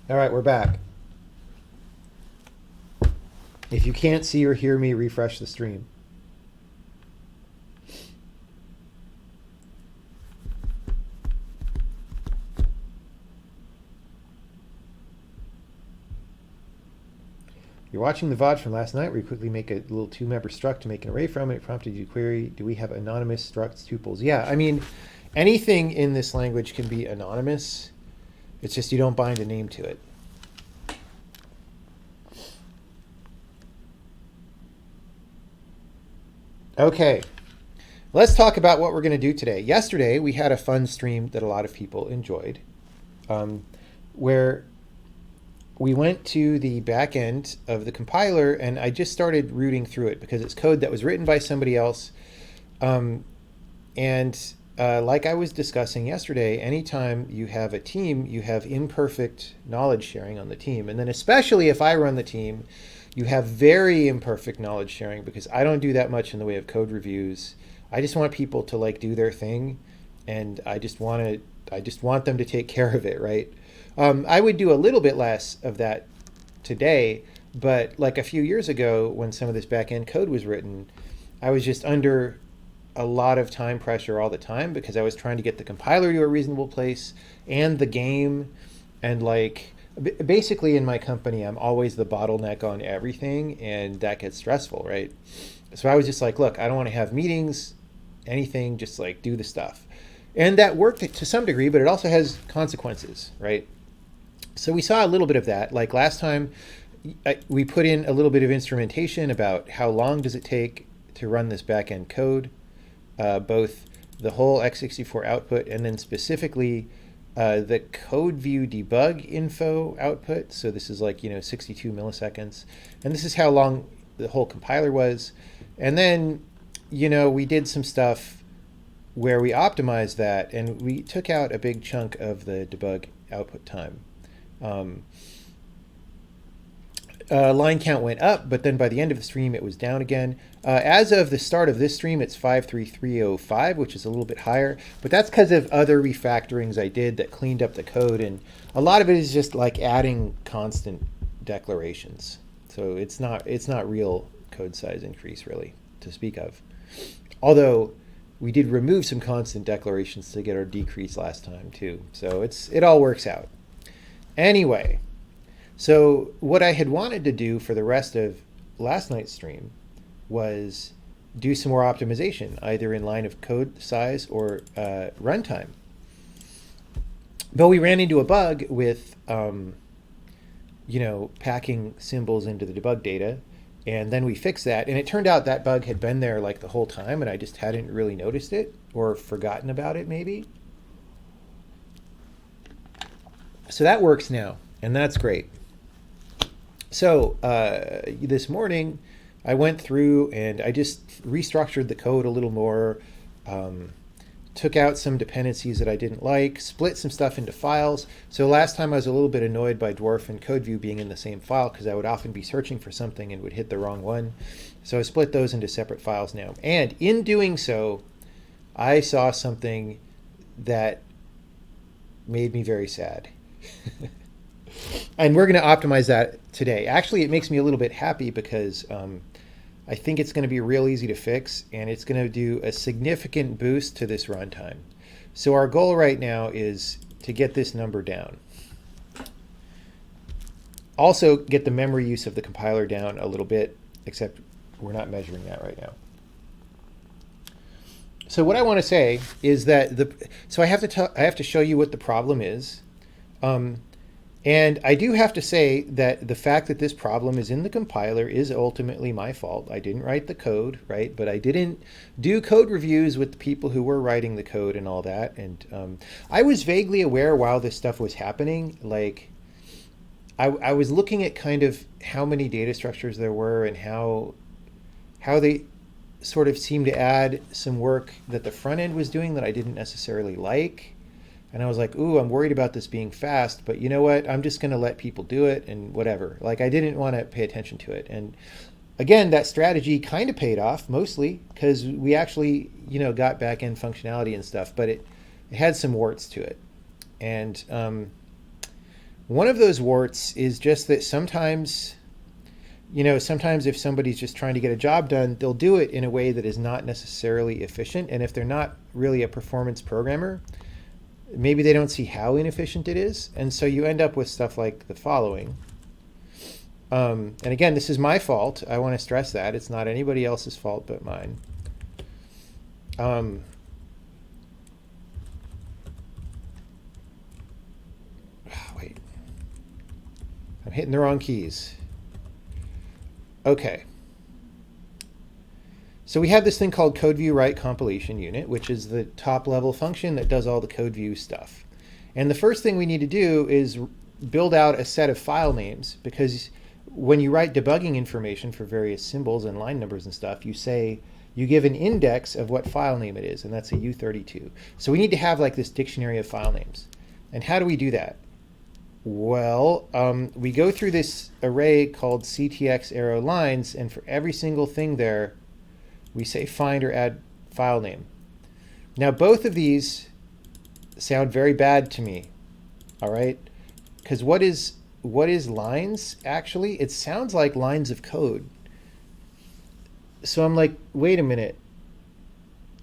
All right, we're back. If you can't see or hear me, refresh the stream. You're watching the VOD from last night where you quickly make a little two-member struct to make an array from it. It prompted you to query, do we have anonymous structs tuples? Yeah, I mean, anything in this language can be anonymous. It's just you don't bind a name to it. Okay, let's talk about what we're going to do today. Yesterday, we had a fun stream that a lot of people enjoyed, where we went to the back end of the compiler, and I just started rooting through it because it's code that was written by somebody else. Like I was discussing yesterday, anytime you have a team, you have imperfect knowledge sharing on the team. And then especially if I run the team, you have very imperfect knowledge sharing because I don't do that much in the way of code reviews. I just want people to like do their thing, and I just want them to take care of it, right? I would do a little bit less of that today, but like a few years ago when some of this back-end code was written, I was just under a lot of time pressure all the time because I was trying to get the compiler to a reasonable place and the game. And like basically in my company, I'm always the bottleneck on everything, and that gets stressful, right? So I was just like, look, I don't want to have meetings, anything, just like do the stuff. And that worked to some degree, but it also has consequences, right? So we saw a little bit of that. Like last time, we put in a little bit of instrumentation about how long does it take to run this back-end code, both the whole x64 output and then specifically the code view debug info output. So this is like, 62 milliseconds. And this is how long the whole compiler was. And then, we did some stuff where we optimized that and we took out a big chunk of the debug output time. Line count went up, but then by the end of the stream, it was down again. As of the start of this stream, it's 53305, which is a little bit higher, but that's because of other refactorings I did that cleaned up the code, and a lot of it is just like adding constant declarations. So it's not real code size increase really to speak of. Although we did remove some constant declarations to get our decrease last time too. So it all works out. Anyway, so what I had wanted to do for the rest of last night's stream was do some more optimization, either in line of code size or runtime. But we ran into a bug with, packing symbols into the debug data, and then we fixed that. And it turned out that bug had been there like the whole time, and I just hadn't really noticed it or forgotten about it maybe. So that works now, and that's great. So this morning, I went through and I just restructured the code a little more, took out some dependencies that I didn't like, split some stuff into files. So last time I was a little bit annoyed by Dwarf and CodeView being in the same file because I would often be searching for something and would hit the wrong one. So I split those into separate files now. And in doing so, I saw something that made me very sad. And we're going to optimize that today. Actually, it makes me a little bit happy because I think it's going to be real easy to fix, and it's going to do a significant boost to this runtime. So our goal right now is to get this number down. Also get the memory use of the compiler down a little bit, except we're not measuring that right now. So what I want to say is that I have to show you what the problem is. And I do have to say that the fact that this problem is in the compiler is ultimately my fault. I didn't write the code, right? But I didn't do code reviews with the people who were writing the code and all that. And I was vaguely aware while this stuff was happening. Like, I was looking at kind of how many data structures there were and how they sort of seemed to add some work that the front end was doing that I didn't necessarily like. And I was like, ooh, I'm worried about this being fast, but you know what? I'm just going to let people do it and whatever. Like, I didn't want to pay attention to it. And again, that strategy kind of paid off mostly because we actually, got back-end functionality and stuff, but it had some warts to it. And One of those warts is just that sometimes, sometimes if somebody's just trying to get a job done, they'll do it in a way that is not necessarily efficient. And if they're not really a performance programmer, maybe they don't see how inefficient it is. And so you end up with stuff like the following. And again, this is my fault. I want to stress that. It's not anybody else's fault but mine. Wait. I'm hitting the wrong keys. Okay. So we have this thing called code view write compilation unit, which is the top level function that does all the code view stuff. And the first thing we need to do is build out a set of file names, because when you write debugging information for various symbols and line numbers and stuff, you give an index of what file name it is, and that's a U32. So we need to have like this dictionary of file names. And how do we do that? Well, we go through this array called ctx arrow lines, and for every single thing there, we say find or add file name. Now, both of these sound very bad to me, all right? Because what is lines, actually? It sounds like lines of code. So I'm like, wait a minute.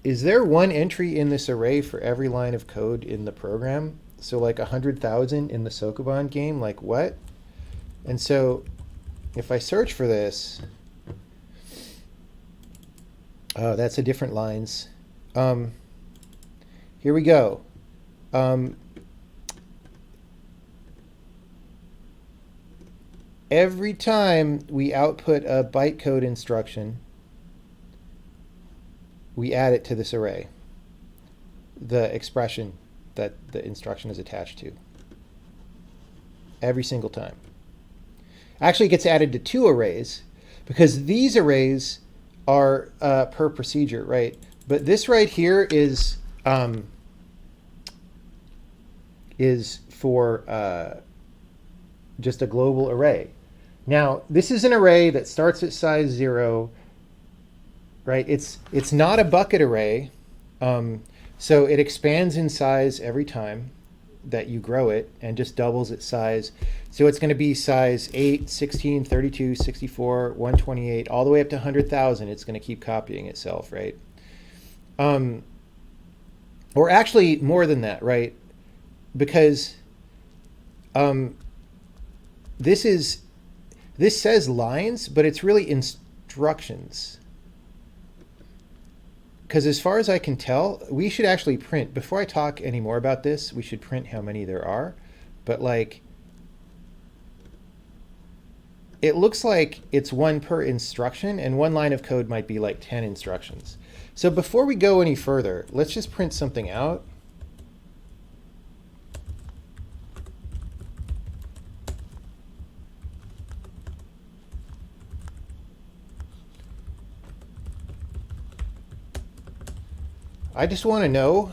Is there one entry in this array for every line of code in the program? So like 100,000 in the Sokoban game, like what? And so if I search for this, oh, that's a different lines. Here we go. Every time we output a bytecode instruction, we add it to this array, the expression that the instruction is attached to. Every single time. Actually, it gets added to two arrays, because these arrays are per procedure, right? But this right here is for just a global array. Now, this is an array that starts at size 0, right? It's not a bucket array, so it expands in size every time that you grow it and just doubles its size. So it's going to be size 8, 16, 32, 64, 128, all the way up to 100,000. It's going to keep copying itself, right? Or actually more than that, right? Because this says lines, but it's really instructions. Because as far as I can tell, we should actually print, before I talk any more about this, we should print how many there are. But like, it looks like it's one per instruction, and one line of code might be like 10 instructions. So before we go any further, let's just print something out. I just want to know,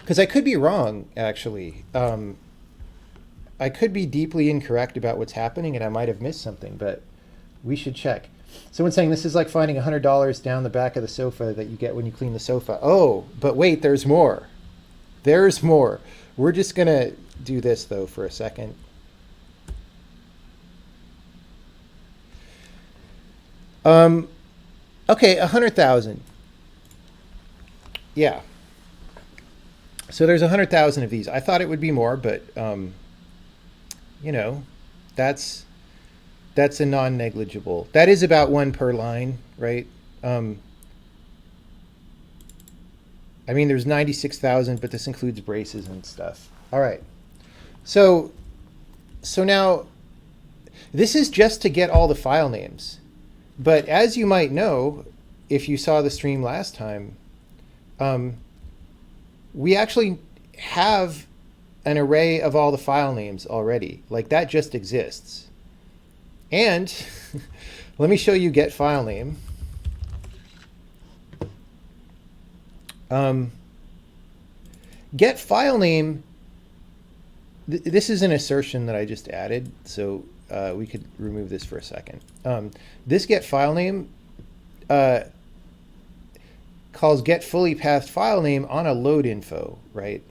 because I could be wrong, actually. I could be deeply incorrect about what's happening, and I might have missed something, but we should check. Someone's saying this is like finding $100 down the back of the sofa that you get when you clean the sofa. Oh, but wait, there's more. There's more. We're just going to do this, though, for a second. Okay, 100,000. Yeah. So there's 100,000 of these. I thought it would be more, but you know, that's a non-negligible. That is about one per line, right? I mean, there's 96,000, but this includes braces and stuff. All right. So now this is just to get all the file names. But as you might know, if you saw the stream last time, we actually have an array of all the file names already. Like, that just exists. And let me show you get file name. Get file name, this is an assertion that I just added, so we could remove this for a second. This get file name calls get fully pathed file name on a load info, right?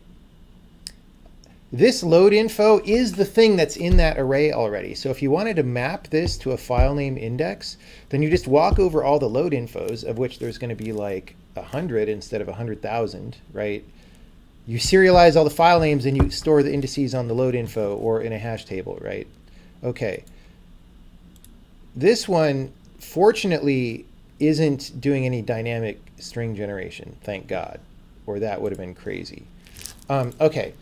This load info is the thing that's in that array already. So if you wanted to map this to a file name index, then you just walk over all the load infos, of which there's going to be like 100 instead of 100,000, right? You serialize all the file names and you store the indices on the load info or in a hash table, right? Okay. This one, fortunately, isn't doing any dynamic string generation, thank God, or that would have been crazy. Okay.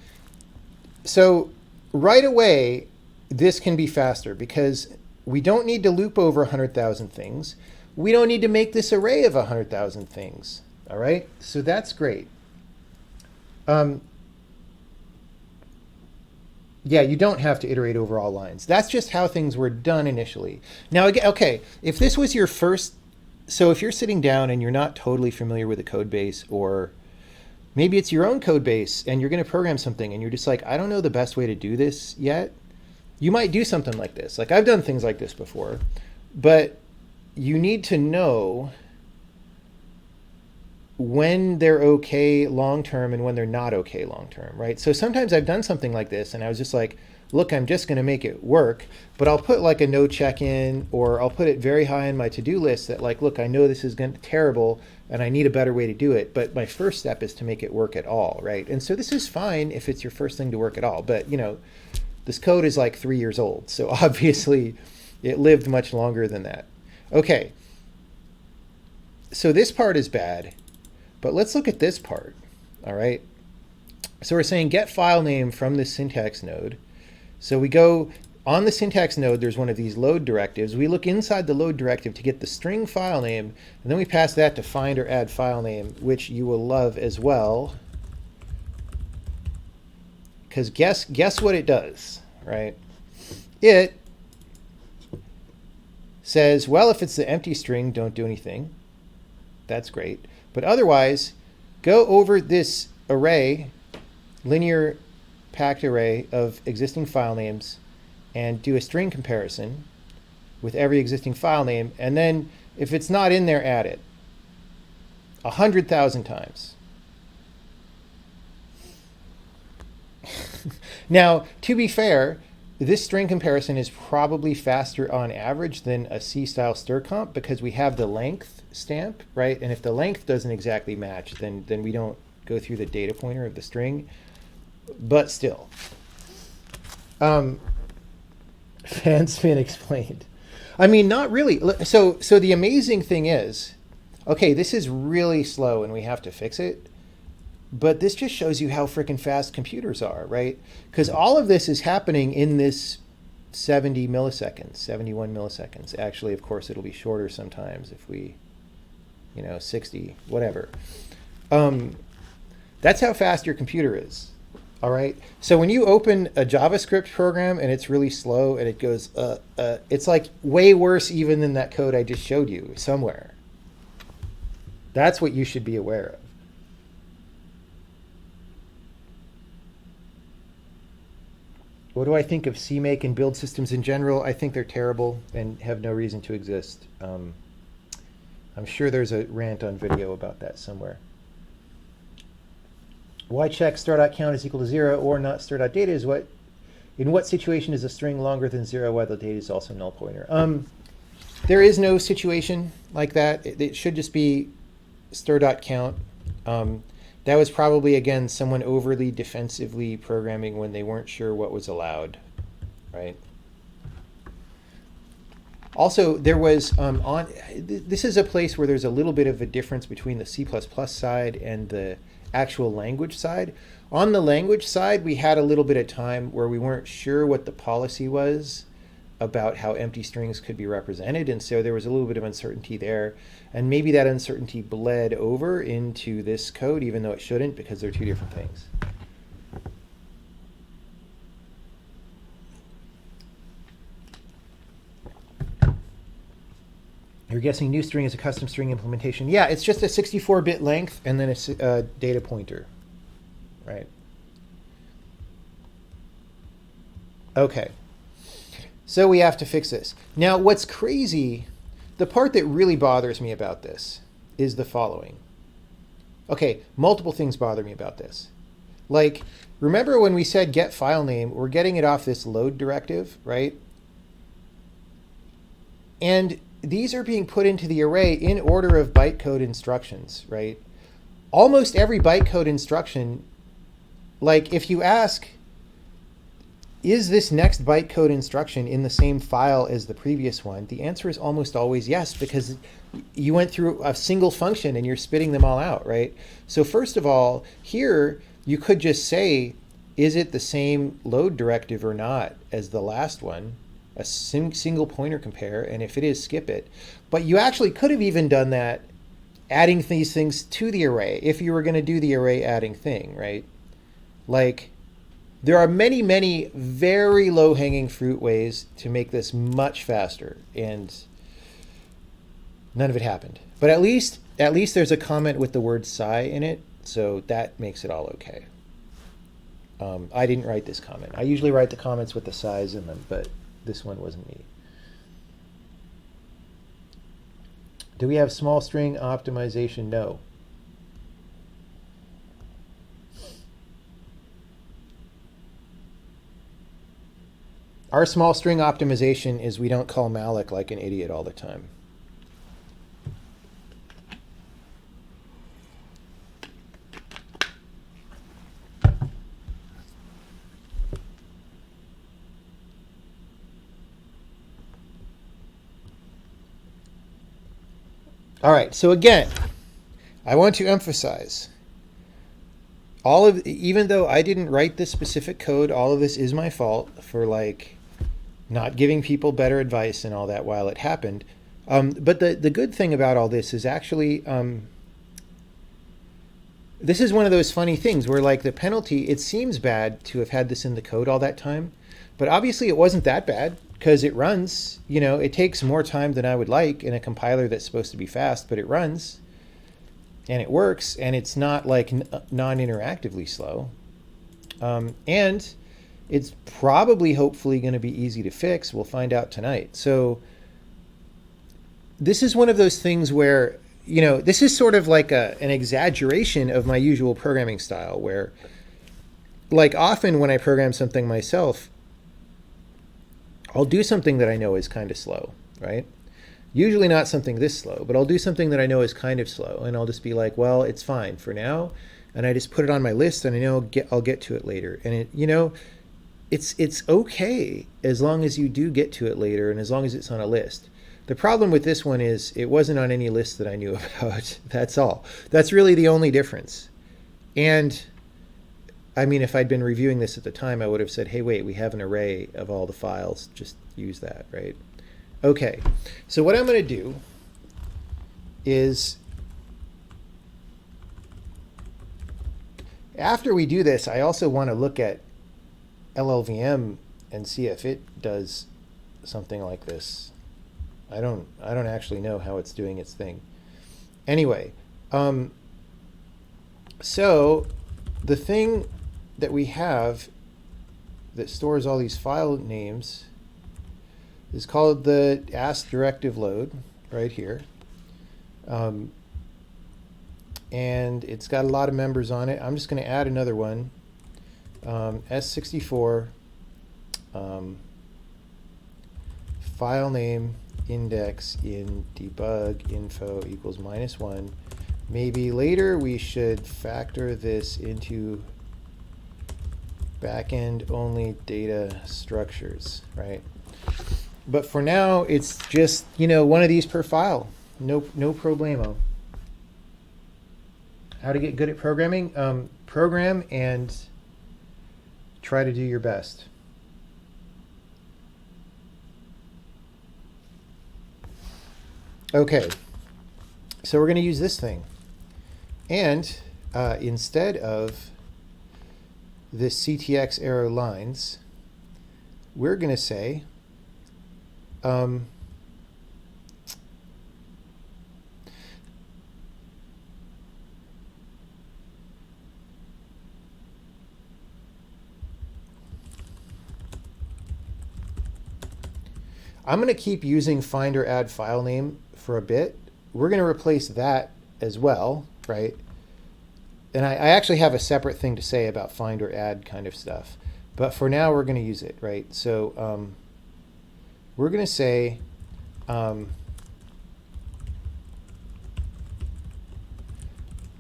So right away, this can be faster because we don't need to loop over 100,000 things. We don't need to make this array of 100,000 things. All right, so that's great. Yeah, you don't have to iterate over all lines. That's just how things were done initially. Now, again, okay, if this was your first, so if you're sitting down and you're not totally familiar with a code base, or maybe it's your own code base and you're going to program something and you're just like, I don't know the best way to do this yet. You might do something like this. Like I've done things like this before, but you need to know when they're okay long-term and when they're not okay long-term, right? So sometimes I've done something like this and I was just like, look, I'm just going to make it work, but I'll put like a no check-in, or I'll put it very high on my to-do list that like, look, I know this is going to be terrible and I need a better way to do it, but my first step is to make it work at all, right? And so this is fine if it's your first thing to work at all, but you know, this code is like 3 years old, so obviously it lived much longer than that. Okay, so this part is bad, but let's look at this part, all right? So we're saying get file name from the syntax node. So we go on the syntax node, there's one of these load directives. We look inside the load directive to get the string file name, and then we pass that to find or add file name, which you will love as well. Because guess what it does, right? It says, well, if it's the empty string, don't do anything. That's great. But otherwise, go over this array, linear packed array of existing file names, and do a string comparison with every existing file name. And then if it's not in there, add it 100,000 times. Now, to be fair, this string comparison is probably faster on average than a C-style stir comp because we have the length stamp, right? And if the length doesn't exactly match, then we don't go through the data pointer of the string. But still. Fanspin explained. I mean, not really. So the amazing thing is, okay, this is really slow and we have to fix it. But this just shows you how freaking fast computers are, right? Because all of this is happening in this 70 milliseconds, 71 milliseconds. Actually, of course, it'll be shorter sometimes if we, 60, whatever. That's how fast your computer is. All right. So when you open a JavaScript program and it's really slow and it goes, it's like way worse even than that code I just showed you somewhere. That's what you should be aware of. What do I think of CMake and build systems in general? I think they're terrible and have no reason to exist. I'm sure there's a rant on video about that somewhere. Why check star.count is equal to 0 or not star.data is what? In what situation is a string longer than 0 while the data is also null pointer? There is no situation like that. It should just be star.count. That was probably, again, someone overly defensively programming when they weren't sure what was allowed, right? Also, there was, this is a place where there's a little bit of a difference between the C++ side and the actual language side. On the language side, we had a little bit of time where we weren't sure what the policy was about how empty strings could be represented, and so there was a little bit of uncertainty there, and maybe that uncertainty bled over into this code, even though it shouldn't, because they're two different things. You're guessing new string is a custom string implementation. Yeah, it's just a 64-bit length and then a data pointer, right? Okay. So we have to fix this. Now, what's crazy, the part that really bothers me about this is the following. Okay, multiple things bother me about this. Like, remember when we said get file name, we're getting it off this load directive, right? And these are being put into the array in order of bytecode instructions, right? Almost every bytecode instruction, like if you ask, is this next bytecode instruction in the same file as the previous one? The answer is almost always yes, because you went through a single function and you're spitting them all out, right? So first of all, here you could just say, is it the same load directive or not as the last one? A single pointer compare, and if it is, skip it. But you actually could have even done that adding these things to the array if you were going to do the array adding thing, right? Like, there are many, many very low-hanging fruit ways to make this much faster, and none of it happened. But at least there's a comment with the word psi in it, so that makes it all okay. I didn't write this comment. I usually write the comments with the psis in them, but this one wasn't me. Do we have small string optimization? No. Our small string optimization is we don't call malloc like an idiot all the time. All right, so again, I want to emphasize, even though I didn't write this specific code, all of this is my fault for like not giving people better advice and all that while it happened. But the good thing about all this is actually, this is one of those funny things where like the penalty, it seems bad to have had this in the code all that time, but obviously it wasn't that bad because it runs, it takes more time than I would like in a compiler that's supposed to be fast, but it runs and it works, and it's not like non-interactively slow. And it's probably, hopefully, going to be easy to fix. We'll find out tonight. So this is one of those things where, this is sort of like an exaggeration of my usual programming style where, like often when I program something myself, I'll do something that I know is kind of slow, right? Usually not something this slow, but I'll do something that I know is kind of slow, and I'll just be like, well, it's fine for now, and I just put it on my list, and I know I'll get to it later. And it's okay as long as you do get to it later, and as long as it's on a list. The problem with this one is it wasn't on any list that I knew about. That's all. That's really the only difference. And I mean, if I'd been reviewing this at the time, I would have said, hey, wait, we have an array of all the files. Just use that, right? Okay, so what I'm going to do is, after we do this, I also want to look at LLVM and see if it does something like this. I don't actually know how it's doing its thing. Anyway, so the thing that we have that stores all these file names is called the ask directive load right here. And it's got a lot of members on it. I'm just going to add another one. S64 file name index in debug info equals -1. Maybe later we should factor this into backend only data structures, right? But for now, it's just, one of these per file. No problemo. How to get good at programming? Program and try to do your best. Okay, so we're going to use this thing. And instead of this CTX arrow lines, we're going to say, I'm going to keep using find or add file name for a bit. We're going to replace that as well, right? and I actually have a separate thing to say about find or add kind of stuff. But for now, we're going to use it, right? So we're going to say I'm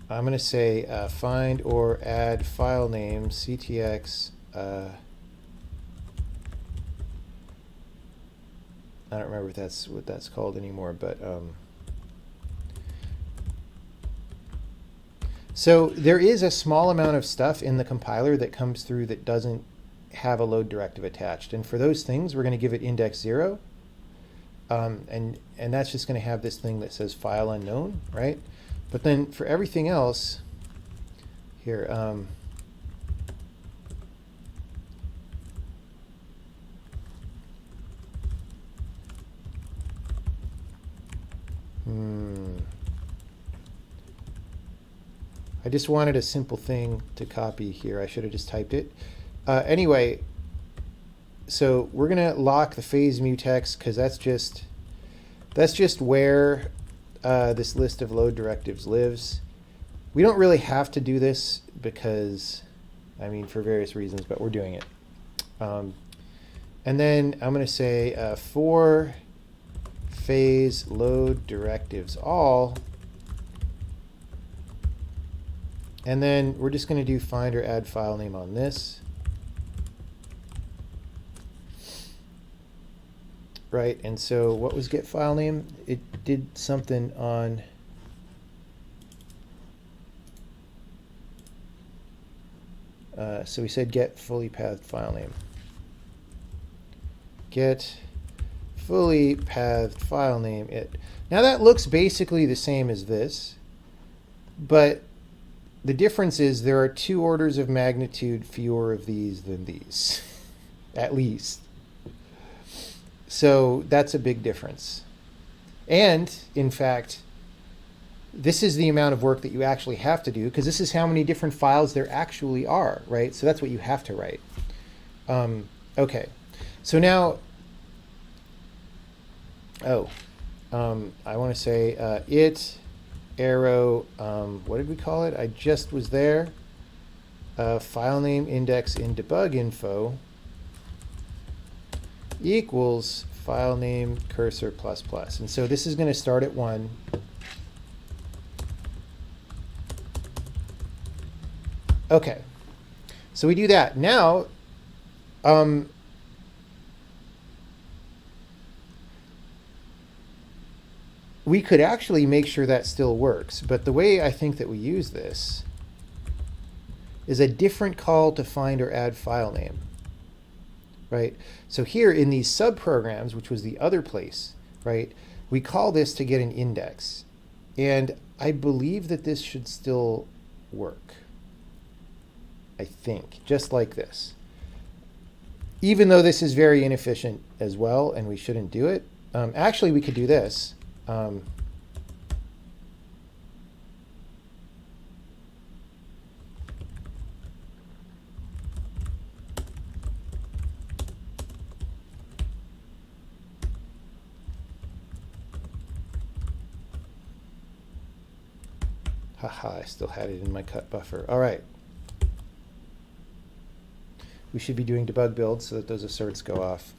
going to say find or add file name ctx. I don't remember if that's what that's called anymore, but so there is a small amount of stuff in the compiler that comes through that doesn't have a load directive attached, and for those things, we're going to give it index 0, and that's just going to have this thing that says file unknown, right? But then for everything else, here. I just wanted a simple thing to copy here. I should have just typed it. Anyway, so we're gonna lock the phase mutex because that's just where this list of load directives lives. We don't really have to do this because, I mean, for various reasons, but we're doing it. And then I'm gonna say for phase load directives all. And then we're just going to do find or add file name on this. Right, and so what was get file name? It did something on so we said get fully pathed file name. Get fully pathed file name. Now that looks basically the same as this, but the difference is there are 2 orders of magnitude fewer of these than these, at least. So that's a big difference. And in fact, this is the amount of work that you actually have to do, because this is how many different files there actually are, right? So that's what you have to write. Okay, so now, I want to say it arrow, what did we call it? I just was there. File name index in debug info equals file name cursor plus plus. And so this is going to start at 1. Okay, so we do that. Now, we could actually make sure that still works, but the way I think that we use this is a different call to find or add file name, right? So here in these subprograms, which was the other place, right, we call this to get an index. And I believe that this should still work, I think, just like this. Even though this is very inefficient as well, and we shouldn't do it, actually we could do this. Haha, I still had it in my cut buffer. All right. We should be doing debug builds so that those asserts go off.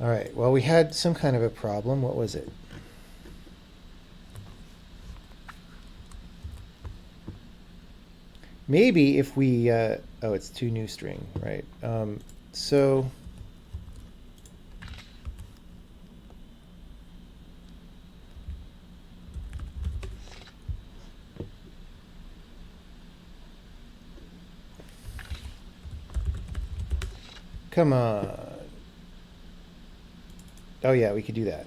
All right, well, we had some kind of a problem. What was it? Maybe if we, oh, it's to new string, right? So come on. Oh yeah, we could do that.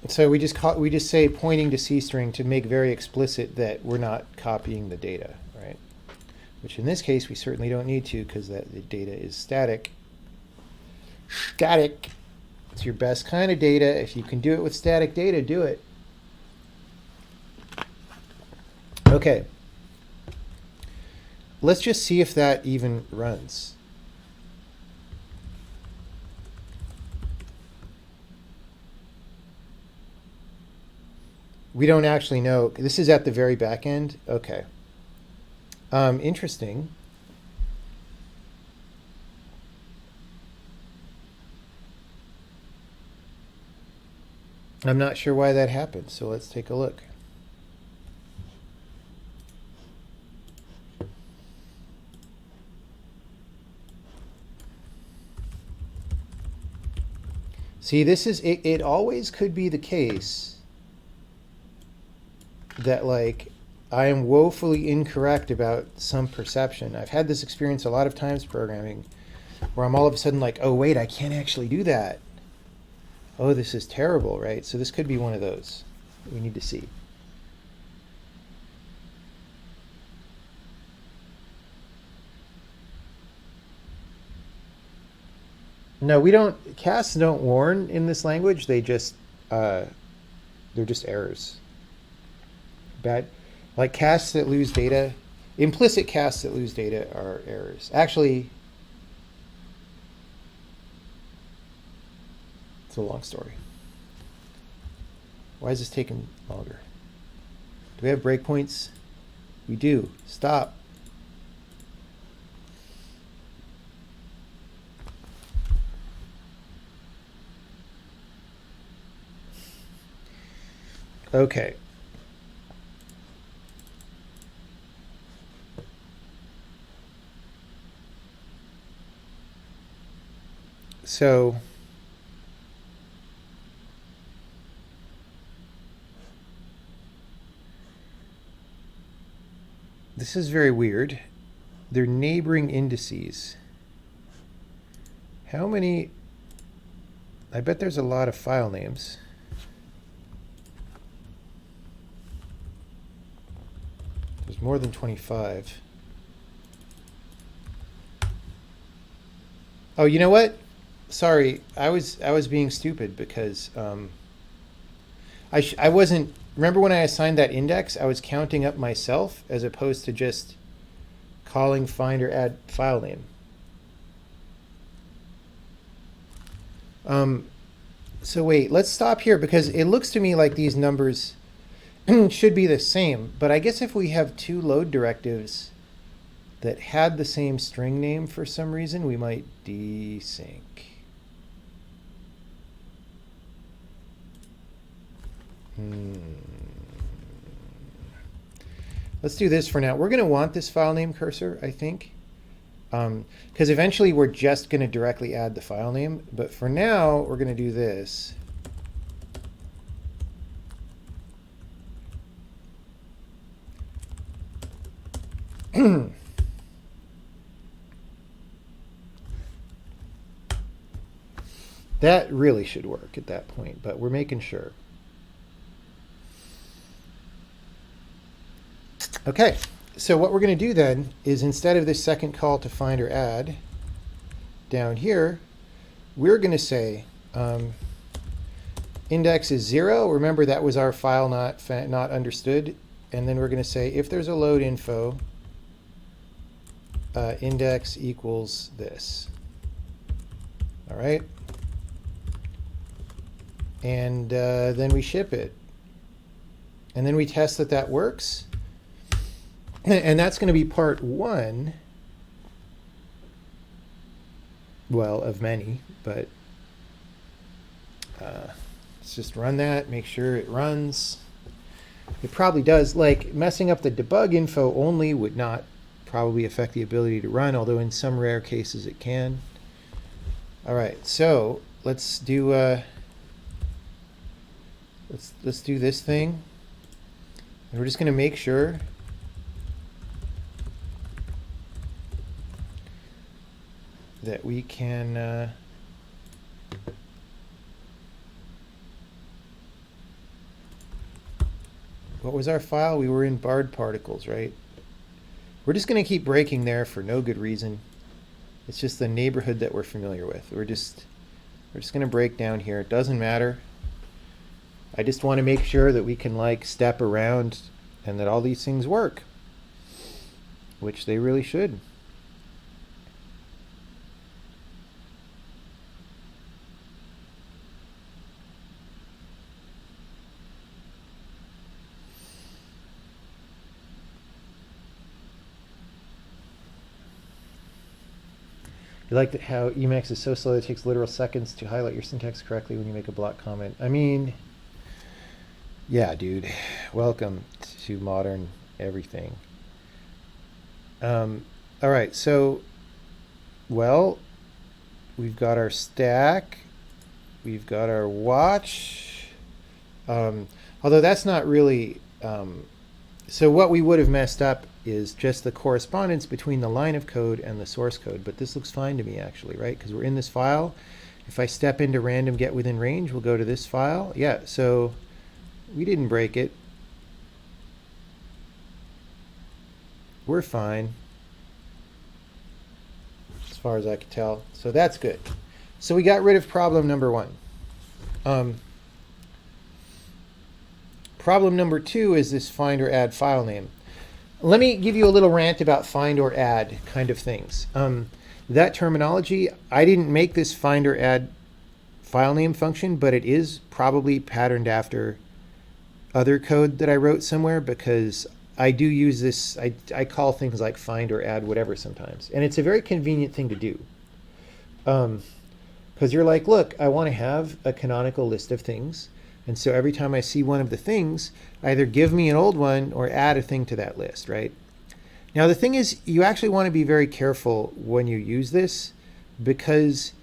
So we just say pointing to C string to make very explicit that we're not copying the data, right? Which in this case we certainly don't need to because that the data is static. Static. It's your best kind of data. If you can do it with static data, do it. Okay. Let's just see if that even runs. We don't actually know. This is at the very back end. Okay. Interesting. I'm not sure why that happened, so let's take a look. See, this is it. It always could be the case that, like, I am woefully incorrect about some perception. I've had this experience a lot of times programming where I'm all of a sudden like, oh, wait, I can't actually do that. Oh, this is terrible, right? So this could be one of those we need to see. No, we don't. Casts don't warn in this language. They just, they're just errors. Bad, like casts that lose data, implicit casts that lose data are errors. Actually, it's a long story. Why is this taking longer? Do we have breakpoints? We do. Stop. Okay. So this is very weird. They're neighboring indices. How many? I bet there's a lot of file names. There's more than 25. Oh, you know what? Sorry, I was being stupid because I wasn't. Remember when I assigned that index? I was counting up myself as opposed to just calling find or add file name. So wait, let's stop here because it looks to me like these numbers should be the same. But I guess if we have two load directives that had the same string name for some reason, we might desync. Let's do this for now. We're going to want this file name cursor, I think, because eventually we're just going to directly add the file name. But for now, we're going to do this. That really should work at that point, but we're making sure. Okay, so what we're going to do then is instead of this second call to find or add, down here, we're going to say index is 0. Remember that was our file not understood. And then we're going to say if there's a load info, index equals this. All right. And then we ship it. And then we test that that works. And that's going to be part 1, well, of many, but let's just run that, make sure it runs. It probably does. Like, messing up the debug info only would not probably affect the ability to run, although in some rare cases it can. All right, so let's do let's do this thing. And we're just going to make sure that we can what was our file? We were in barred particles, right? We're just going to keep breaking there for no good reason. It's just the neighborhood that we're familiar with. We're just We're just going to break down here. It doesn't matter. I just want to make sure that we can like step around and that all these things work, which they really should. You like how Emacs is so slow that it takes literal seconds to highlight your syntax correctly when you make a block comment. I mean, yeah, dude. Welcome to modern everything. All right, so, well, we've got our stack. We've got our watch. Although that's not really... so what we would have messed up is just the correspondence between the line of code and the source code. But this looks fine to me, actually, right? Because we're in this file. If I step into random get within range, we'll go to this file. Yeah, so we didn't break it. We're fine, as far as I can tell. So that's good. So we got rid of problem number one. Problem number two is this find or add file name. Let me give you a little rant about find or add kind of things. That terminology, I didn't make this find or add file name function, but it is probably patterned after other code that I wrote somewhere, because I do use this, I call things like find or add whatever sometimes. And it's a very convenient thing to do. Because you're like, look, I want to have a canonical list of things. And so every time I see one of the things, either give me an old one or add a thing to that list, right? Now the thing is, you actually want to be very careful when you use this, because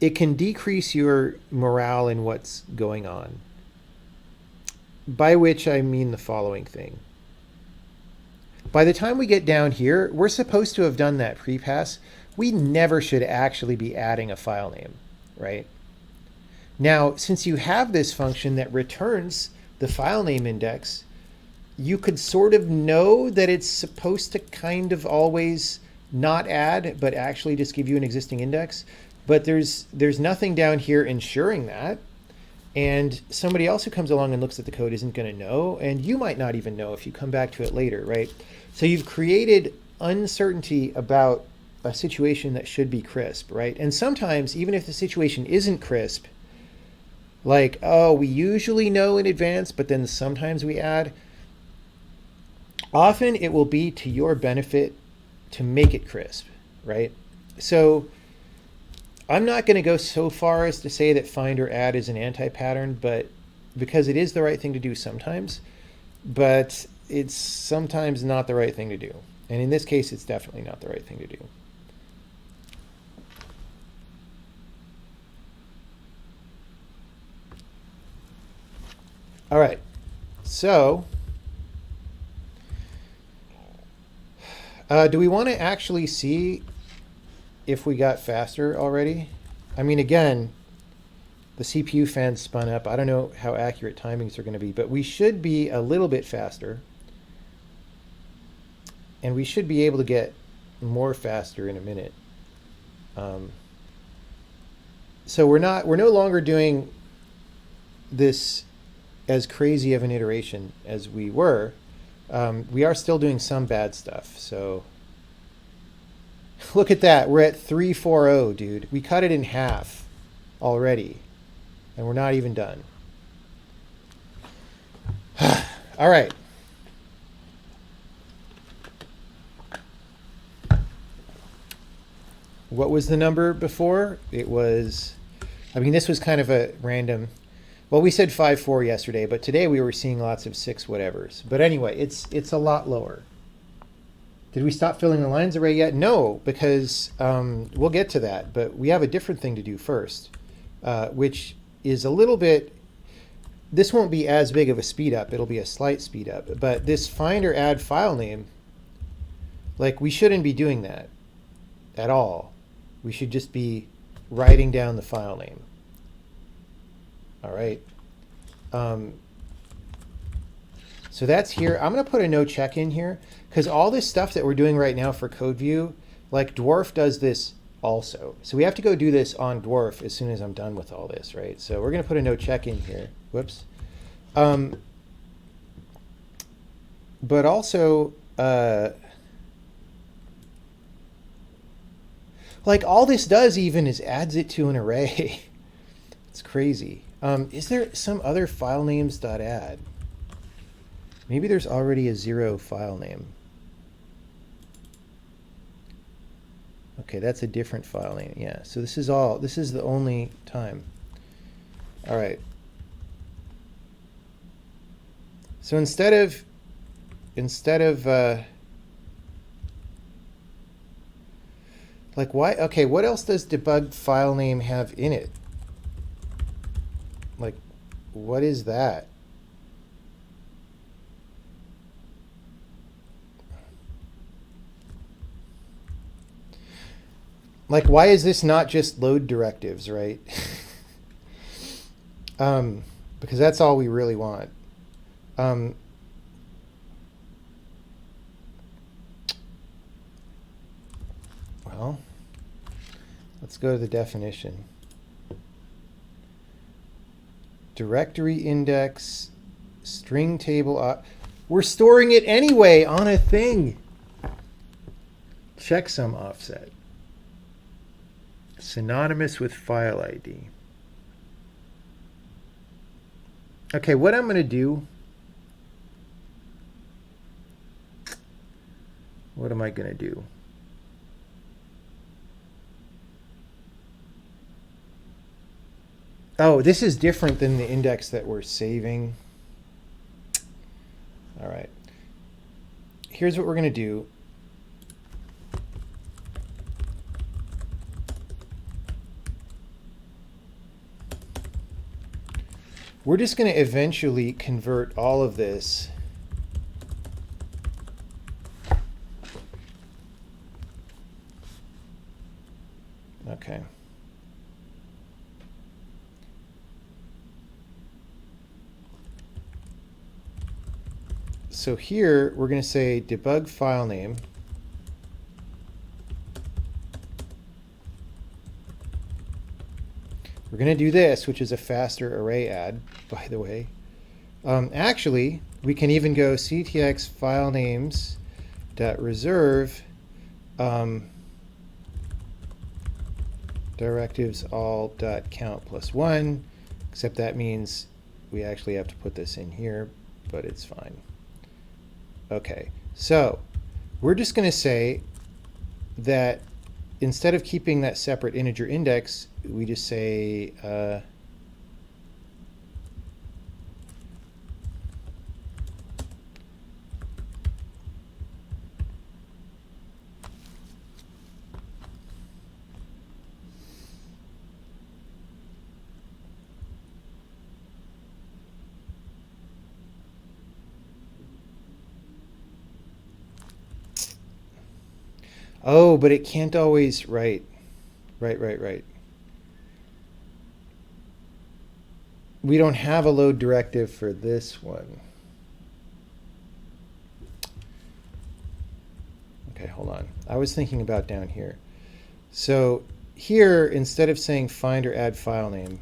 it can decrease your morale in what's going on. By which I mean the following thing. By the time we get down here, we're supposed to have done that pre-pass. We never should actually be adding a file name, right? Now, since you have this function that returns the file name index, you could sort of know that it's supposed to kind of always not add, but actually just give you an existing index. But there's nothing down here ensuring that. And somebody else who comes along and looks at the code isn't going to know, and you might not even know if you come back to it later, right? So you've created uncertainty about a situation that should be crisp, right? And sometimes, even if the situation isn't crisp, like, oh, we usually know in advance, but then sometimes we add, often it will be to your benefit to make it crisp, right? So I'm not going to go so far as to say that find or add is an anti-pattern, but because it is the right thing to do sometimes, but it's sometimes not the right thing to do. And in this case, it's definitely not the right thing to do. All right, so do we want to actually see if we got faster already? I mean, again, the CPU fan spun up. I don't know how accurate timings are going to be, but we should be a little bit faster. And we should be able to get more faster in a minute. So we're no longer doing this as crazy of an iteration as we were. We are still doing some bad stuff. So look at that. We're at 340, dude. We cut it in half already, and we're not even done. All right. What was the number before? It was, I mean, this was kind of a random. Well, we said 5.4 yesterday, but today we were seeing lots of 6 whatevers. But anyway, it's a lot lower. Did we stop filling the lines array yet? No, because we'll get to that. But we have a different thing to do first, which is a little bit, this won't be as big of a speed up. It'll be a slight speed up. But this find or add file name, like, we shouldn't be doing that at all. We should just be writing down the file name. All right. So that's here. I'm going to put a no check in here, because all this stuff that we're doing right now for code view, like Dwarf does this also. So we have to go do this on dwarf as soon as I'm done with all this, right? So we're going to put a no check in here. Whoops. But also, like all this does even is adds it to an array. It's crazy. Is there some other file names.add? Maybe there's already a 0 file name. Okay, that's a different file name. Yeah, so this is the only time. All right. So instead of like why? Okay, what else does debug file name have in it? Like, what is that? Like, why is this not just load directives, right? Because that's all we really want. Well, let's go to the definition. Directory index, string table. We're storing it anyway on a thing. Checksum offset. Synonymous with file ID. Okay, what I'm going to do. What am I going to do? Oh, this is different than the index that we're saving. All right. Here's what we're going to do. We're just going to eventually convert all of this okay. So here we're going to say debug file name. We're going to do this, which is a faster array add, by the way. Actually, we can even go ctx file names dot reserve directives all dot count plus 1, except that means we actually have to put this in here, but it's fine. Okay, so we're just going to say that instead of keeping that separate integer index, we just say oh, but it can't always, right. We don't have a load directive for this one. Okay, hold on. I was thinking about down here. So here, instead of saying find or add file name,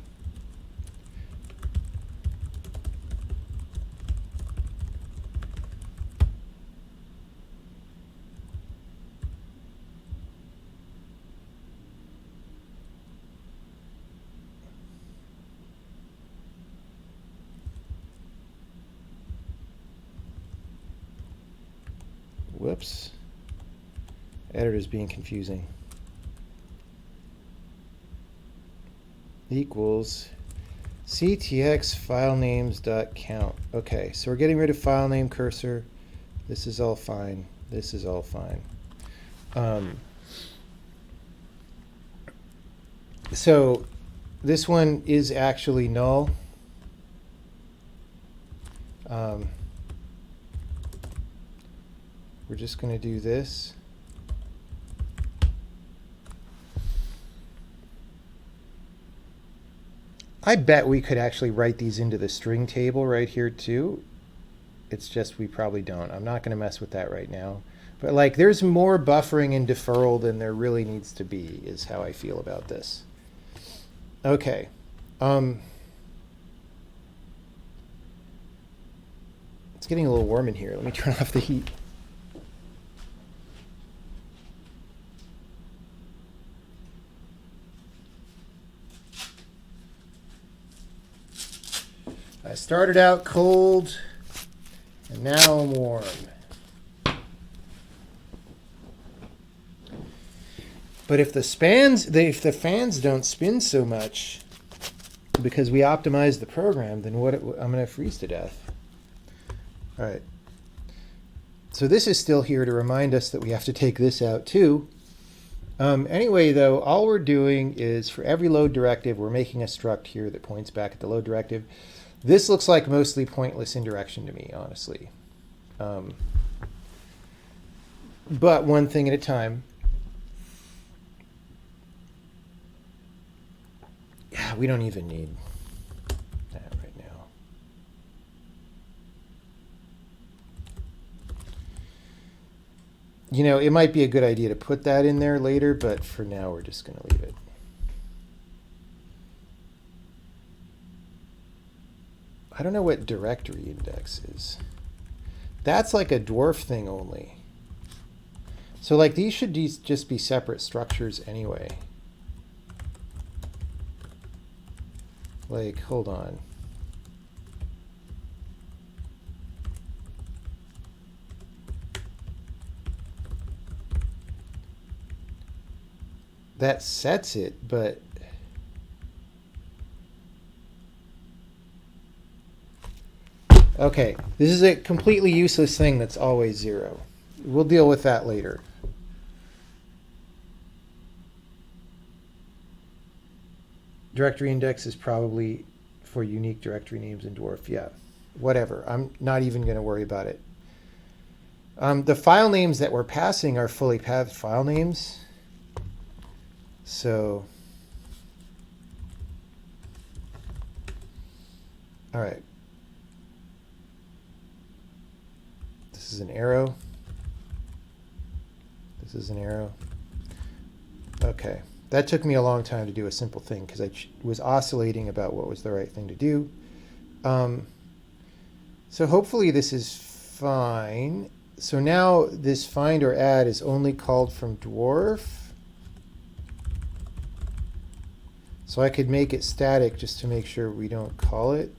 whoops, editor's being confusing. Equals ctx file names dot count. Okay, so we're getting rid of file name cursor. This is all fine. This is all fine. So this one is actually null. We're just going to do this. I bet we could actually write these into the string table right here too. It's just we probably don't. I'm not going to mess with that right now. But like, there's more buffering and deferral than there really needs to be, is how I feel about this. Okay. It's getting a little warm in here. Let me turn off the heat. I started out cold, and now I'm warm. But if the fans don't spin so much because we optimized the program, then I'm going to freeze to death. All right. So this is still here to remind us that we have to take this out too. Anyway, though, all we're doing is for every load directive, we're making a struct here that points back at the load directive. This looks like mostly pointless indirection to me, honestly. But one thing at a time. Yeah, we don't even need that right now. You know, it might be a good idea to put that in there later, but for now we're just going to leave it. I don't know what directory index is. That's like a dwarf thing only. So like these should just be separate structures anyway. Like, hold on. That sets it, but okay, this is a completely useless thing that's always 0. We'll deal with that later. Directory index is probably for unique directory names in dwarf. Yeah, whatever. I'm not even going to worry about it. The file names that we're passing are fully pathed file names. So, all right. This is an arrow. This is an arrow. Okay. That took me a long time to do a simple thing because I was oscillating about what was the right thing to do. So hopefully this is fine. So now this find or add is only called from dwarf. So I could make it static just to make sure we don't call it.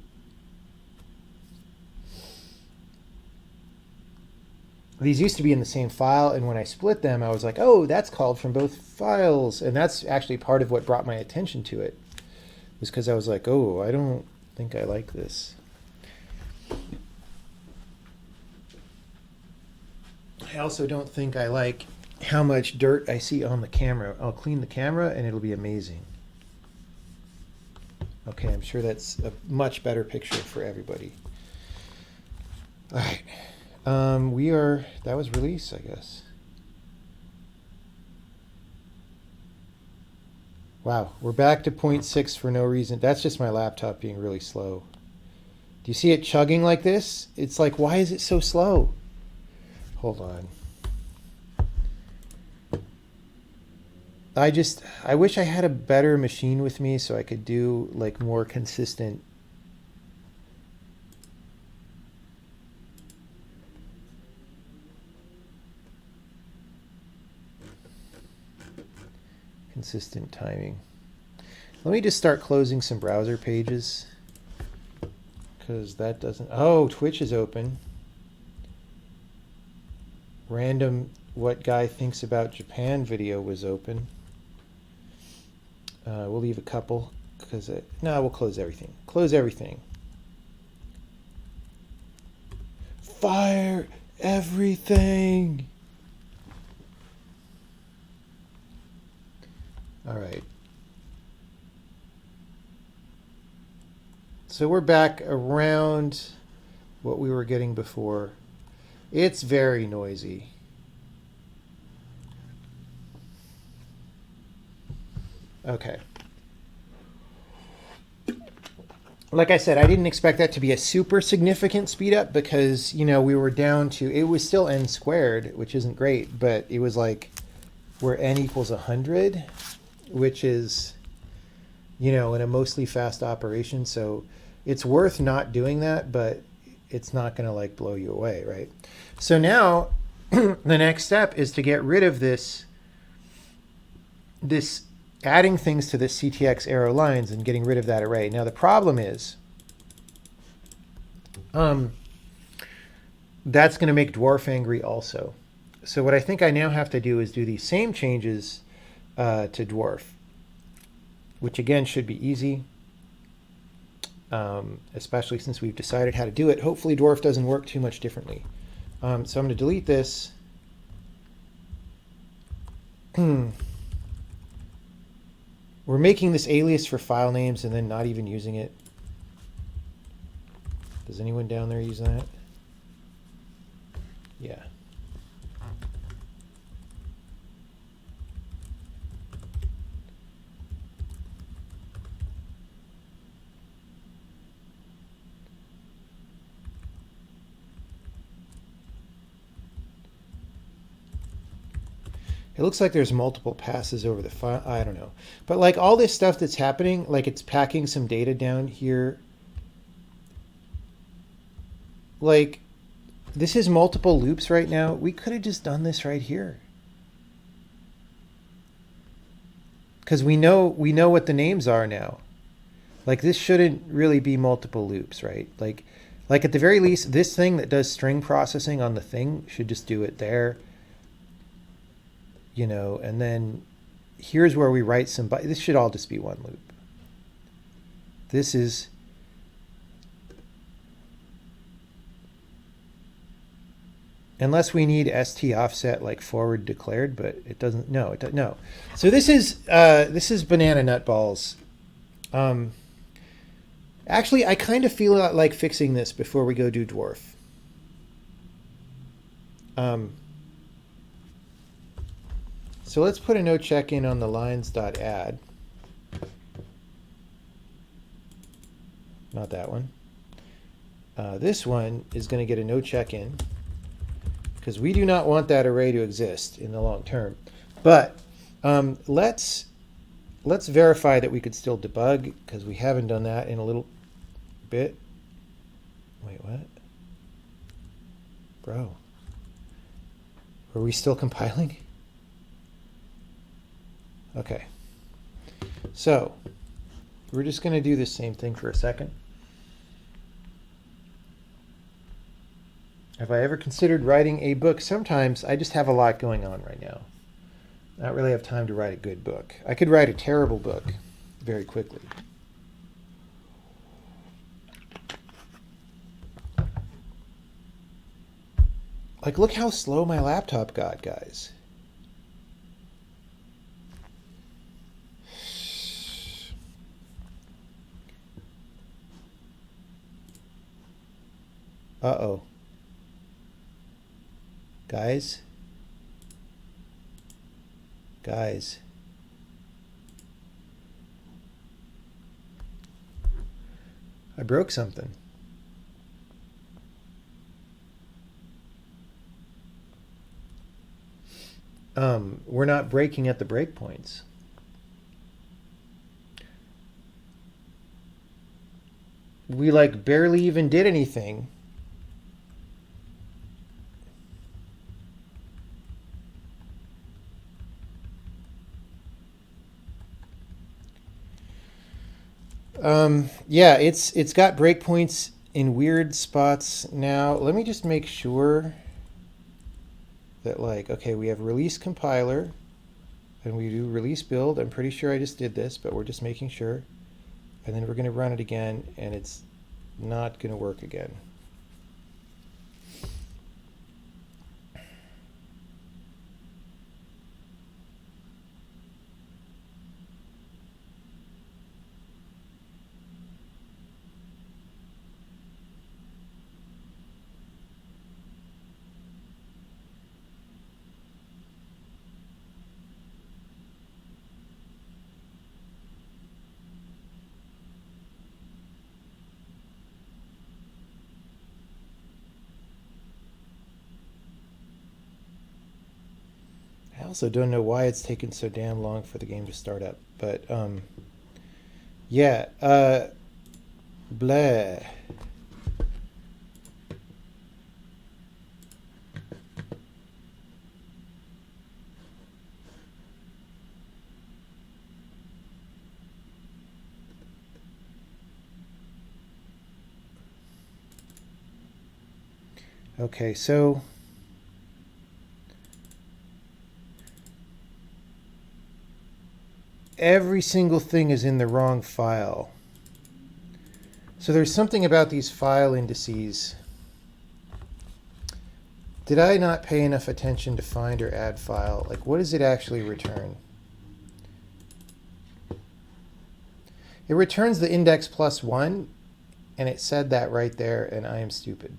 These used to be in the same file, and when I split them, I was like, oh, that's called from both files. And that's actually part of what brought my attention to it, was because I was like, oh, I don't think I like this. I also don't think I like how much dirt I see on the camera. I'll clean the camera, and it'll be amazing. Okay, I'm sure that's a much better picture for everybody. All right. That was release, I guess. Wow, we're back to 0.6 for no reason. That's just my laptop being really slow. Do you see it chugging like this? It's like, why is it so slow? Hold on. I wish I had a better machine with me so I could do like more consistent. Consistent timing. Let me just start closing some browser pages because that doesn't. Oh, Twitch is open. Random what guy thinks about Japan video was open. We'll leave a couple because no, we'll close everything. Close everything. Fire everything. All right. So we're back around what we were getting before. It's very noisy. Okay. like I said, I didn't expect that to be a super significant speed up because, we were down to, it was still n squared, which isn't great, but it was like where n equals 100, which is, in a mostly fast operation. So it's worth not doing that, but it's not going to like blow you away, right? So now the next step is to get rid of this adding things to this CTX arrow lines and getting rid of that array. Now the problem is that's going to make dwarf angry also. So what I think I now have to do is do these same changes to dwarf, which again should be easy, especially since we've decided how to do it. Hopefully dwarf doesn't work too much differently. So I'm going to delete this. We're making this alias for file names and then not even using it. Does anyone down there use that? Yeah. It looks like there's multiple passes over the file. I don't know. But like all this stuff that's happening, like it's packing some data down here. Like this is multiple loops right now. We could have just done this right here. Because we know what the names are now. Like this shouldn't really be multiple loops, right? Like at the very least, this thing that does string processing on the thing should just do it there. And then here's where we write some, this should all just be one loop. This is, unless we need st offset like forward declared, but it doesn't, no. So this is banana nutballs. Actually, I kind of feel like fixing this before we go do dwarf. So let's put a no check in on the lines.add. Not that one. This one is going to get a no check in because we do not want that array to exist in the long term. But let's verify that we could still debug because we haven't done that in a little bit. Wait, what? Bro. Are we still compiling? Okay, so we're just going to do the same thing for a second. Have I ever considered writing a book? Sometimes. I just have a lot going on right now. I don't really have time to write a good book. I could write a terrible book very quickly. Like, look how slow my laptop got, guys. Uh-oh. Guys? I broke something. We're not breaking at the breakpoints. We like barely even did anything. Yeah, it's got breakpoints in weird spots now. Let me just make sure that okay, we have release compiler and we do release build. I'm pretty sure I just did this, but we're just making sure. And then we're going to run it again and it's not going to work again. also don't know why it's taken so damn long for the game to start up. But yeah, blah. Okay, so every single thing is in the wrong file. So there's something about these file indices. Did I not pay enough attention to find or add file? Like, what does it actually return? It returns the index +1, and it said that right there, and I am stupid.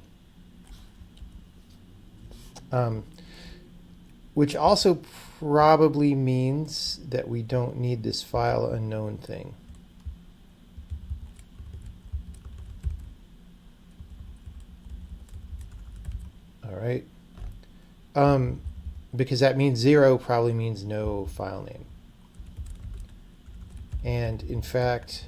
Which also probably means that we don't need this file unknown thing. All right. Because that means 0 probably means no file name. And in fact,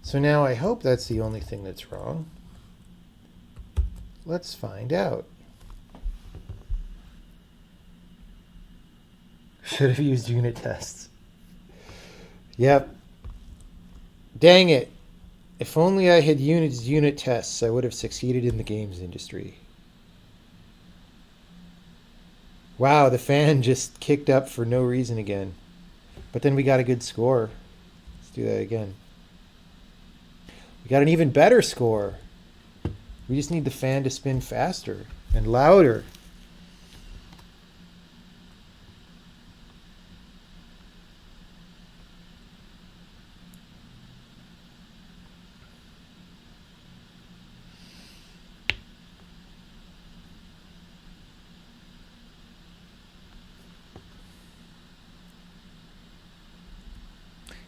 so now I hope that's the only thing that's wrong. Let's find out. Should have used unit tests. Yep. Dang it. If only I had used unit tests, I would have succeeded in the games industry. Wow, the fan just kicked up for no reason again. But then we got a good score. Let's do that again. We got an even better score. We just need the fan to spin faster and louder.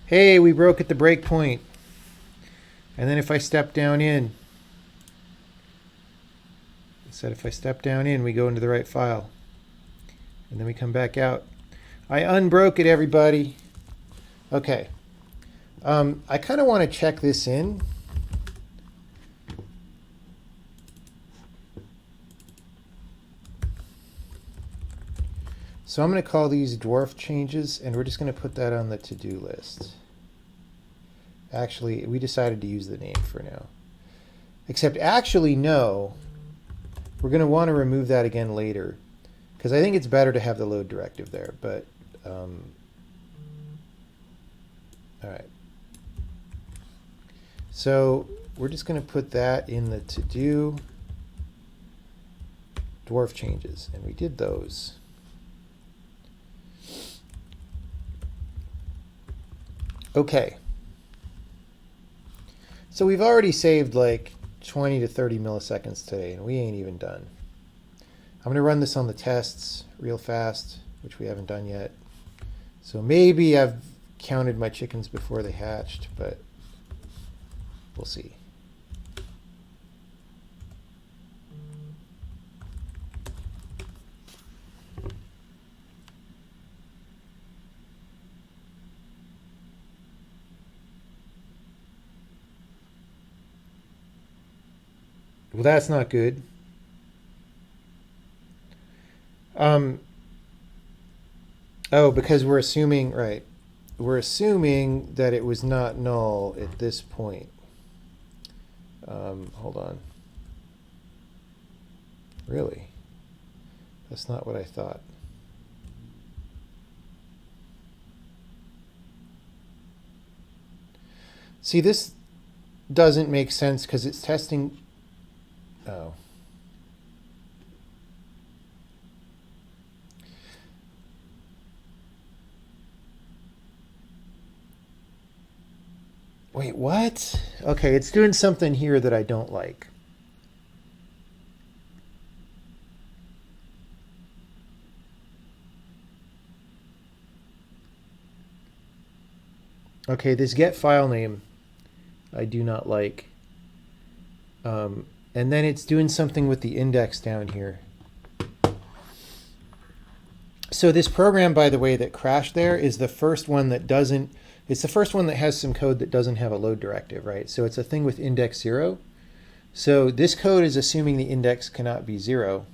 Hey, we broke at the break point. And then if I step down in, it said if I step down in, we go into the right file. And then we come back out. I unbroke it, everybody. Okay. I kind of want to check this in. So I'm going to call these dwarf changes, and we're just going to put that on the to-do list. Actually, we decided to use the name for now. Except actually, no. We're going to want to remove that again later, because I think it's better to have the load directive there. But all right. So we're just going to put that in the to-do dwarf changes, and we did those. Okay. So we've already saved like 20 to 30 milliseconds today, and we ain't even done. I'm going to run this on the tests real fast, which we haven't done yet. So maybe I've counted my chickens before they hatched, but we'll see. Well, that's not good. Oh, because we're assuming, right. We're assuming that it was not null at this point. Hold on. Really? That's not what I thought. See, this doesn't make sense because it's testing. Oh. Wait, what? Okay, it's doing something here that I don't like. Okay, this get file name I do not like. And then it's doing something with the index down here. So this program, by the way, that crashed there is the first one that doesn't, it's the first one that has some code that doesn't have a load directive, right? So it's a thing with index 0. So this code is assuming the index cannot be 0,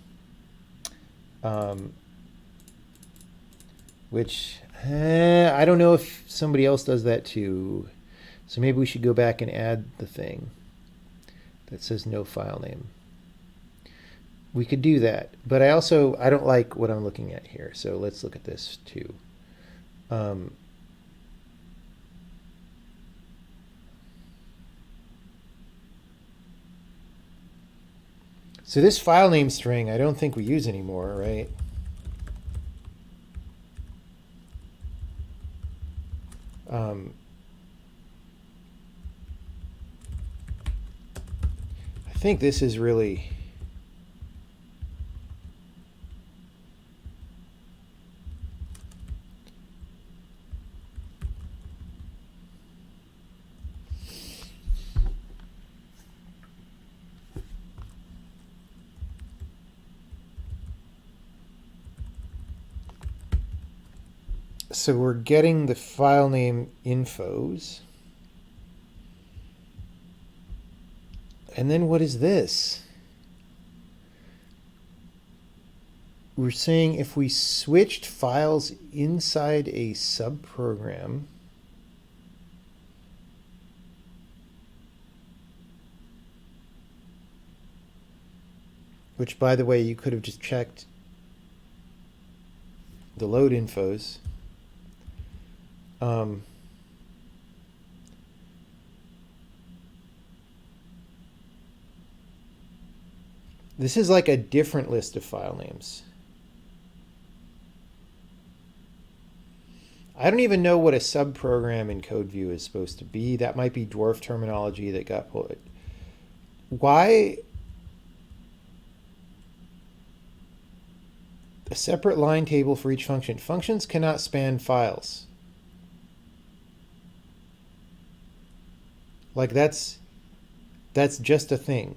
which I don't know if somebody else does that too. So maybe we should go back and add the thing that says no file name. We could do that, but I don't like what I'm looking at here. So let's look at this too. So this file name string, I don't think we use anymore, right? I think this is really so we're getting the file name infos. And then what is this? We're saying if we switched files inside a subprogram, which, by the way, you could have just checked the load infos. This is like a different list of file names. I don't even know what a subprogram in CodeView is supposed to be. That might be dwarf terminology that got pulled. Why a separate line table for each function? Functions cannot span files. Like that's just a thing.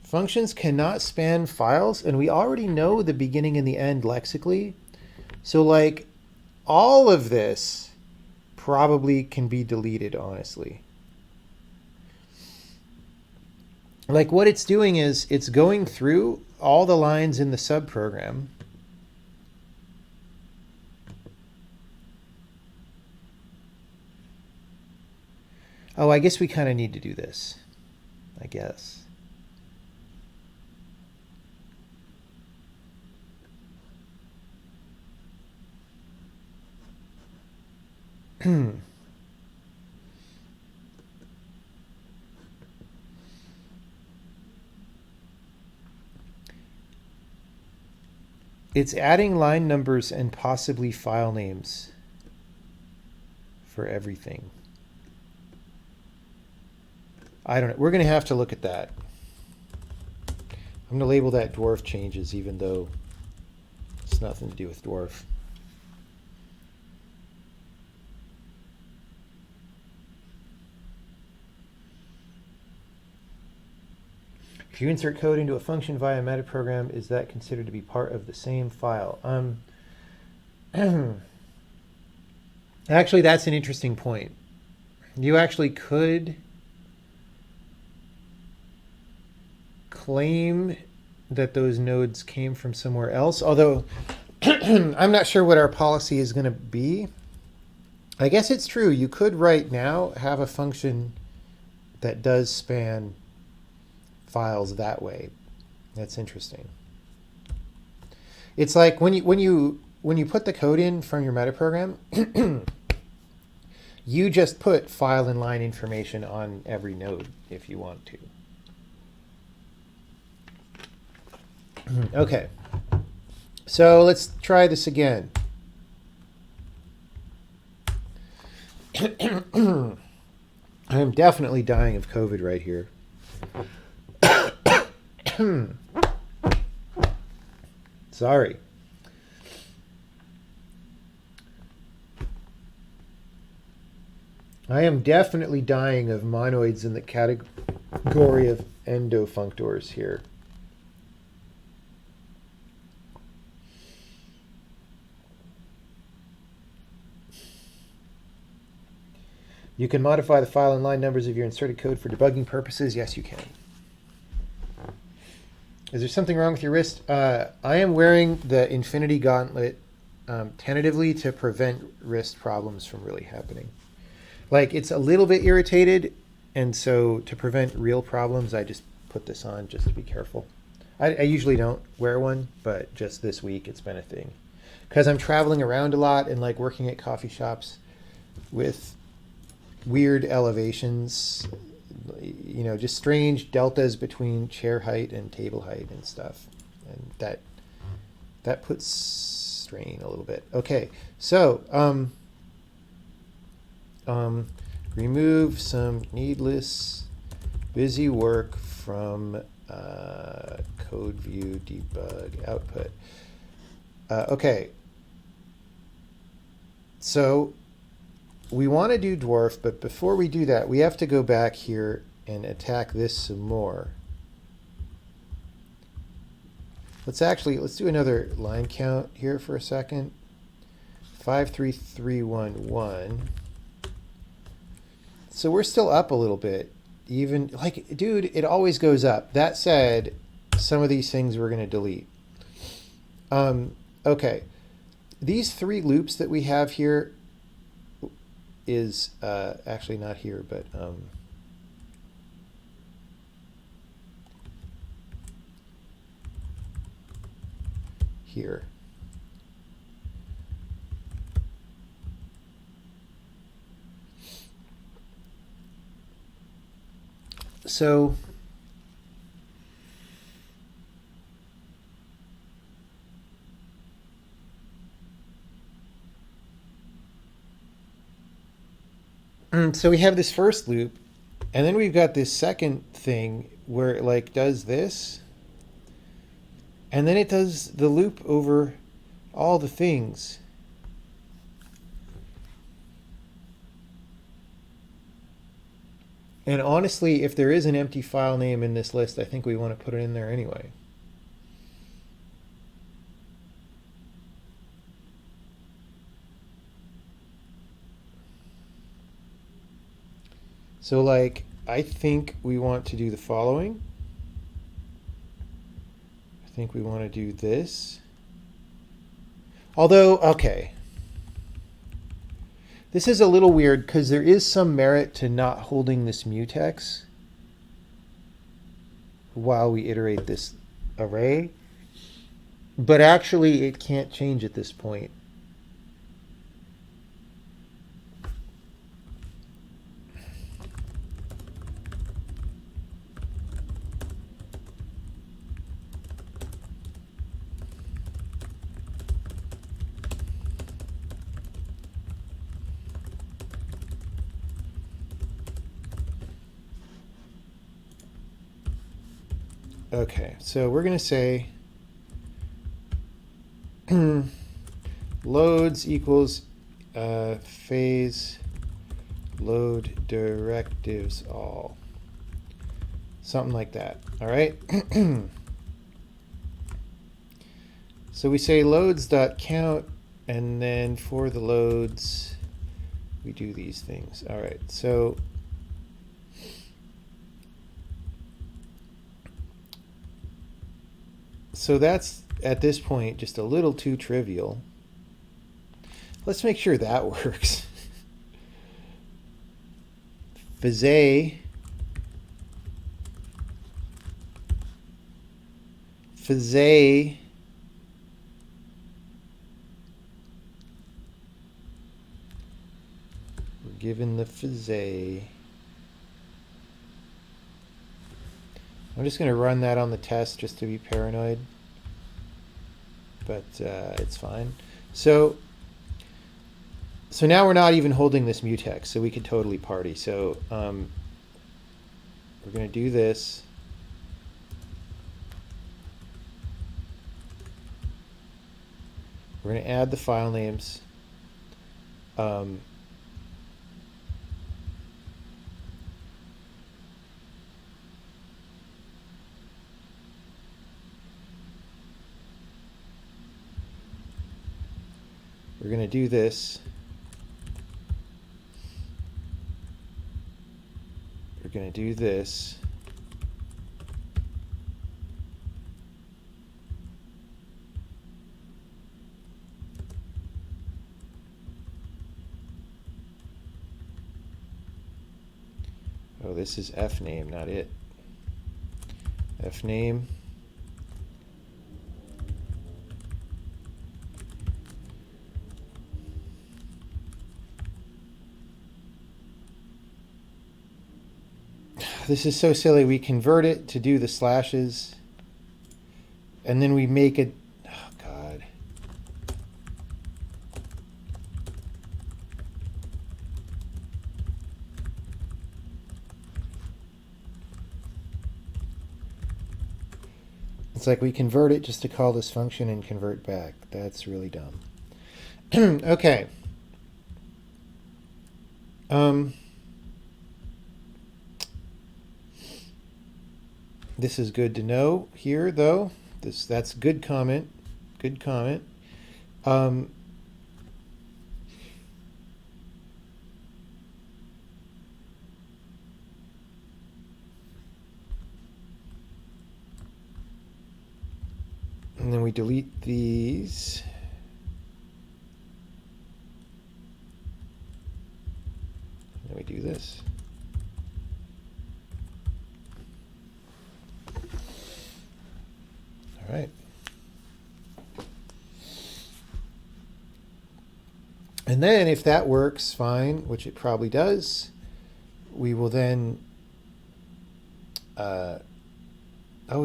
Functions cannot span files, and we already know the beginning and the end lexically. So like all of this probably can be deleted, honestly. Like what it's doing is it's going through all the lines in the subprogram. Oh, I guess we kind of need to do this, I guess. It's adding line numbers and possibly file names for everything. I don't know. We're going to have to look at that. I'm going to label that dwarf changes, even though it's nothing to do with dwarf. If you insert code into a function via a metaprogram, is that considered to be part of the same file? Actually, that's an interesting point. You actually could claim that those nodes came from somewhere else, although I'm not sure what our policy is going to be. I guess it's true. You could right now have a function that does span files that way. That's interesting. It's like when you put the code in from your metaprogram, you just put file and line information on every node if you want to. Okay, so let's try this again. I am definitely dying of COVID right here. Sorry. I am definitely dying of monoids in the category of endofunctors here. You can modify the file and line numbers of your inserted code for debugging purposes. Yes, you can. Is there something wrong with your wrist? I am wearing the Infinity Gauntlet tentatively to prevent wrist problems from really happening. Like, it's a little bit irritated, and so to prevent real problems, I just put this on just to be careful. I usually don't wear one, but just this week it's been a thing. Because I'm traveling around a lot and like working at coffee shops with weird elevations, you know, just strange deltas between chair height and table height and stuff. And that puts strain a little bit. Okay, so remove some needless busy work from code view debug output. Okay, so we want to do dwarf, but before we do that, we have to go back here and attack this some more. Let's do another line count here for a second. 53311. So we're still up a little bit. Even, like, dude, it always goes up. That said, some of these things we're going to delete. Okay. These three loops that we have here is actually not here, but here. So so we have this first loop, and then we've got this second thing where it like does this, and then it does the loop over all the things. And honestly, if there is an empty file name in this list, I think we want to put it in there anyway. So like, I think we want to do the following. I think we want to do this. Although, okay. This is a little weird because there is some merit to not holding this mutex while we iterate this array. But actually, it can't change at this point. Okay, so we're going to say loads equals phase load directives all. Something like that. All right. So we say loads.count, and then for the loads, we do these things. All right. So that's, at this point, just a little too trivial. Let's make sure that works. Phase we're given the phase. I'm just going to run that on the test just to be paranoid, but it's fine. So now we're not even holding this mutex, so we could totally party. So we're going to do this. We're going to add the file names. we're going to do this. We're going to do this. Oh, this is F name, not it. F name. This is so silly. We convert it to do the slashes, and then we make it. Oh, God. It's like we convert it just to call this function and convert back. That's really dumb. Okay. This is good to know here, though. That's good comment. Good comment. And then we delete these. And then we do this. All right. And then if that works fine, which it probably does, we will then, oh,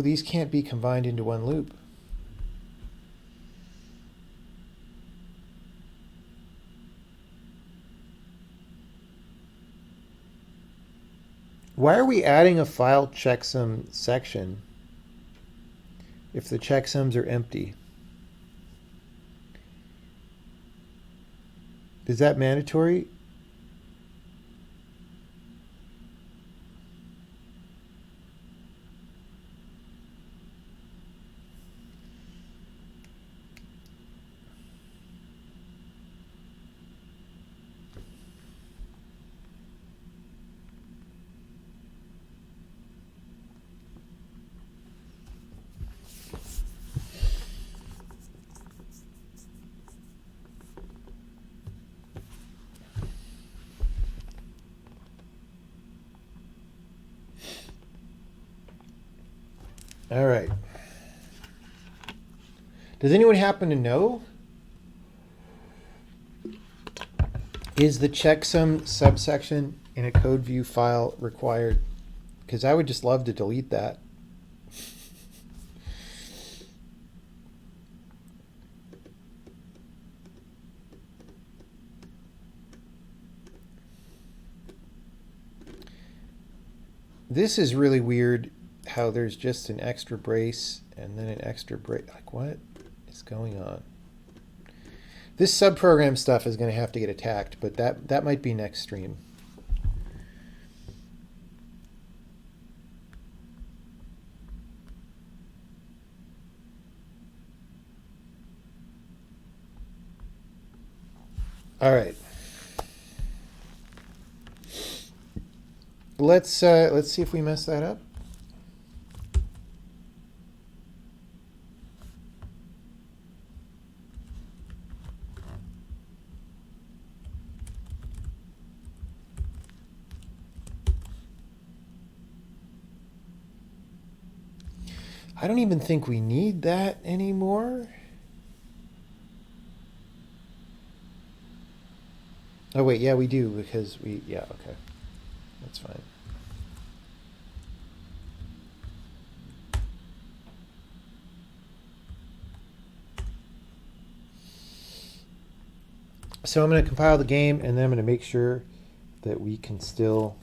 these can't be combined into one loop. Why are we adding a file checksum section if the checksums are empty? Is that mandatory? All right. Does anyone happen to know? Is the checksum subsection in a code view file required? Because I would just love to delete that. This is really weird. How there's just an extra brace and then an extra brace. Like, what is going on? This subprogram stuff is going to have to get attacked, but that might be next stream. All right. Let's see if we mess that up. I don't even think we need that anymore. Oh wait, yeah, we do, because yeah, okay. That's fine. So I'm going to compile the game, and then I'm going to make sure that we can still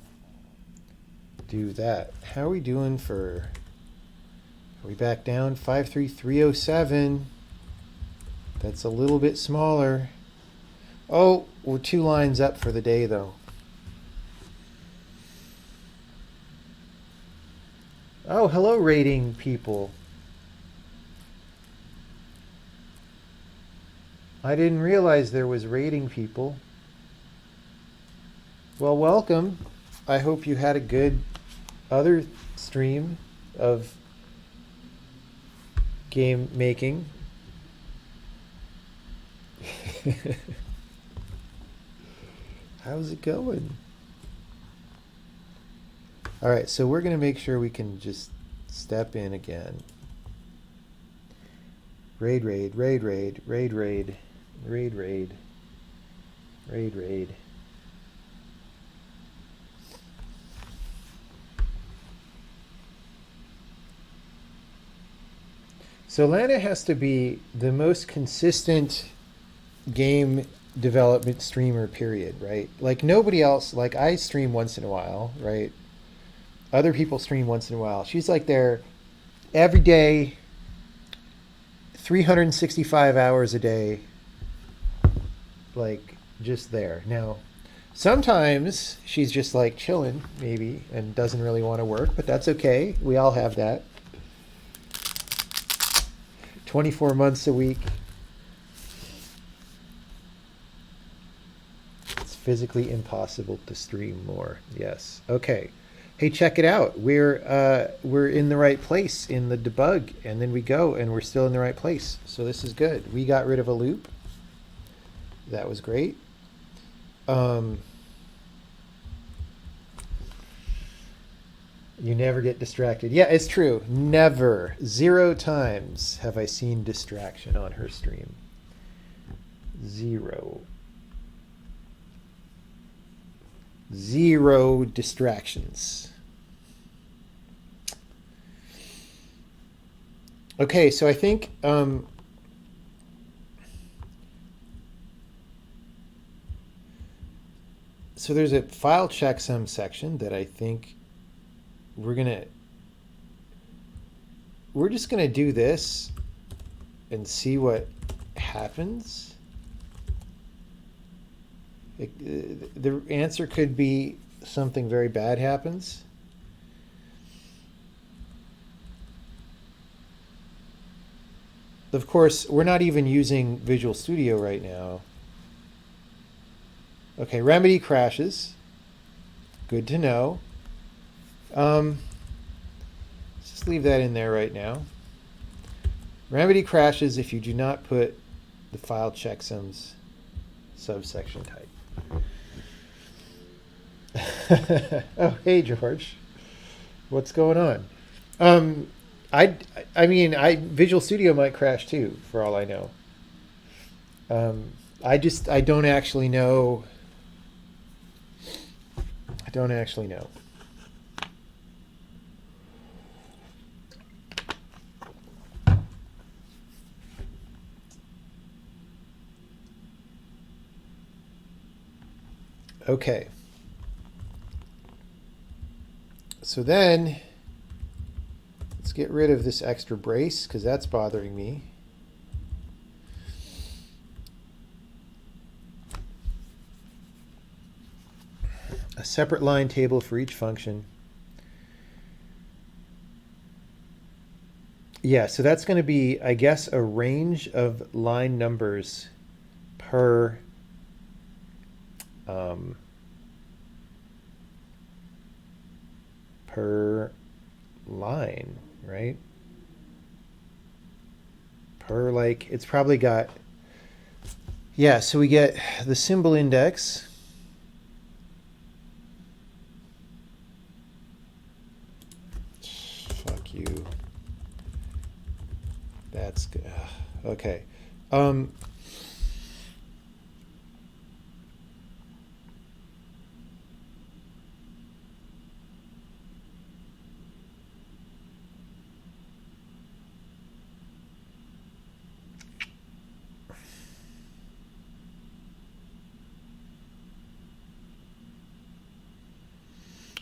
do that. How are we doing for... Are we back down? 53307. That's a little bit smaller. Oh, we're 2 lines up for the day, though. Oh, hello, rating people. I didn't realize there was raiding people. Well, welcome. I hope you had a good other stream of game making. How's it going? All right, so we're going to make sure we can just step in again. Raid, raid, raid, raid, raid, raid, raid, raid, raid, raid. So Lana has to be the most consistent game development streamer, period, right? Like nobody else, like I stream once in a while, right? Other people stream once in a while. She's like there every day, 365 hours a day, like just there. Now, sometimes she's just like chilling, maybe, and doesn't really want to work, but that's okay. We all have that. 24 months a week. It's physically impossible to stream more. Yes. Okay. Hey, check it out. We're in the right place in the debug, and then we go, and we're still in the right place. So this is good. We got rid of a loop. That was great. You never get distracted. Yeah, it's true. Never. 0 times have I seen distraction on her stream. 0. 0 distractions. Okay, so I think so there's a file checksum section that I think we're just gonna do this and see what happens. The answer could be something very bad happens. Of course, we're not even using Visual Studio right now. Okay, Remedy crashes. Good to know. Let's just leave that in there right now. Remedy crashes if you do not put the file checksums subsection type. Oh, hey George, what's going on? I mean, Visual Studio might crash too, for all I know. I don't actually know. I don't actually know. Okay. So then, let's get rid of this extra brace because that's bothering me. A separate line table for each function. Yeah, so that's going to be, I guess, a range of line numbers per per line, right? Per, like, it's probably got, yeah, so we get the symbol index. Fuck you. That's good. Okay.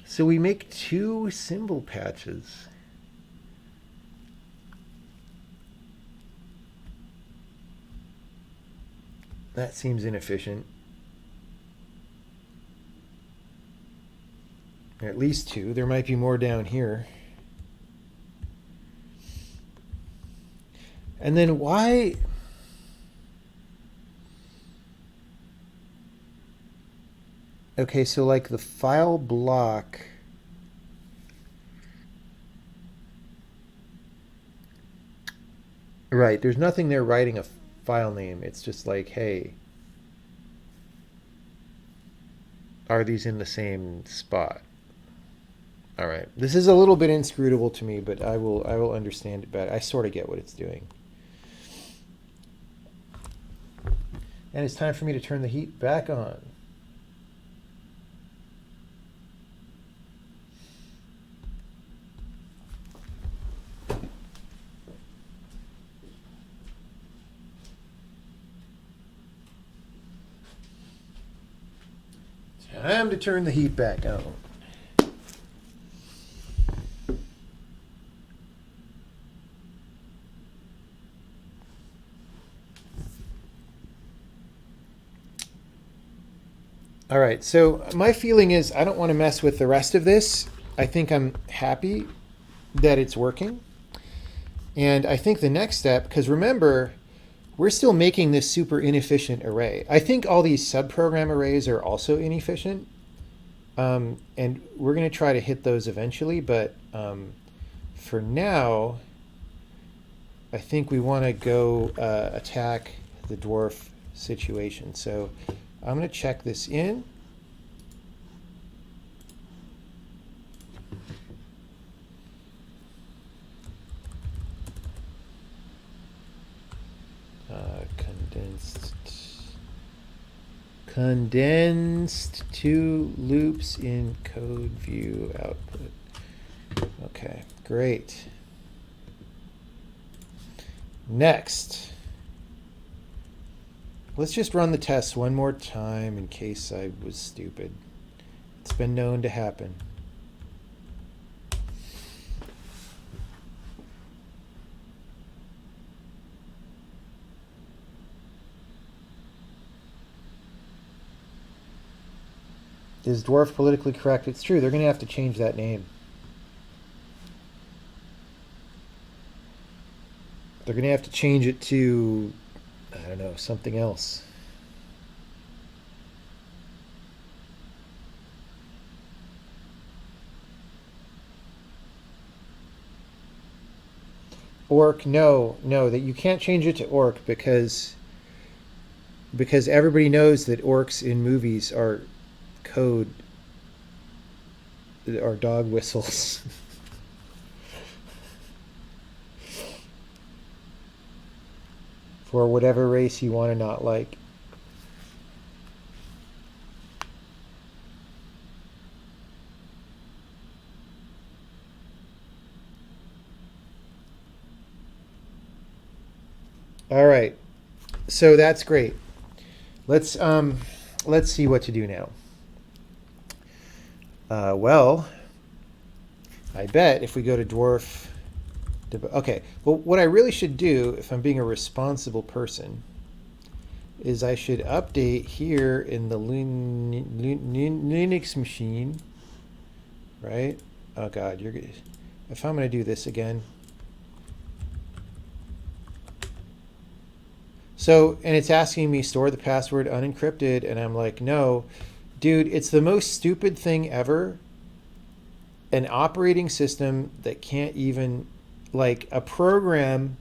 So we make 2 symbol patches. That seems inefficient. At least 2. There might be more down here. And then why? Okay, so like the file block. Right, there's nothing there writing a file name. It's just like, hey, are these in the same spot? All right. This is a little bit inscrutable to me, but I will understand it better. I sort of get what it's doing. And it's time for me to turn the heat back on. Time to turn the heat back on. All right, so my feeling is I don't want to mess with the rest of this. I think I'm happy that it's working. And I think the next step, because remember, we're still making this super inefficient array. I think all these subprogram arrays are also inefficient. And we're going to try to hit those eventually, but for now, I think we want to go attack the dwarf situation. So I'm going to check this in. Condensed two loops in code view output. Okay, great. Next, let's just run the tests one more time in case I was stupid. It's been known to happen. Is dwarf politically correct? It's true. They're going to have to change that name. They're going to have to change it to, I don't know, something else. Orc, no, that you can't change it to orc because everybody knows that orcs in movies are code, are dog whistles. For whatever race you want to not like. All right, so that's great. Let's see what to do now. Well, I bet if we go to dwarf, okay. Well, what I really should do, if I'm being a responsible person, is I should update here in the Linux machine, right? Oh God, you're good. If I'm going to do this again. So, and it's asking me store the password unencrypted, and I'm like, no, dude, it's the most stupid thing ever. An operating system that can't even, like, a program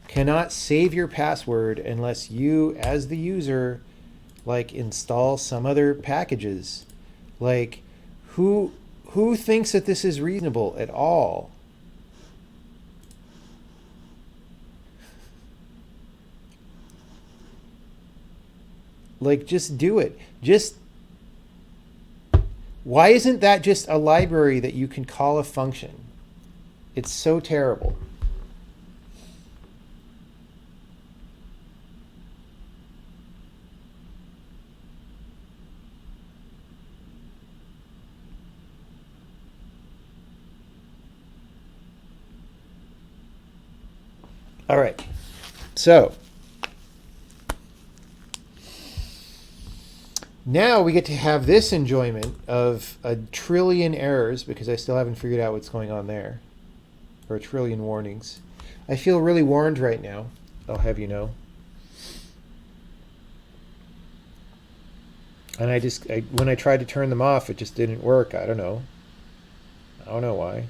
cannot save your password unless you, as the user, like, install some other packages. Like, who thinks that this is reasonable at all? Like, just do it. Just, why isn't that just a library that you can call a function? It's so terrible. All right. So now we get to have this enjoyment of a trillion errors because I still haven't figured out what's going on there. Or a trillion warnings. I feel really warned right now, I'll have you know. And when I tried to turn them off, it just didn't work. I don't know. I don't know why.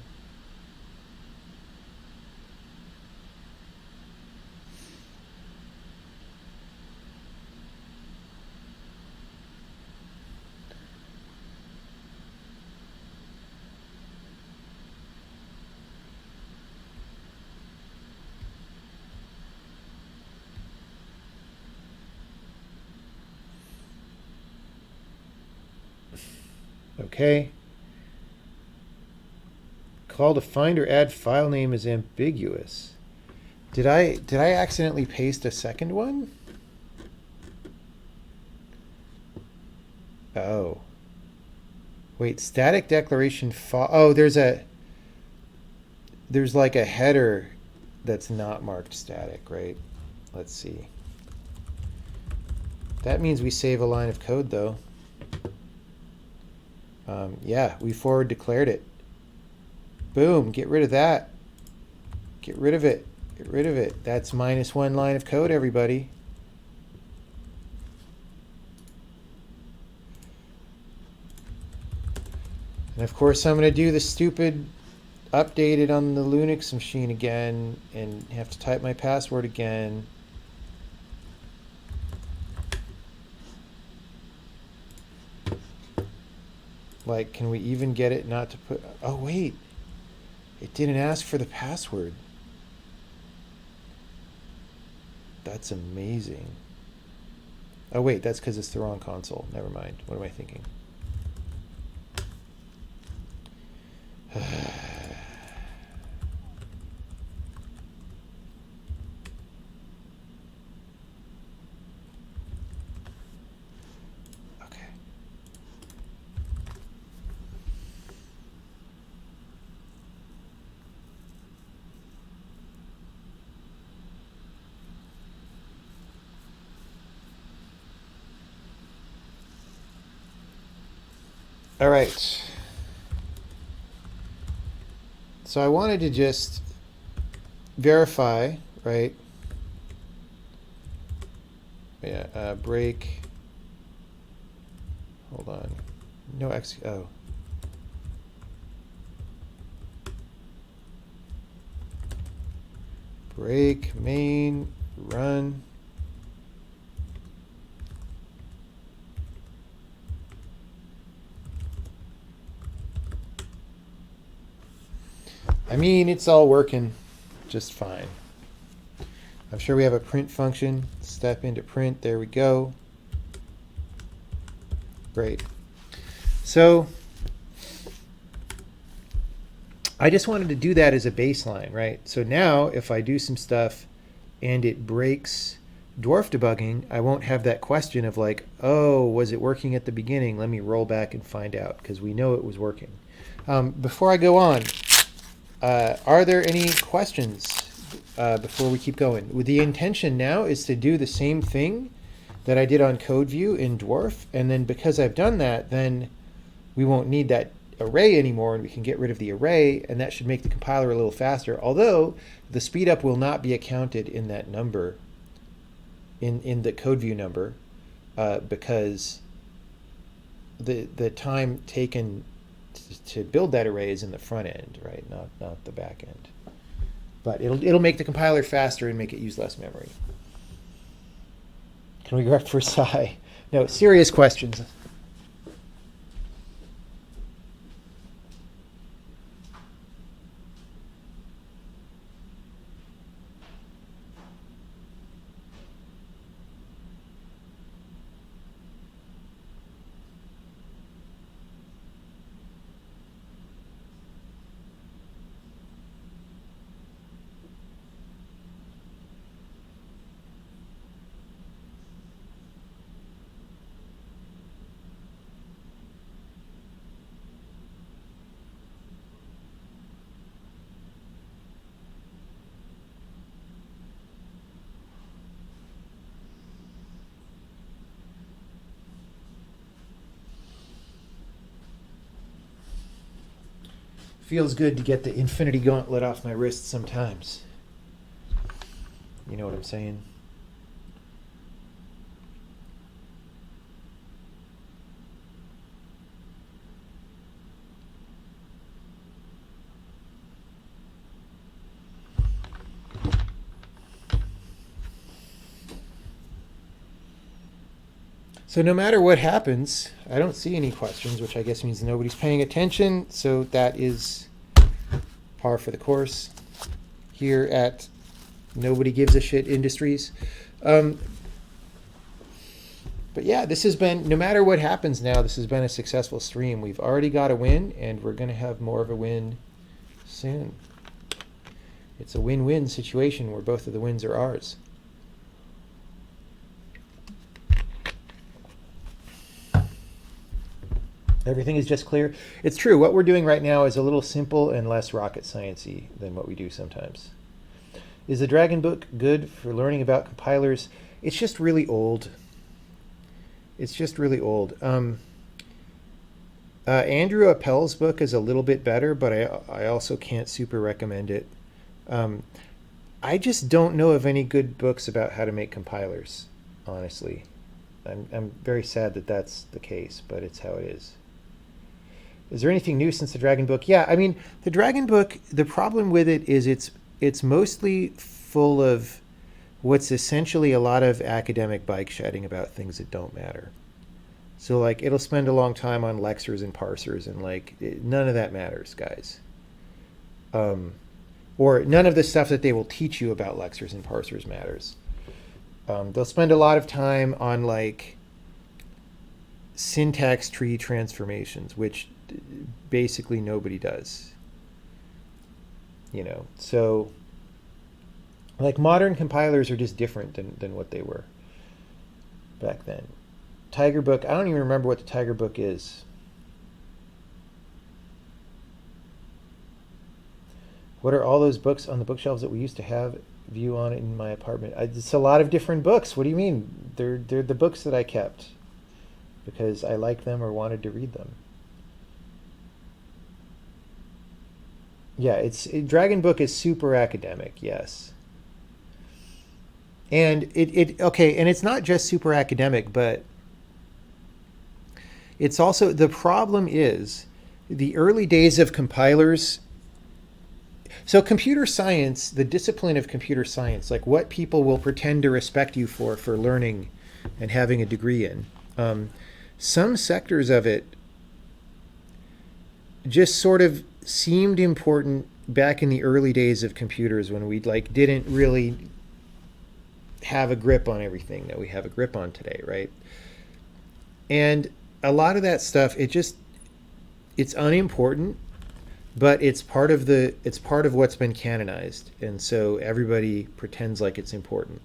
Okay. Call to find or add file name is ambiguous. Did I accidentally paste a second one? Oh. Wait, static declaration oh, there's like a header that's not marked static, right? Let's see. That means we save a line of code though. Yeah, we forward declared it. Boom, get rid of that. Get rid of it. Get rid of it. That's -1 line of code, everybody. And of course, I'm going to do the stupid update it on the Linux machine again and have to type my password again. Like, can we even get it not to put... Oh, wait. It didn't ask for the password. That's amazing. Oh, wait, that's because it's the wrong console. Never mind. What am I thinking? Okay. All right. So I wanted to just verify, right? Yeah, break. Hold on. No X. Oh. Break main run. I mean, it's all working just fine. I'm sure we have a print function. Step into print. There we go. Great. So I just wanted to do that as a baseline, right? So now if I do some stuff and it breaks dwarf debugging, I won't have that question of like, oh, was it working at the beginning? Let me roll back and find out, because we know it was working. Before I go on, are there any questions before we keep going? The intention now is to do the same thing that I did on CodeView in Dwarf, and then because I've done that, then we won't need that array anymore, and we can get rid of the array, and that should make the compiler a little faster, although the speed up will not be accounted in that number, in the CodeView number, because the time taken to build that array is in the front end, right? Not the back end. But it'll make the compiler faster and make it use less memory. Can we correct for Psi? No, serious questions. Feels good to get the infinity gauntlet off my wrist sometimes. You know what I'm saying? So no matter what happens, I don't see any questions, which I guess means nobody's paying attention. So that is par for the course here at Nobody Gives a Shit Industries. But yeah, this has been, no matter what happens now, this has been a successful stream. We've already got a win, and we're going to have more of a win soon. It's a win-win situation where both of the wins are ours. Everything is just clear. It's true. What we're doing right now is a little simple and less rocket science-y than what we do sometimes. Is the Dragon book good for learning about compilers? It's just really old. It's just really old. Andrew Appel's book is a little bit better, but I also can't super recommend it. I just don't know of any good books about how to make compilers, honestly. I'm very sad that that's the case, but it's how it is. Is there anything new since the Dragon book? Yeah, I mean, the Dragon book, the problem with it is it's mostly full of what's essentially a lot of academic bike shedding about things that don't matter. So like it'll spend a long time on lexers and parsers, and like none of that matters, guys. Or none of the stuff that they will teach you about lexers and parsers matters. They'll spend a lot of time on like syntax tree transformations, which basically nobody does. You know, so like modern compilers are just different than what they were back then. Tiger book, I don't even remember what the Tiger book is. What are all those books on the bookshelves that we used to have view on in my apartment? It's a lot of different books. What do you mean? They're the books that I kept because I liked them or wanted to read them. Yeah, Dragon book is super academic, yes. And okay, and it's not just super academic, but it's also, the problem is the early days of compilers. So computer science, the discipline of computer science, like what people will pretend to respect you for learning and having a degree in, some sectors of it just sort of seemed important back in the early days of computers when we like didn't really have a grip on everything that we have a grip on today, right? And a lot of that stuff, it's unimportant, but it's part of what's been canonized, and so everybody pretends like it's important.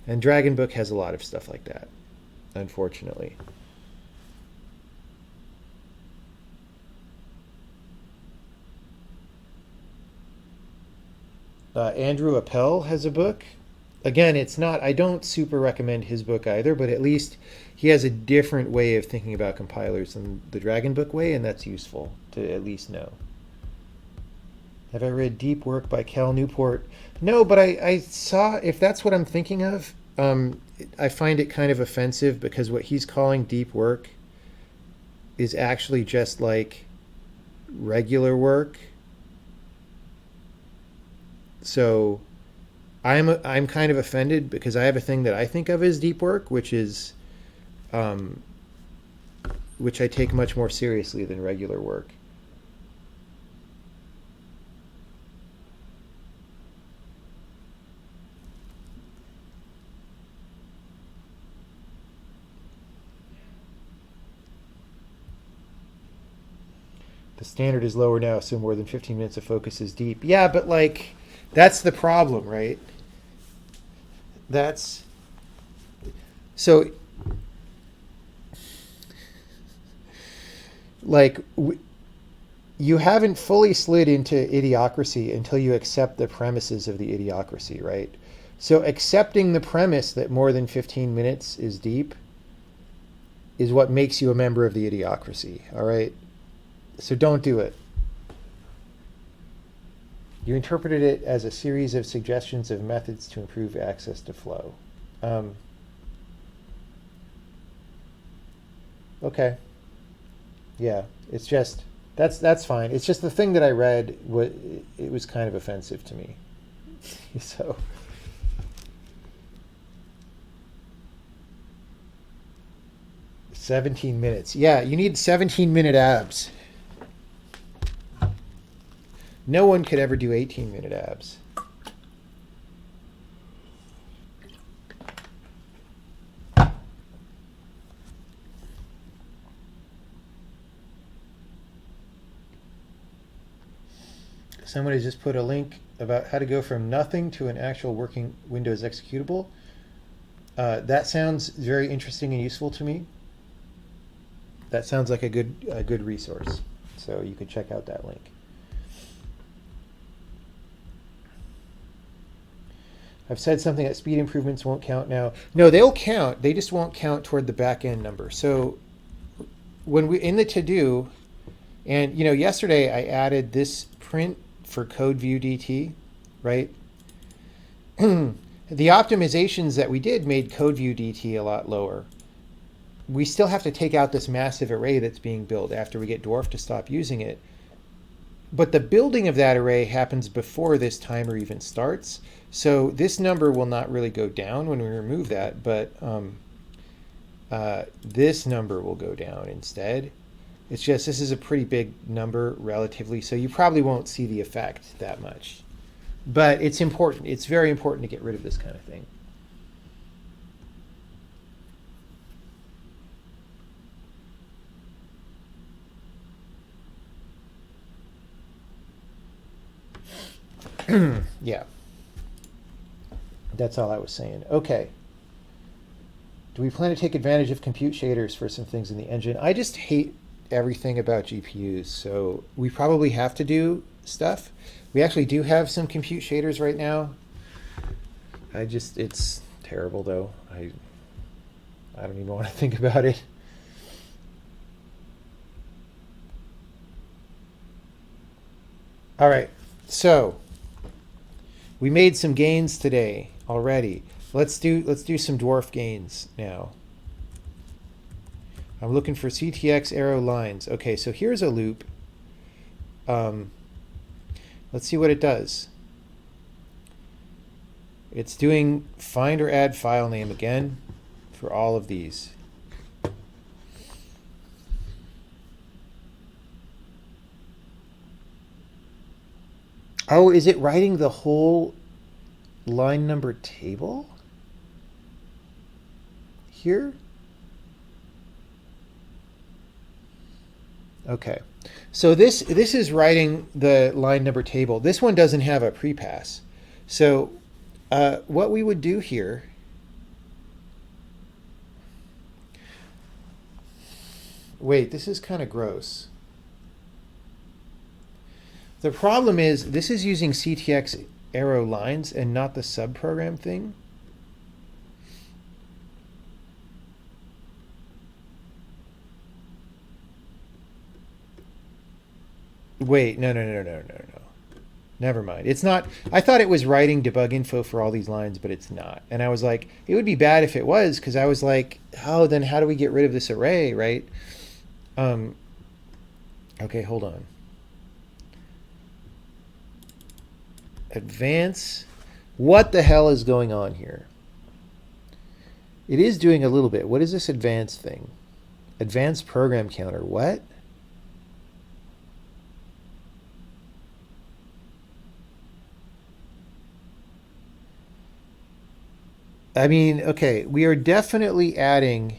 And Dragon book has a lot of stuff like that, unfortunately. Andrew Appel has a book. Again, I don't super recommend his book either, but at least he has a different way of thinking about compilers than the Dragon book way, and that's useful to at least know. Have I read Deep Work by Cal Newport? No, but I saw, if that's what I'm thinking of, I find it kind of offensive because what he's calling deep work is actually just like regular work. So I'm kind of offended because I have a thing that I think of as deep work, which is which I take much more seriously than regular work. The standard is lower now, so more than 15 minutes of focus is deep. Yeah, but like, that's the problem, right? So like you haven't fully slid into idiocracy until you accept the premises of the idiocracy, right? So accepting the premise that more than 15 minutes is deep is what makes you a member of the idiocracy, all right? So don't do it. You interpreted it as a series of suggestions of methods to improve access to flow. Okay. Yeah, it's just, that's fine. It's just the thing that I read, it was kind of offensive to me. So. 17 minutes. Yeah, you need 17-minute abs. No one could ever do 18-minute abs. Someone has just put a link about how to go from nothing to an actual working Windows executable. That sounds very interesting and useful to me. That sounds like a good resource. So you could check out that link. I've said something that speed improvements won't count now. No, they'll count. They just won't count toward the back end number. So when we in the to-do, and yesterday I added this print for code view DT, right? The optimizations that we did made code view DT a lot lower. We still have to take out this massive array that's being built after we get dwarf to stop using it. But the building of that array happens before this timer even starts. So this number will not really go down when we remove that, but this number will go down instead. It's just, this is a pretty big number relatively, so you probably won't see the effect that much. But it's important. It's very important to get rid of this kind of thing. Yeah. That's all I was saying. Okay. Do we plan to take advantage of compute shaders for some things in the engine? I just hate everything about GPUs, so we probably have to do stuff. We actually do have some compute shaders right now. It's terrible though. I don't even want to think about it. All right, so we made some gains today already. Let's do some dwarf gains now. I'm looking for CTX arrow lines. Okay, so here's a loop. Let's see what it does. It's doing find or add file name again for all of these. Oh, is it writing the whole line number table here? Okay, so this is writing the line number table. This one doesn't have a prepass. So what we would do here, wait, this is kind of gross. The problem is this is using CTX arrow lines and not the subprogram thing. Wait, no. Never mind. It's not. I thought it was writing debug info for all these lines, but it's not. And I was like, it would be bad if it was, because I was like, oh, then how do we get rid of this array, right? Okay, hold on. Advance. What the hell is going on here? It is doing a little bit. What is this advance thing? Advanced program counter. What? I mean, okay, we are definitely adding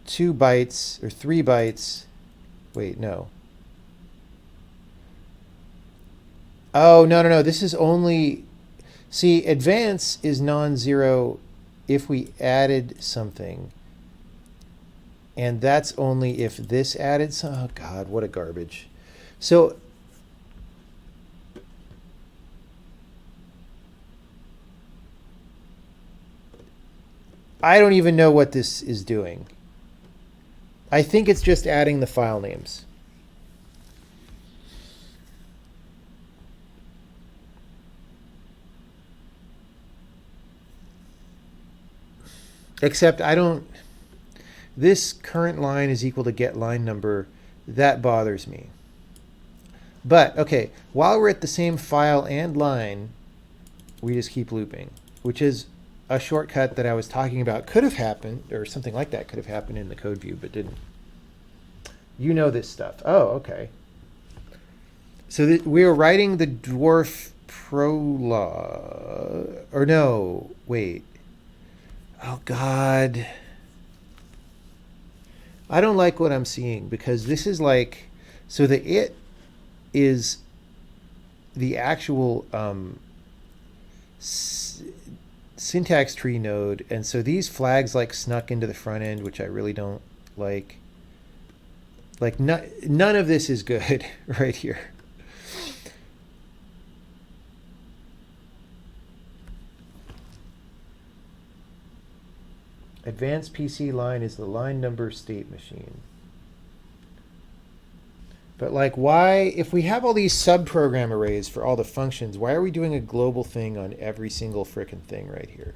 2 bytes or 3 bytes. Wait, no. Oh, no. This is only, see, advance is non-zero if we added something. And that's only if this added some, oh God, what a garbage. So, I don't even know what this is doing. I think it's just adding the file names. Except I don't, this current line is equal to get line number. That bothers me. But, okay, while we're at the same file and line, we just keep looping, which is a shortcut that I was talking about could have happened, or something like that could have happened in the code view, but didn't. You know this stuff. Oh, okay. So we were writing the dwarf prologue, or no, wait. Oh God. I don't like what I'm seeing, because this is like, so the it is the actual syntax tree node, and so these flags like snuck into the front end, which I really don't like. Like none of this is good right here. Advanced PC line is the line number state machine. But like, why, if we have all these subprogram arrays for all the functions, why are we doing a global thing on every single frickin' thing right here?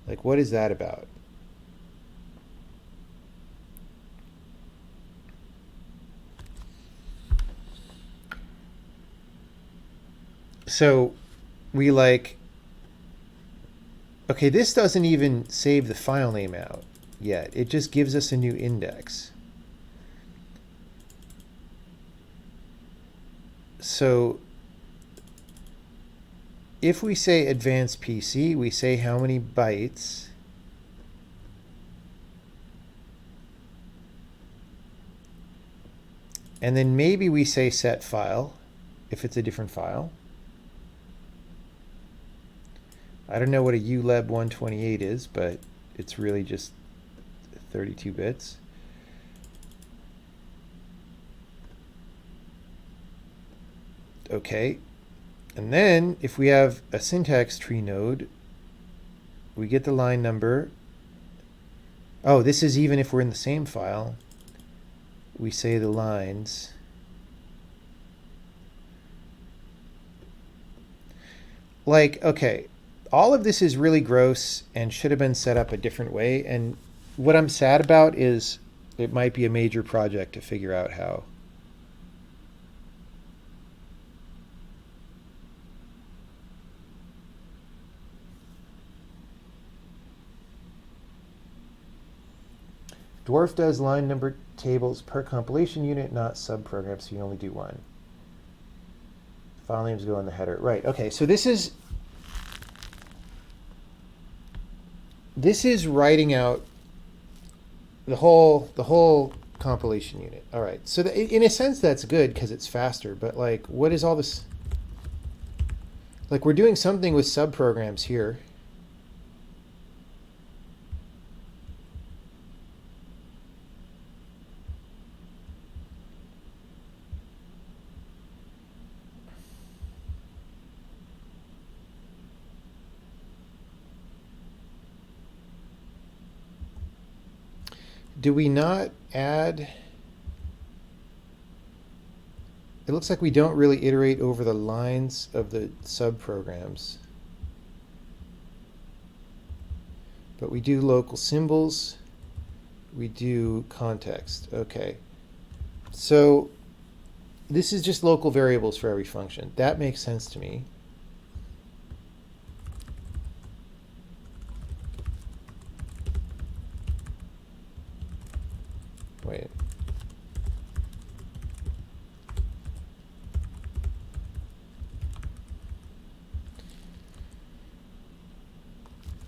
Like, what is that about? So we like, okay, this doesn't even save the file name out yet. It just gives us a new index. So if we say advanced PC, we say how many bytes. And then maybe we say set file if it's a different file. I don't know what a uleb 128 is, but it's really just 32 bits. Okay. And then if we have a syntax tree node, we get the line number. Oh, this is even if we're in the same file. We say the lines. Like, okay, all of this is really gross and should have been set up a different way. And what I'm sad about is it might be a major project to figure out how. Dwarf does line number tables per compilation unit, not subprogram, so you only do one. File names go in the header. Right, okay, so this is writing out the whole compilation unit. All right, so in a sense that's good because it's faster, but like, what is all this? Like, we're doing something with subprograms here. Do we not add? It looks like we don't really iterate over the lines of the subprograms. But we do local symbols. We do context. Okay. So this is just local variables for every function. That makes sense to me. Wait.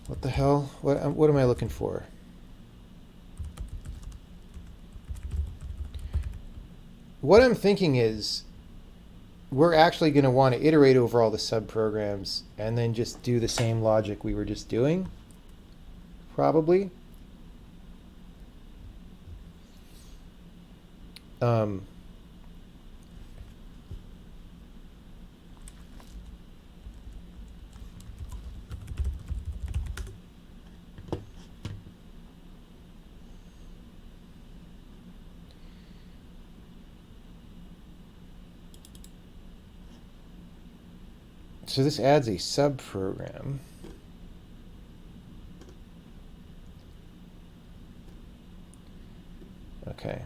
What the hell? What am I looking for? What I'm thinking is we're actually going to want to iterate over all the subprograms and then just do the same logic we were just doing, probably. So this adds a subprogram. Okay.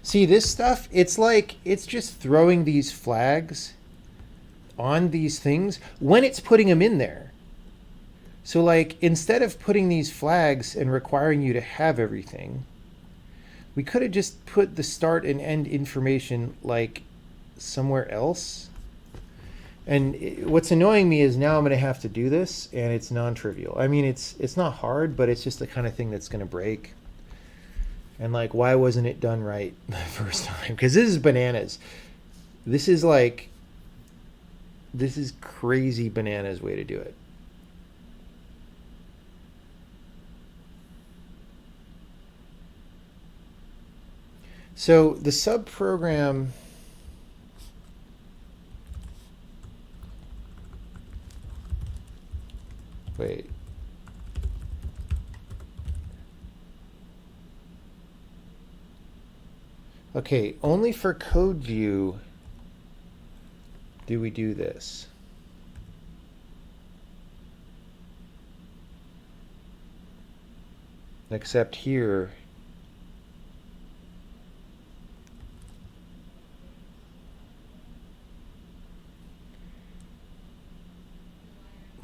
See, this stuff, it's like, it's just throwing these flags on these things when it's putting them in there. So like instead of putting these flags and requiring you to have everything, we could have just put the start and end information like somewhere else. And what's annoying me is now I'm going to have to do this, and it's non-trivial. I mean, it's not hard, but it's just the kind of thing that's going to break. And like, why wasn't it done right the first time? Because this is bananas. This is crazy bananas way to do it. So the subprogram. Wait. Okay, only for code view do we do this. Except here,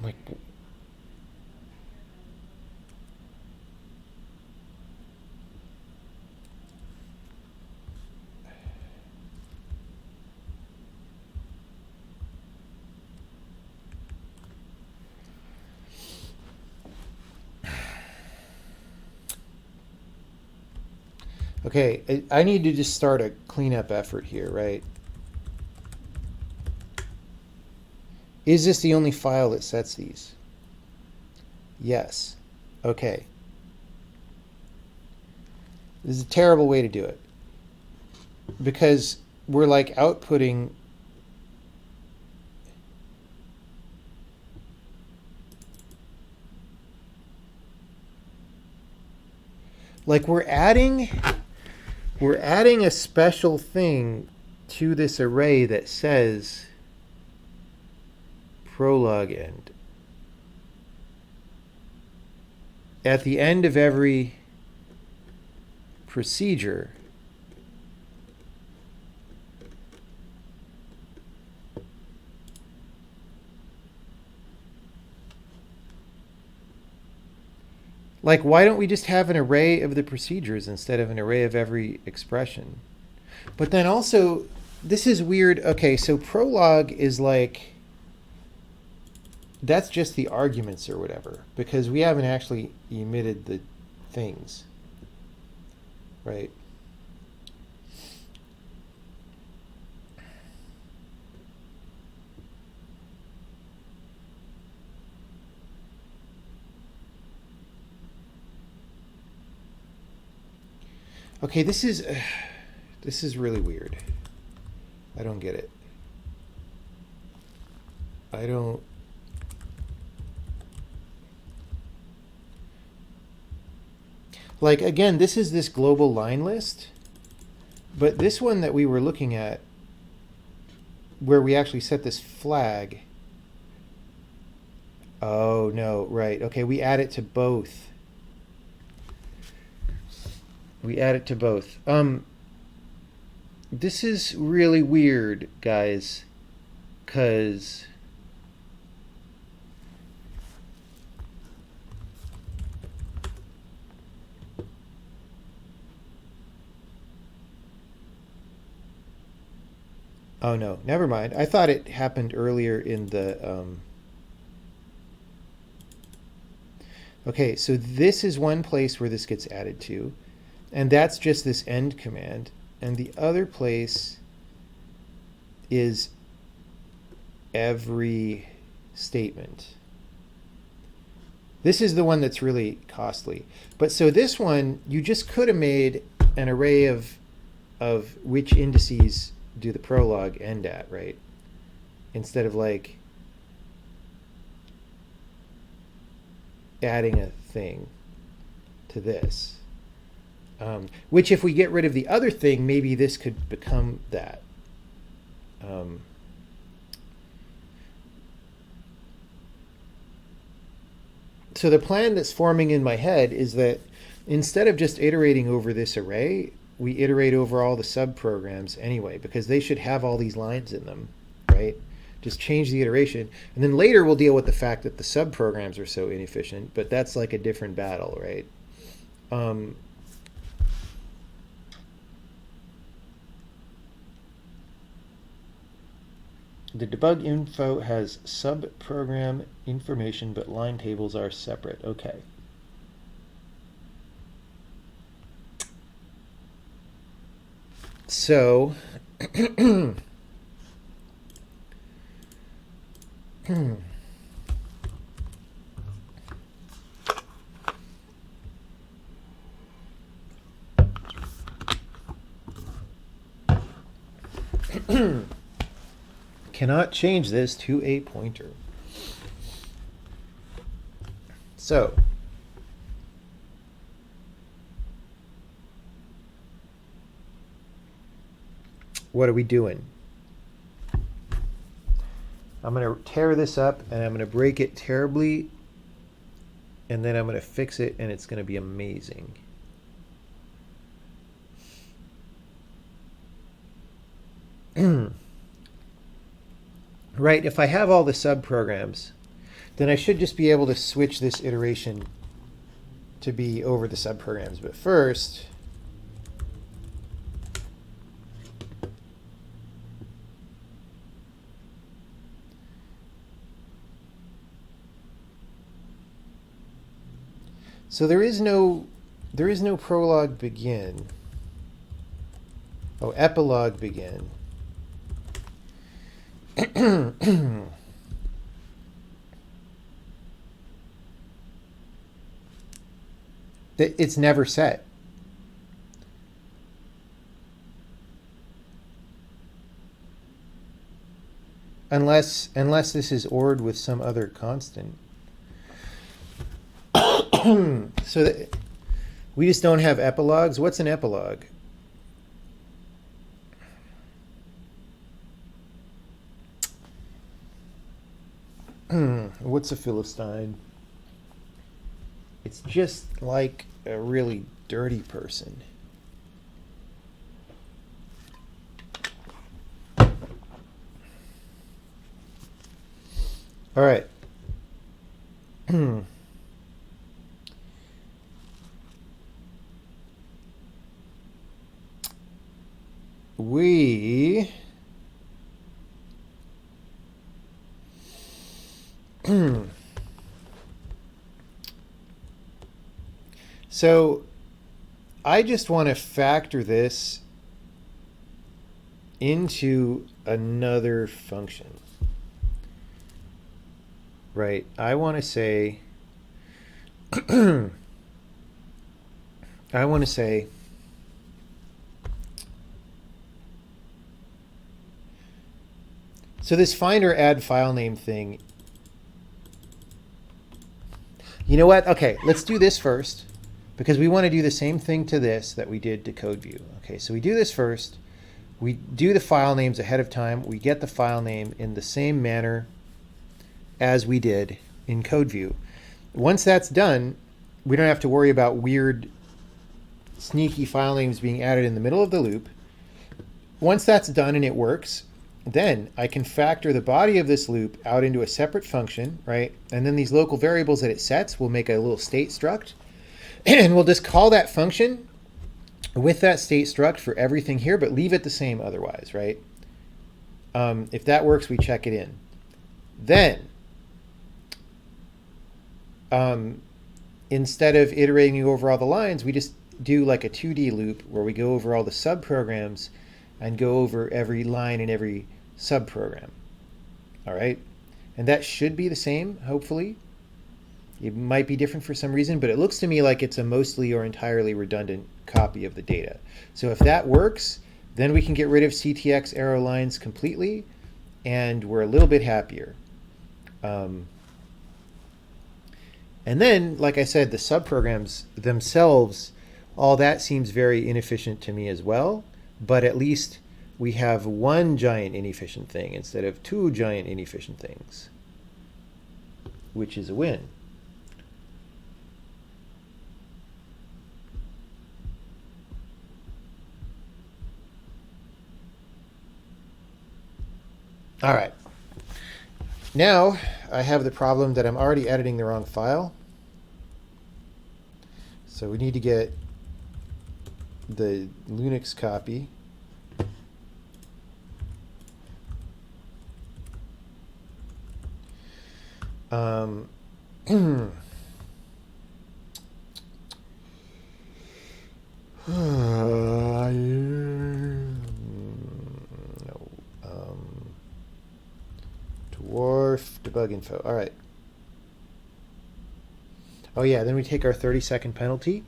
like, okay, I need to just start a cleanup effort here, right? Is this the only file that sets these? Yes. Okay. This is a terrible way to do it, because we're like outputting like we're adding a special thing to this array that says prologue end at the end of every procedure. Like, why don't we just have an array of the procedures instead of an array of every expression? But then also, this is weird. Okay, so prologue is like, that's just the arguments or whatever, because we haven't actually emitted the things, right? Okay, this is really weird. I don't get it. I don't. Like, again, this is this global line list, but this one that we were looking at, where we actually set this flag. Oh, no, right. Okay, we add it to both. We add it to both. This is really weird, guys, because oh no, never mind. I thought it happened earlier in the okay, so this is one place where this gets added to, and that's just this end command. And the other place is every statement. This is the one that's really costly. But so this one, you just could have made an array of which indices do the prologue end at, right? Instead of like adding a thing to this. Which if we get rid of the other thing, maybe this could become that. So the plan that's forming in my head is that instead of just iterating over this array, we iterate over all the subprograms anyway, because they should have all these lines in them, right? Just change the iteration. And then later we'll deal with the fact that the subprograms are so inefficient, but that's like a different battle, right? The debug info has subprogram information, but line tables are separate. Okay. So, cannot change this to a pointer. So, what are we doing? I'm going to tear this up and I'm going to break it terribly, and then I'm going to fix it and it's going to be amazing. Right, if I have all the subprograms, then I should just be able to switch this iteration to be over the subprograms. But first, so there is no prologue begin. Oh, epilogue begin. It's never set. Unless this is ORed with some other constant. So that we just don't have epilogues. What's an epilogue? What's a Philistine? It's just like a really dirty person. All right. We so I just want to factor this into another function, right? I want to say so this find or add file name thing. You know what? Okay, let's do this first, because we want to do the same thing to this that we did to code view. Okay, so we do this first. We do the file names ahead of time. We get the file name in the same manner as we did in code view. Once that's done, we don't have to worry about weird, sneaky file names being added in the middle of the loop. Once that's done and it works, then I can factor the body of this loop out into a separate function, right? And then these local variables that it sets will make a little state struct. And we'll just call that function with that state struct for everything here, but leave it the same otherwise, right? If that works, we check it in. Then, instead of iterating over all the lines, we just do like a 2D loop where we go over all the subprograms and go over every line in every subprogram. All right? And that should be the same, hopefully. It might be different for some reason, but it looks to me like it's a mostly or entirely redundant copy of the data. So if that works, then we can get rid of CTX arrow lines completely, and we're a little bit happier. And then, like I said, the subprograms themselves, all that seems very inefficient to me as well, but at least we have one giant inefficient thing instead of two giant inefficient things, which is a win. All right. Now I have the problem that I'm already editing the wrong file. So we need to get the Linux copy. No. Dwarf debug info. All right. Oh yeah, then we take our 30-second penalty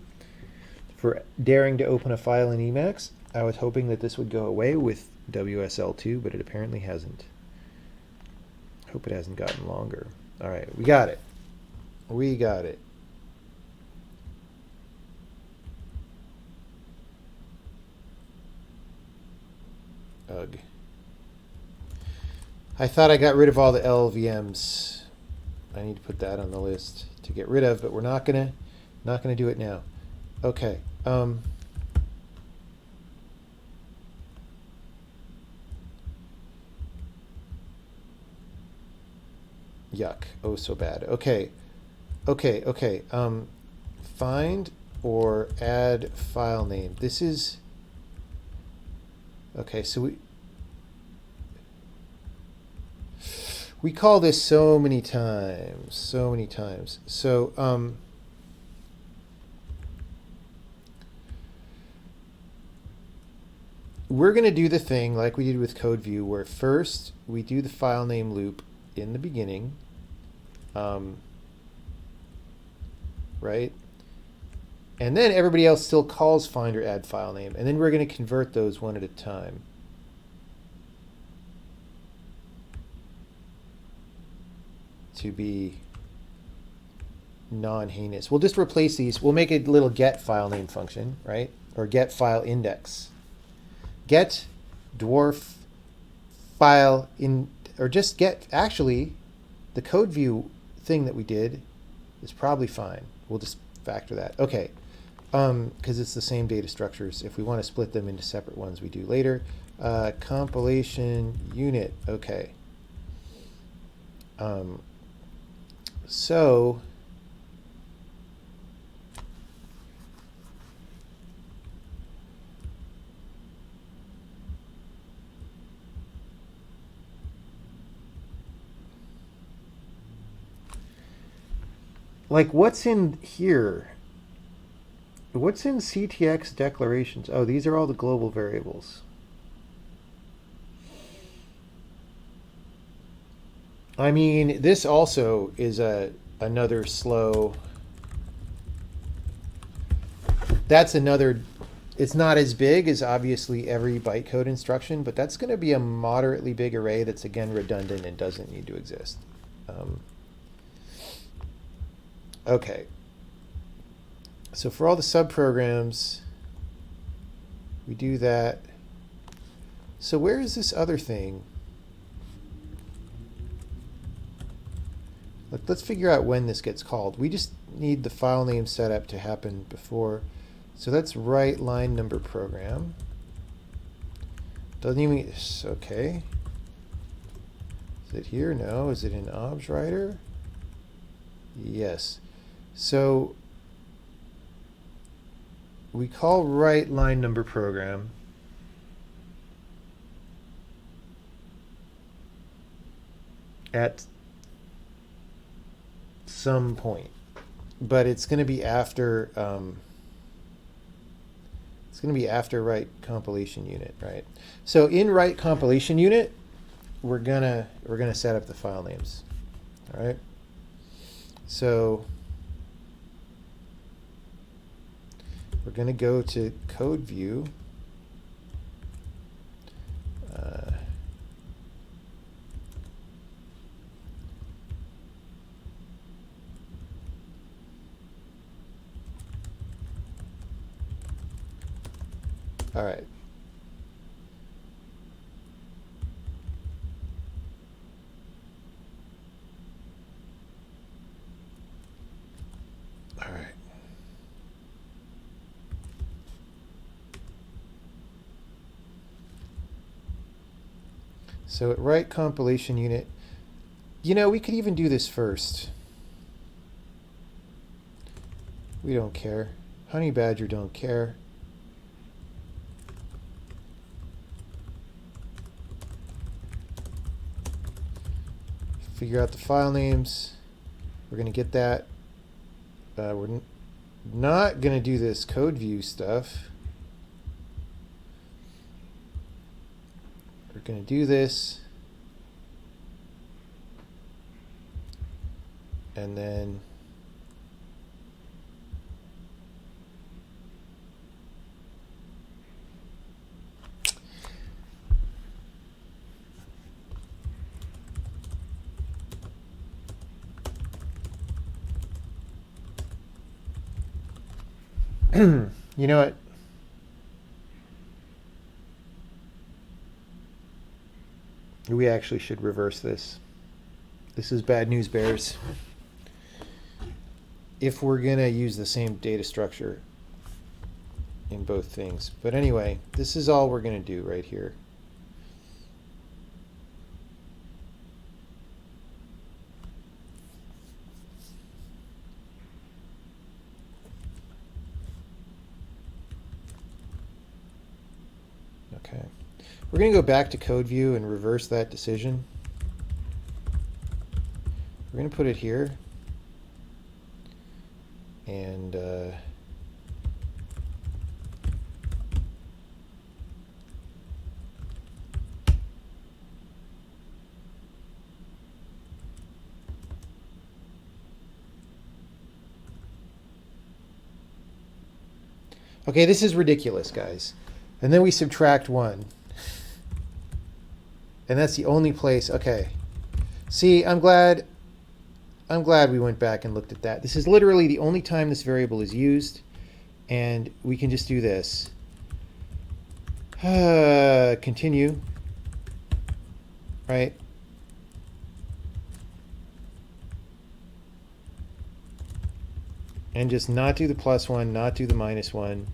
for daring to open a file in Emacs. I was hoping that this would go away with WSL2, but it apparently hasn't. Hope it hasn't gotten longer. All right, we got it. We got it. Ugh. I thought I got rid of all the LLVMs. I need to put that on the list to get rid of, but we're not gonna do it now. Okay. Yuck. Oh, so bad. Okay. Okay. Find or add file name. This is... Okay, so we call this so many times. So, we're going to do the thing like we did with code view, where first we do the file name loop in the beginning, right? And then everybody else still calls find or add file name, and then we're going to convert those one at a time. To be non-heinous. We'll just replace these. We'll make a little get file name function, right? Or get file index. Get dwarf file in, or just get, actually, the code view thing that we did is probably fine. We'll just factor that. Okay, because it's the same data structures. If we want to split them into separate ones, we do later. Compilation unit, okay. So like, what's in here? What's in CTX declarations? Oh, these are all the global variables. I mean, this also is another slow. That's another. It's not as big as obviously every bytecode instruction, but that's going to be a moderately big array that's again redundant and doesn't need to exist. Okay. So for all the subprograms, we do that. So where is this other thing? Let's figure out when this gets called. We just need the file name setup to happen before. So let's write line number program. Doesn't even, okay. Is it here? No. Is it in obj writer? Yes. So we call write line number program. At some point, but it's going to be after write compilation unit, right? So in write compilation unit, we're gonna set up the file names. All right. So we're gonna go to code view. All right. All right. So at write compilation unit, You know, we could even do this first. We don't care. Honey Badger don't care. Figure out the file names. We're going to get that. We're not going to do this code view stuff. We're going to do this. And then you know what? We actually should reverse this. This is bad news bears. If we're going to use the same data structure in both things. But anyway, this is all we're going to do right here. Okay. We're going to go back to code view and reverse that decision. We're going to put it here. And okay, this is ridiculous, guys. And then we subtract 1. And that's the only place. Okay. See, I'm glad we went back and looked at that. This is literally the only time this variable is used. And we can just do this. Continue. Right? And just not do the +1, not do the -1.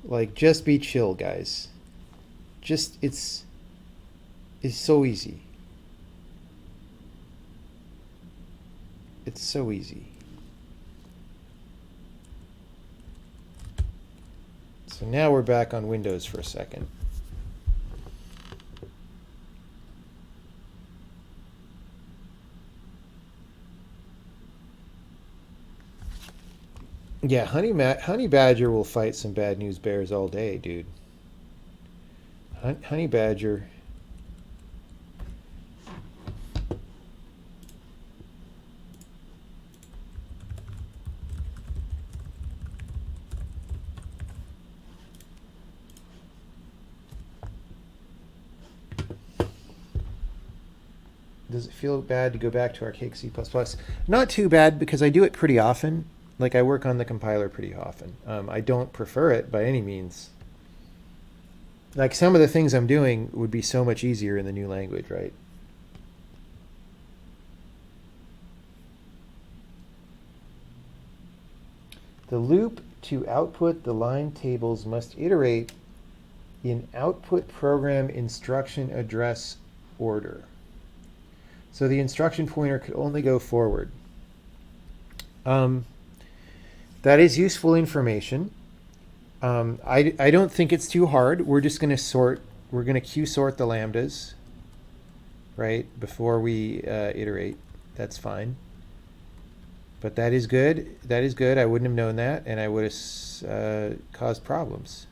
Like, just be chill, guys. Just, it's so easy. It's so easy. So now we're back on Windows for a second. Yeah, Honey Badger will fight some bad news bears all day, dude. Honey Badger. Does it feel bad to go back to archaic C++? Not too bad, because I do it pretty often. Like, I work on the compiler pretty often. I don't prefer it by any means. Like, some of the things I'm doing would be so much easier in the new language, right? The loop to output the line tables must iterate in output program instruction address order. So the instruction pointer could only go forward. That is useful information. I don't think it's too hard. We're just going to sort. We're going to queue sort the lambdas, right, before we iterate. That's fine. But that is good. That is good. I wouldn't have known that, and I would have caused problems.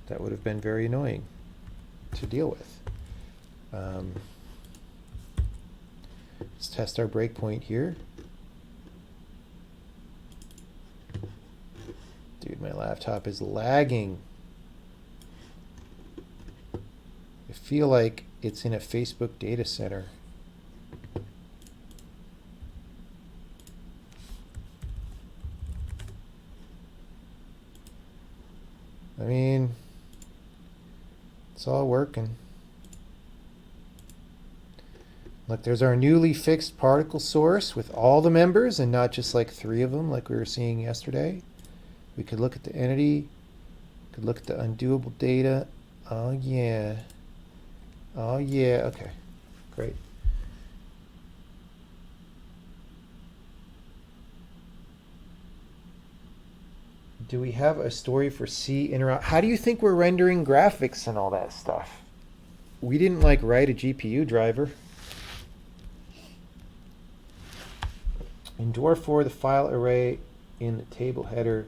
That would have been very annoying to deal with. Let's test our breakpoint here. Dude, my laptop is lagging. I feel like it's in a Facebook data center. I mean, it's all working. Look, there's our newly fixed particle source with all the members and not just like 3 of them like we were seeing yesterday. We could look at the entity, could look at the undoable data. Oh yeah. Oh yeah, okay, great. Do we have a story for C interrupt? How do you think we're rendering graphics and all that stuff? We didn't like write a GPU driver. In DWARF4, the file array in the table header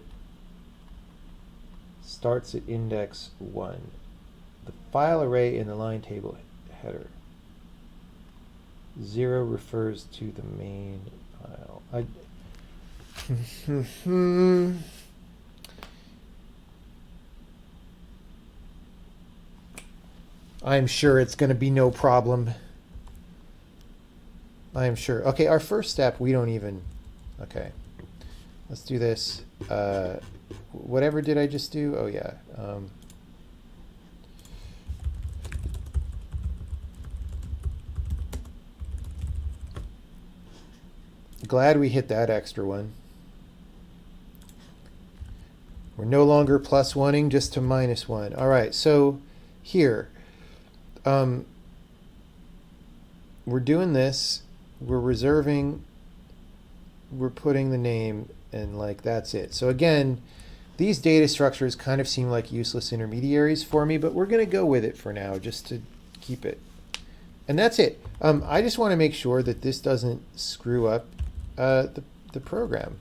starts at index 1. The file array in the line table header 0 refers to the main file. I'm sure it's going to be no problem. I'm sure. Okay, our first step, we don't even... Okay, let's do this. Whatever did I just do? Oh, yeah. Glad we hit that extra one. We're no longer plus oneing, just to minus one. All right, so here, we're doing this. We're reserving. We're putting the name, and like that's it. So again, these data structures kind of seem like useless intermediaries for me, but we're going to go with it for now, just to keep it. And that's it. I just want to make sure that this doesn't screw up the program.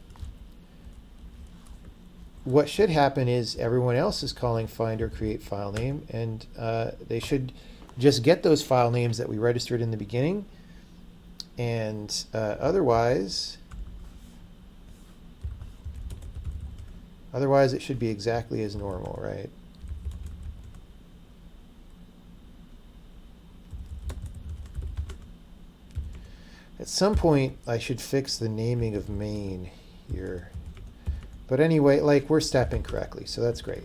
What should happen is everyone else is calling find or create file name, and they should just get those file names that we registered in the beginning, and otherwise it should be exactly as normal, right? At some point, I should fix the naming of main here. But anyway, like we're stepping correctly, so that's great.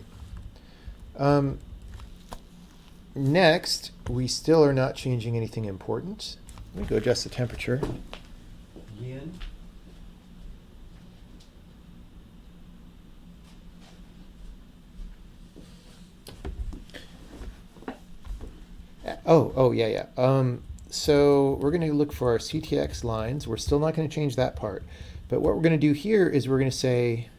Next, we still are not changing anything important. Let me go adjust the temperature. Again. Oh, yeah. So we're going to look for our CTX lines. We're still not going to change that part. But what we're going to do here is we're going to say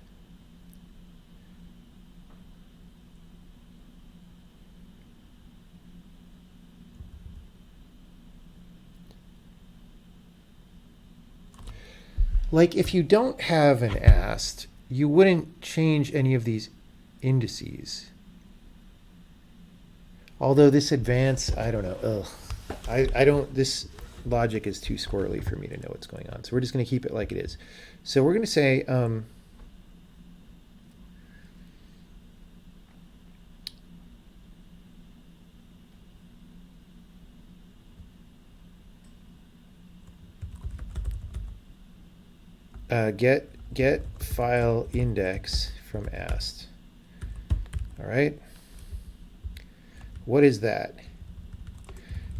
like if you don't have an ast, you wouldn't change any of these indices. Although this advance, I don't know. Ugh. I don't, this logic is too squirrely for me to know what's going on. So we're just going to keep it like it is. So we're going to say, get file index from ast. All right. What is that?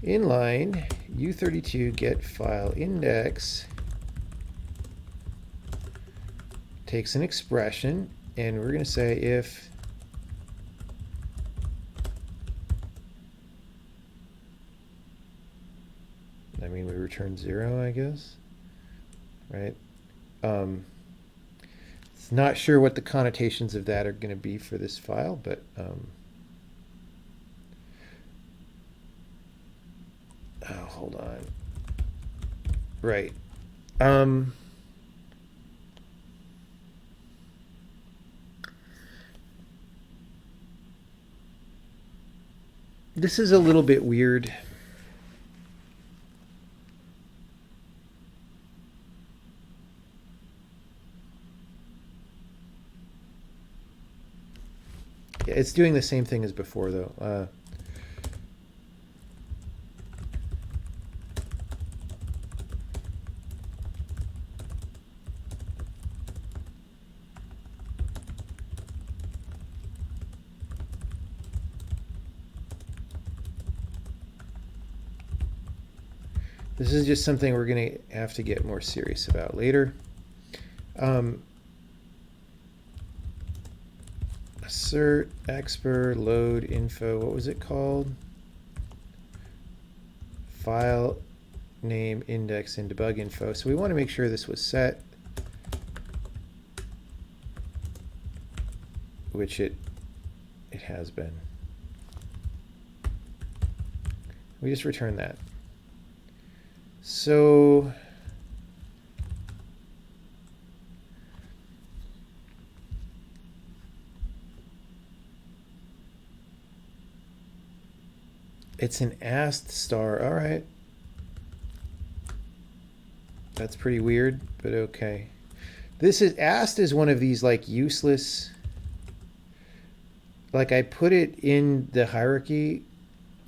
Inline U32 get file index takes an expression, and we're going to say if we return 0, I guess, right? It's not sure what the connotations of that are going to be for this file, but oh, hold on. Right. This is a little bit weird. Yeah, it's doing the same thing as before, though. This is just something we're going to have to get more serious about later. Assert, expr, load, info, what was it called? File name, index, and debug info. So we want to make sure this was set. which it has been. We just return that. So it's an ast star. All right. That's pretty weird, but okay. This is ast is one of these like useless. Like I put it in the hierarchy,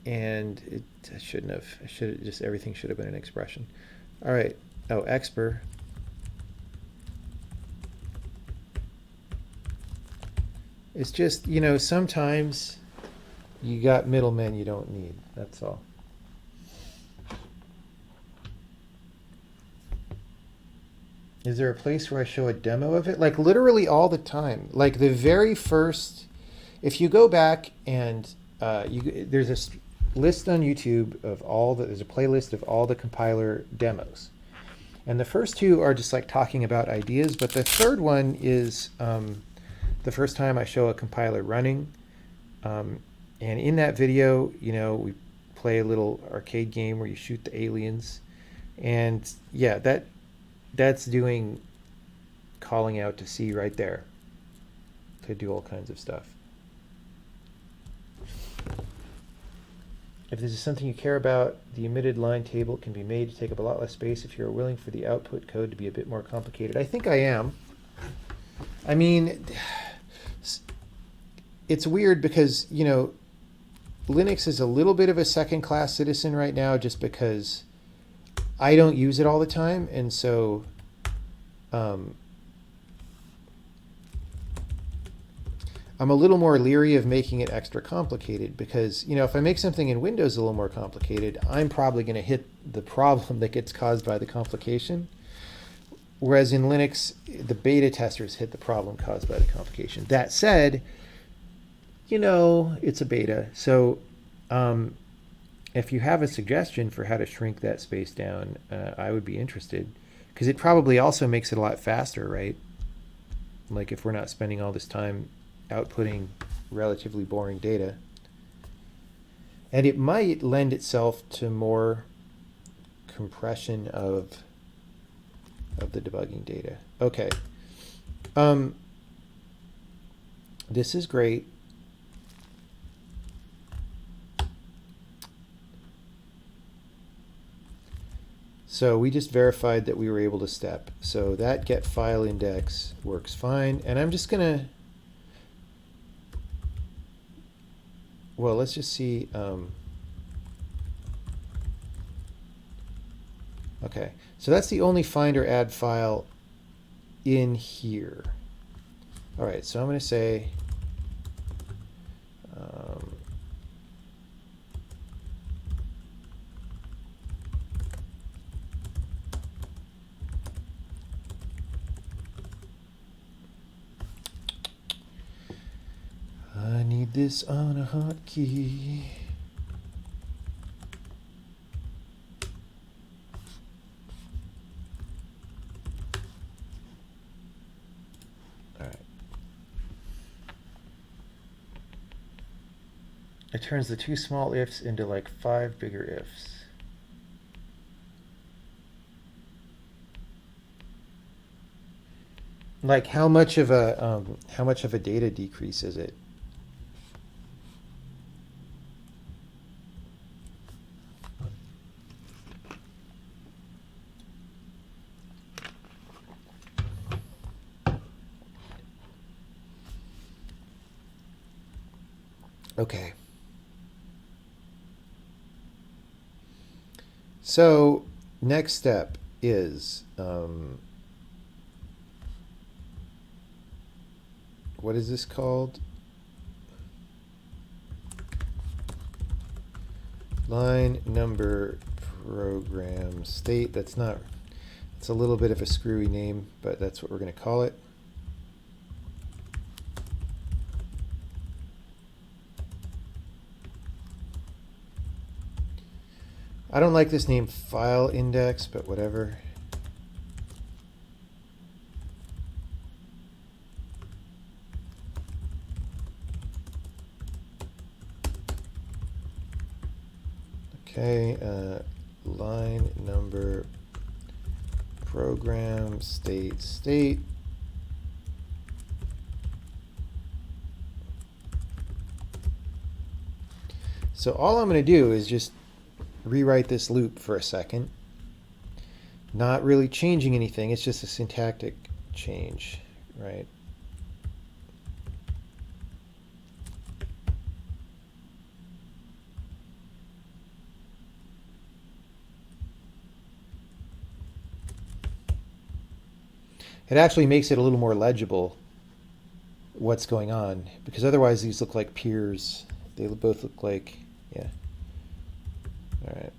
and I shouldn't have. I should just everything should have been an expression. All right. Oh, expr. It's just, you know, sometimes you got middlemen you don't need. That's all. Is there a place where I show a demo of it? Like literally all the time. Like the very first, if you go back and there's a list on YouTube of there's a playlist of all the compiler demos. And the first two are just like talking about ideas, but the third one is the first time I show a compiler running. And in that video, you know, we play a little arcade game where you shoot the aliens. And yeah, that's doing calling out to C right there to do all kinds of stuff. If this is something you care about, the emitted line table can be made to take up a lot less space if you're willing for the output code to be a bit more complicated. I think I am. I mean, it's weird because, you know, Linux is a little bit of a second-class citizen right now just because I don't use it all the time, and so I'm a little more leery of making it extra complicated because, you know, if I make something in Windows a little more complicated, I'm probably going to hit the problem that gets caused by the complication. Whereas in Linux, the beta testers hit the problem caused by the complication. That said, you know, it's a beta. So if you have a suggestion for how to shrink that space down, I would be interested. Because it probably also makes it a lot faster, right? Like if we're not spending all this time outputting relatively boring data. And it might lend itself to more compression of the debugging data. Okay. This is great. So we just verified that we were able to step. So that get file index works fine. And I'm just going to, well, let's just see. Okay, so that's the only find or add file in here. All right, so I'm going to say I need this on a hotkey. All right. It turns the two small ifs into like 5 bigger ifs. Like how much of a data decrease is it? Okay. So next step is what is this called? Line number program state. That's not, it's a little bit of a screwy name, but that's what we're going to call it. I don't like this name file index, but whatever. Okay, line number, program, state. So all I'm going to do is just rewrite this loop for a second. Not really changing anything, it's just a syntactic change, right? It actually makes it a little more legible what's going on, because otherwise these look like peers. They both look like, yeah. All right.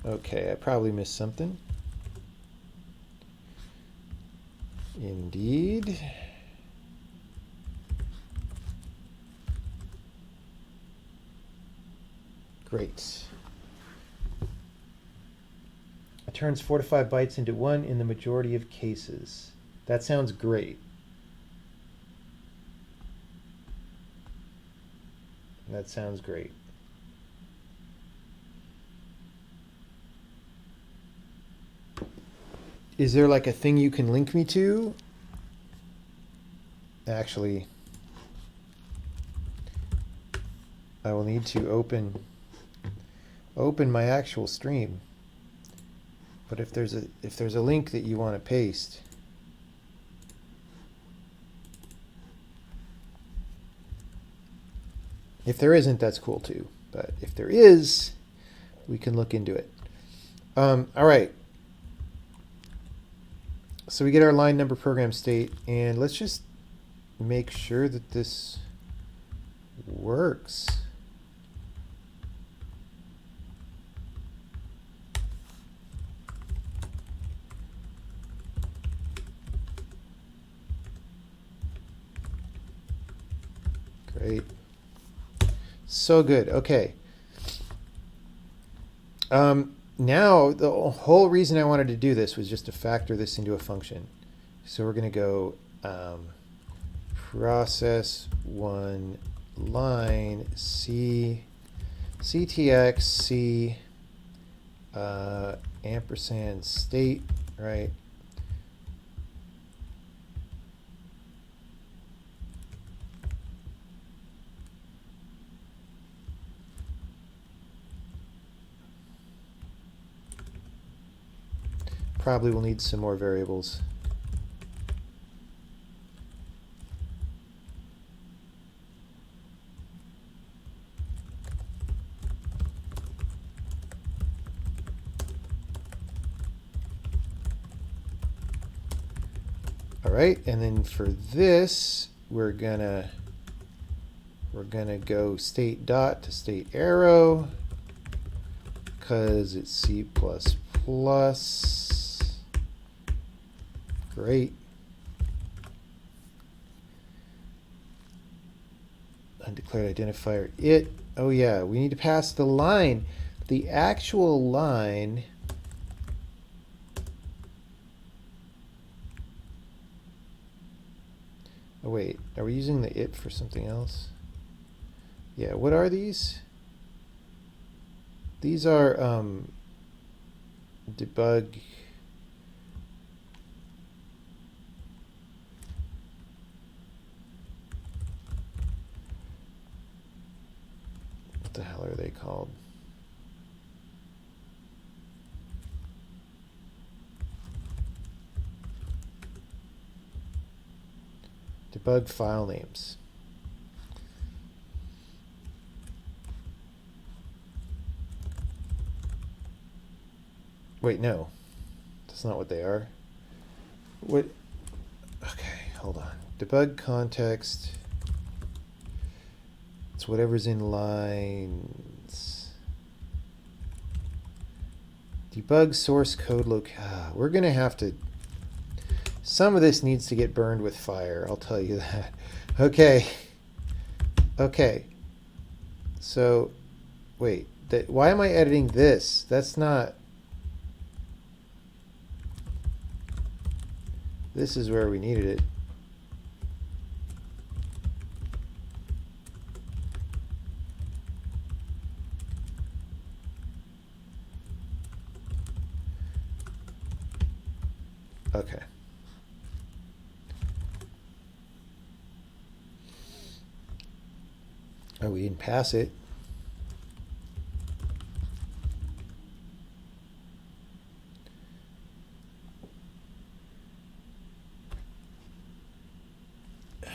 Okay, I probably missed something. Indeed. Great. It turns 4 to 5 bytes into 1 in the majority of cases. That sounds great. That sounds great. Is there like a thing you can link me to? Actually, I will need to open my actual stream. But if there's a link that you want to paste, if there isn't, that's cool too. But if there is, we can look into it. All right. So we get our line number, program state, and let's just make sure that this works. Great. So good. Okay. Now, the whole reason I wanted to do this was just to factor this into a function. So we're going to go process one line ctx c ampersand state, right? Probably will need some more variables. All right, and then for this, we're gonna go state dot to state arrow because it's C++. Great. Undeclared identifier it. Oh yeah, we need to pass the line. The actual line. Oh wait, are we using the it for something else? Yeah, what are these? These are debug. What the hell are they called? Debug file names. Wait, no. That's not what they are. What? Okay, hold on. Debug context. It's whatever's in lines. Debug source code locale. We're going to have to... Some of this needs to get burned with fire, I'll tell you that. Okay. Okay. So, wait. Why am I editing this? That's not... This is where we needed it. Okay. Oh, we didn't pass it.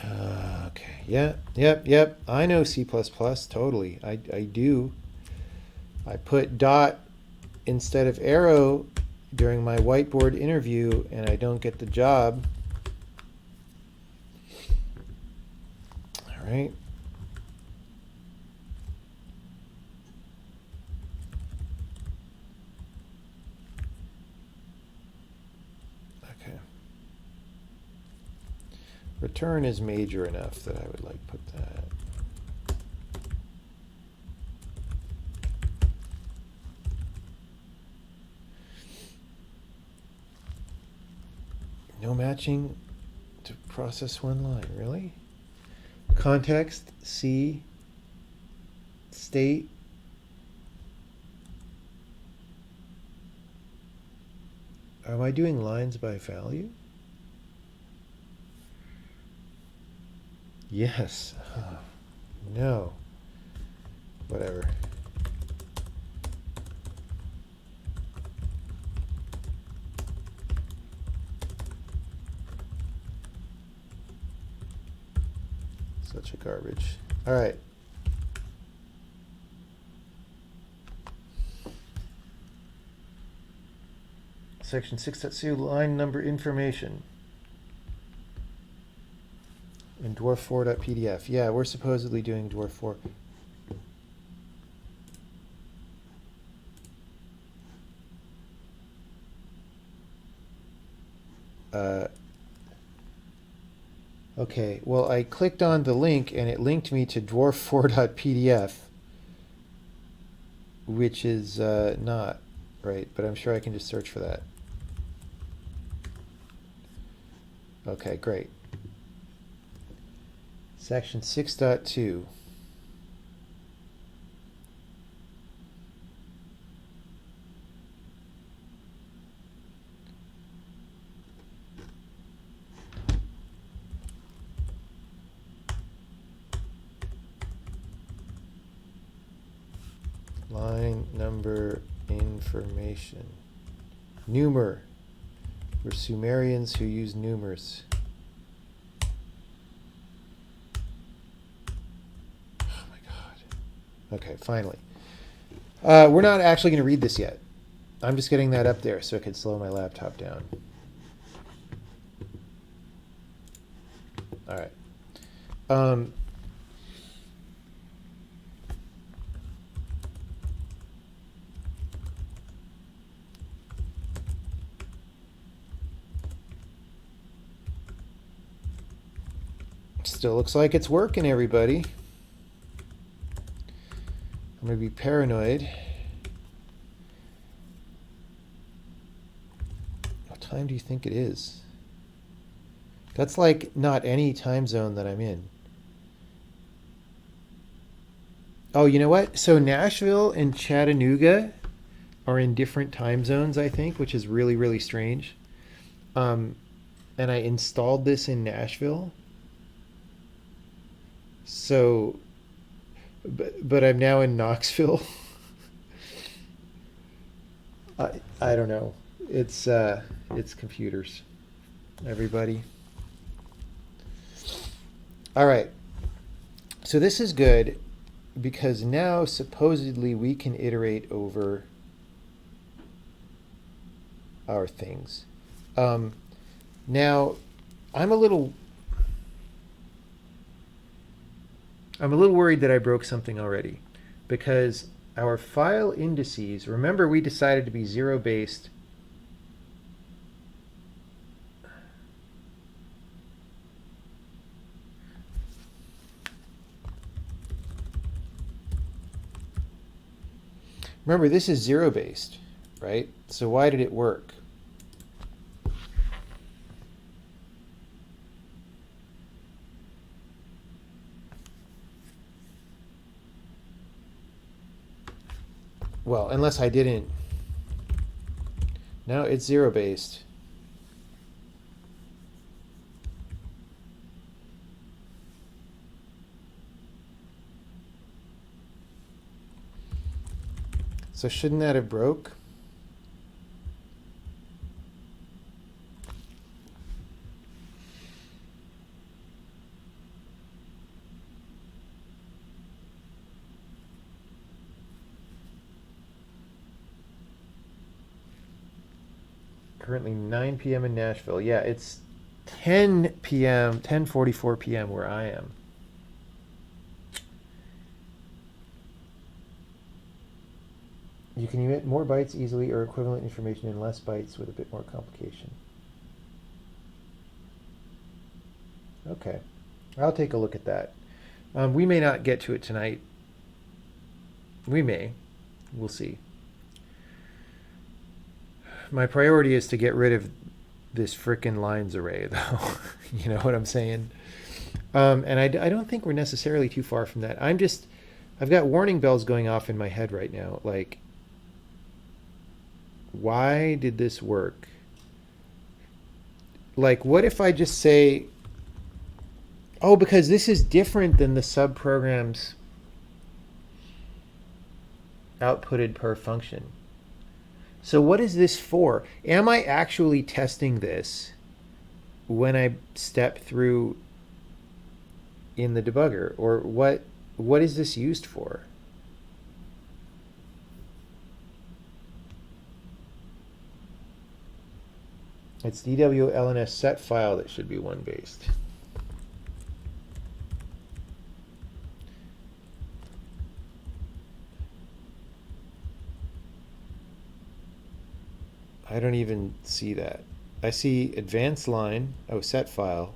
Okay. Yep. I know C++. Totally. I do. I put dot instead of arrow during my whiteboard interview, and I don't get the job. All right. Okay. Return is major enough that I would like put that. No matching to process one line, really? Context, C, state. Am I doing lines by value? Yes. Oh, no. Whatever. Such a garbage. All right. Section 6.2, line number information. In dwarf4.pdf. Yeah, we're supposedly doing dwarf4. Okay, well, I clicked on the link and it linked me to dwarf4.pdf, which is not right, but I'm sure I can just search for that. Okay, great. Section 6.2. Line number information. Numer. We're Sumerians who use numers. Oh my God. Okay, finally. We're not actually going to read this yet. I'm just getting that up there so it could slow my laptop down. All right. Still looks like it's working, everybody. I'm going to be paranoid. What time do you think it is? That's like not any time zone that I'm in. Oh, you know what? So Nashville and Chattanooga are in different time zones, I think, which is really, really strange. And I installed this in Nashville. So, but I'm now in Knoxville. I don't know. It's computers, everybody. All right. So this is good because now supposedly we can iterate over our things. Now, I'm a little worried that I broke something already because our file indices, remember we decided to be zero based. Remember, this is zero based, right? So why did it work? Well, unless I didn't. No, it's zero based. So shouldn't that have broke? Currently 9 p.m. in Nashville. Yeah, it's 10 p.m., 10:44 p.m. where I am. You can emit more bytes easily or equivalent information in less bytes with a bit more complication. Okay. I'll take a look at that. We may not get to it tonight. We may. We'll see. My priority is to get rid of this frickin' lines array, though. You know what I'm saying? And I don't think we're necessarily too far from that. I've got warning bells going off in my head right now. Like, why did this work? Like, what if I just say, oh, because this is different than the subprograms outputted per function. So what is this for? Am I actually testing this when I step through in the debugger? Or what is this used for? It's DWLNS set file that should be one based. I don't even see that. I see advanced line, oh, set file.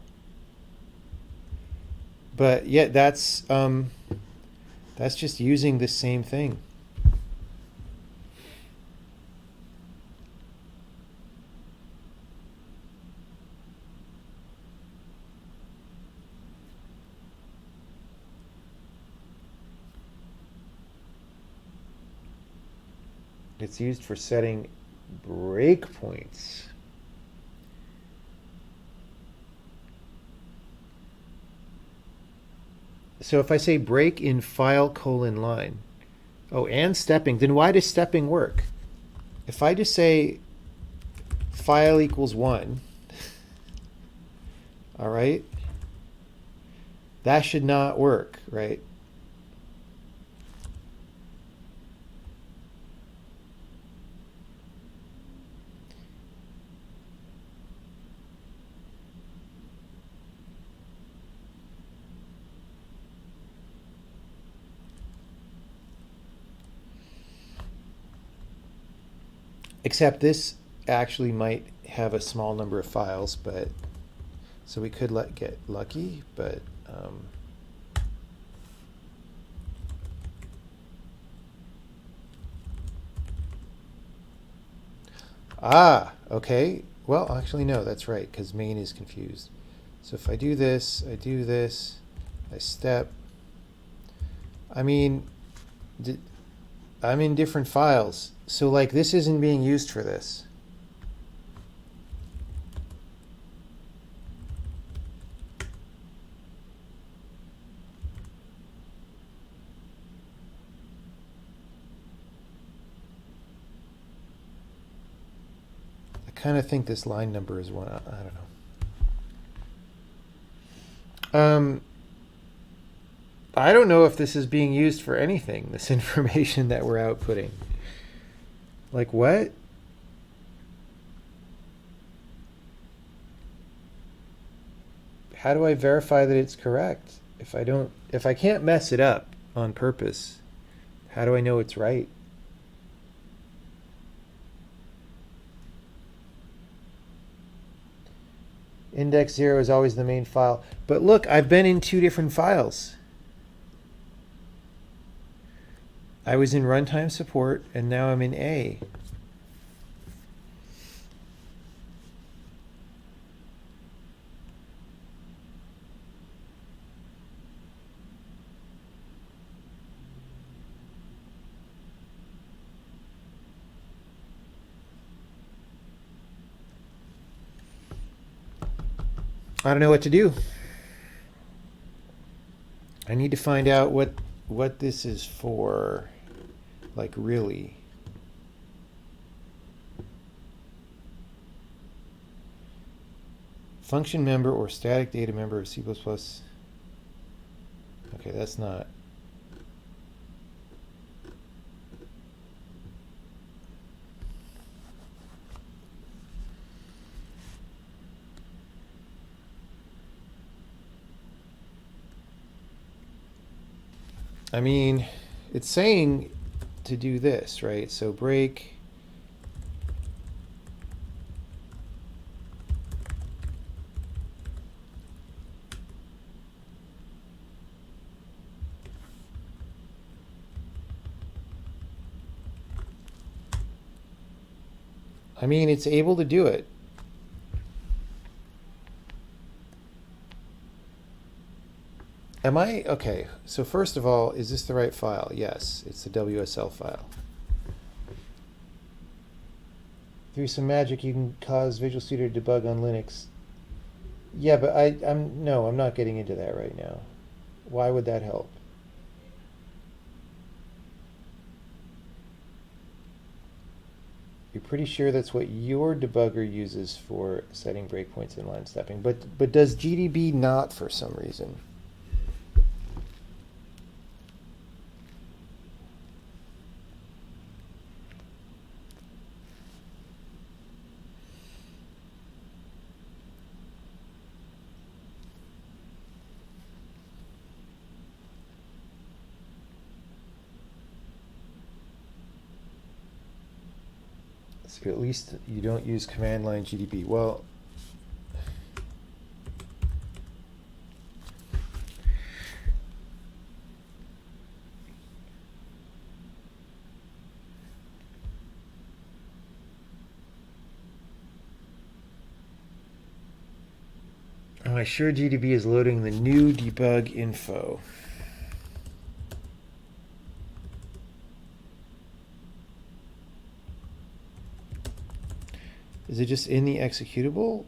But yeah, that's just using the same thing. It's used for setting breakpoints. So if I say break in file colon line, oh, and stepping, then why does stepping work? If I just say file equals 1, all right, that should not work, right? Except this actually might have a small number of files, but so we could get lucky, but okay. Well, actually, no, that's right, because main is confused. So if I do this, I step. I mean, I'm in different files. So like this isn't being used for this. I kind of think this line number is one. I don't know. I don't know if this is being used for anything, this information that we're outputting. Like what? How do I verify that it's correct? If I can't mess it up on purpose, how do I know it's right? Index 0 is always the main file. But look, I've been in 2 different files. I was in runtime support, and now I'm in A. I don't know what to do. I need to find out what this is for. Like, really. Function member or static data member of C++. Okay, that's not. I mean, it's saying to do this, right? So break. I mean, it's able to do it. Am I? Okay, so first of all, is this the right file? Yes, it's the WSL file. Through some magic, you can cause Visual Studio to debug on Linux. Yeah, but I'm not getting into that right now. Why would that help? You're pretty sure that's what your debugger uses for setting breakpoints and line stepping, but does GDB not for some reason? So at least you don't use command line GDB. Well, am I sure GDB is loading the new debug info? Is it just in the executable?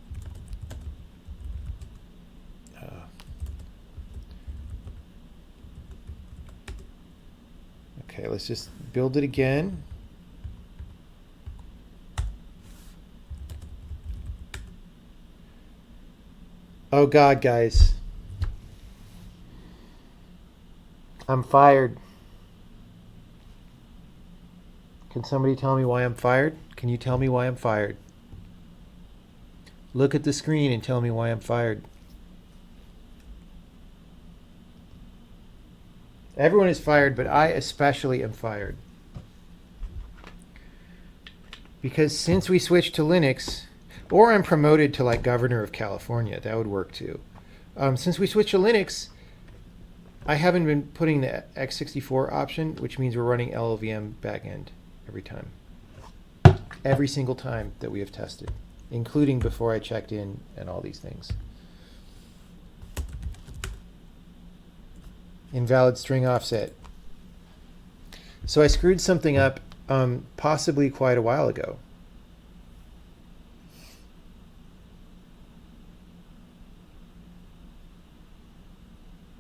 Okay, let's just build it again. Oh God, guys. I'm fired. Can somebody tell me why I'm fired? Can you tell me why I'm fired? Look at the screen and tell me why I'm fired. Everyone is fired, but I especially am fired. Because since we switched to Linux, or I'm promoted to like governor of California, that would work too. Since we switched to Linux, I haven't been putting the x64 option, which means we're running LLVM backend every time. Every single time that we have tested, including before I checked in and all these things. Invalid string offset. So I screwed something up possibly quite a while ago.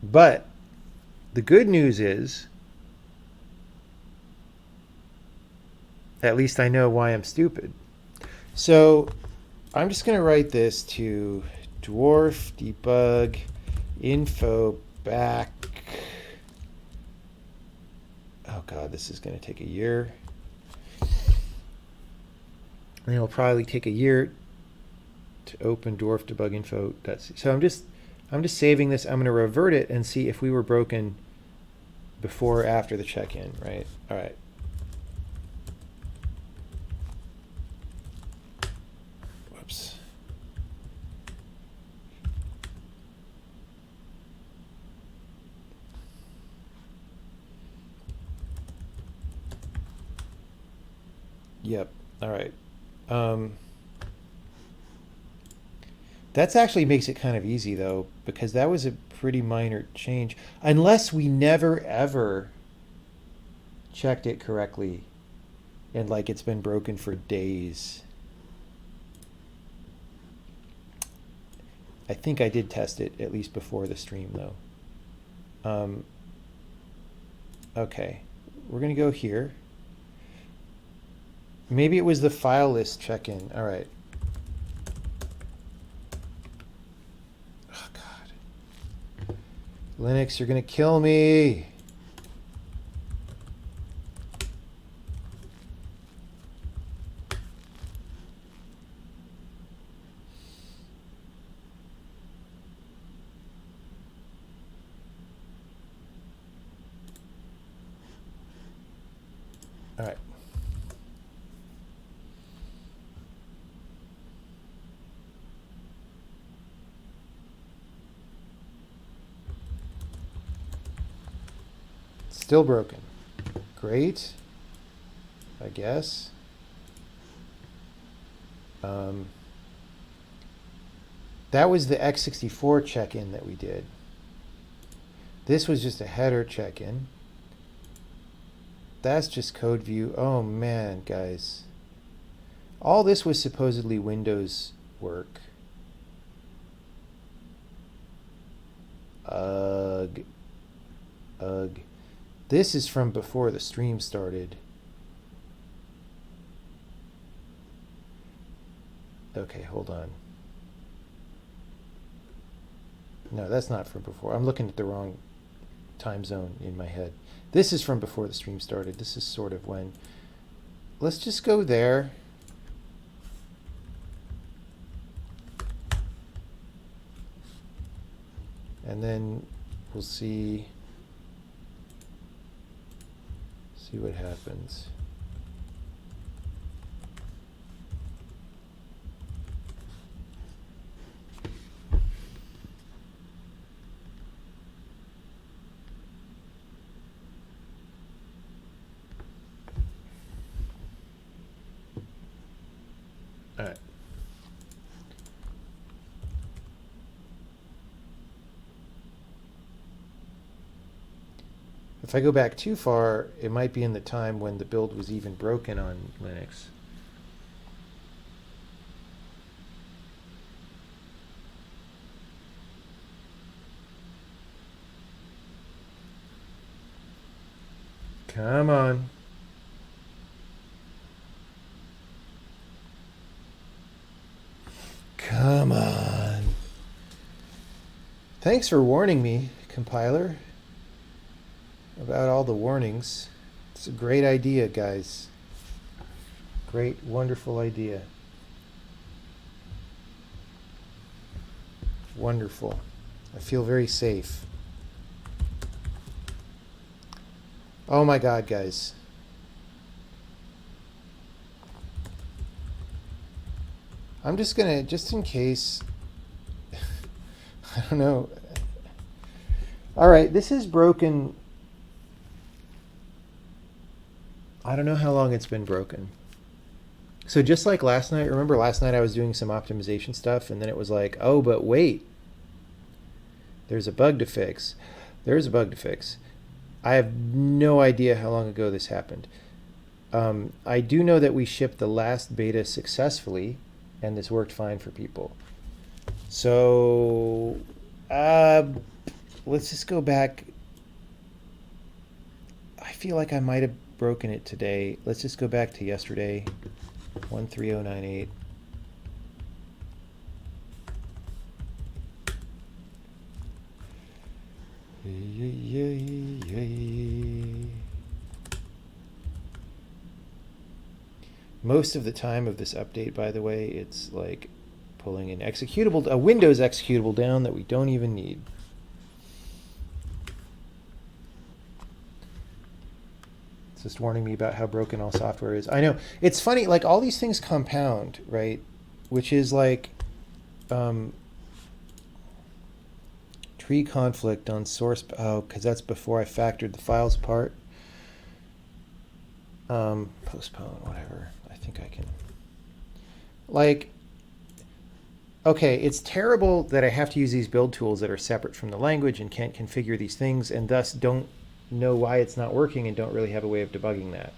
But the good news is, at least I know why I'm stupid. So I'm just going to write this to dwarf debug info Bacc. Oh God, this is going to take a year. And it'll probably take a year to open dwarf debug info. So I'm just saving this. I'm going to revert it and see if we were broken before or after the check-in, right? All right. Whoops. Yep. All right. That's actually makes it kind of easy though, because that was a pretty minor change, unless we never ever checked it correctly and like it's been broken for days. I think I did test it at least before the stream though. Okay, we're gonna go here. Maybe it was the file list check-in. All right. Oh God. Linux, you're gonna kill me. All right. Still broken. Great. I guess. That was the x64 check-in that we did. This was just a header check-in. That's just code view. Oh man, guys. All this was supposedly Windows work. Ugh. Ugh. This is from before the stream started. Okay, hold on. No, that's not from before. I'm looking at the wrong time zone in my head. This is from before the stream started. This is sort of when. Let's just go there. And then we'll see what happens. All right. If I go back too far, it might be in the time when the build was even broken on Linux. Come on. Come on. Thanks for warning me, compiler, about all the warnings. It's a great idea, guys. Great, wonderful idea. Wonderful. I feel very safe. Oh my God, guys. I'm just gonna, just in case, I don't know. All right, this is broken. I don't know how long it's been broken. So just like last night, remember last night I was doing some optimization stuff and then it was like, oh, but wait, there's a bug to fix. There's a bug to fix. I have no idea how long ago this happened. I do know that we shipped the last beta successfully and this worked fine for people. So let's just go back. I feel like I might have broken it today. Let's just go back to yesterday, 13098. Most of the time of this update, by the way, it's like pulling an executable, a Windows executable down that we don't even need. It's just warning me about how broken all software is. I know. It's funny, like all these things compound, right? Which is like tree conflict on source. Oh, because that's before I factored the files apart. Postpone, whatever. I think I can. Like, okay, it's terrible that I have to use these build tools that are separate from the language and can't configure these things and thus don't know why it's not working and don't really have a way of debugging that.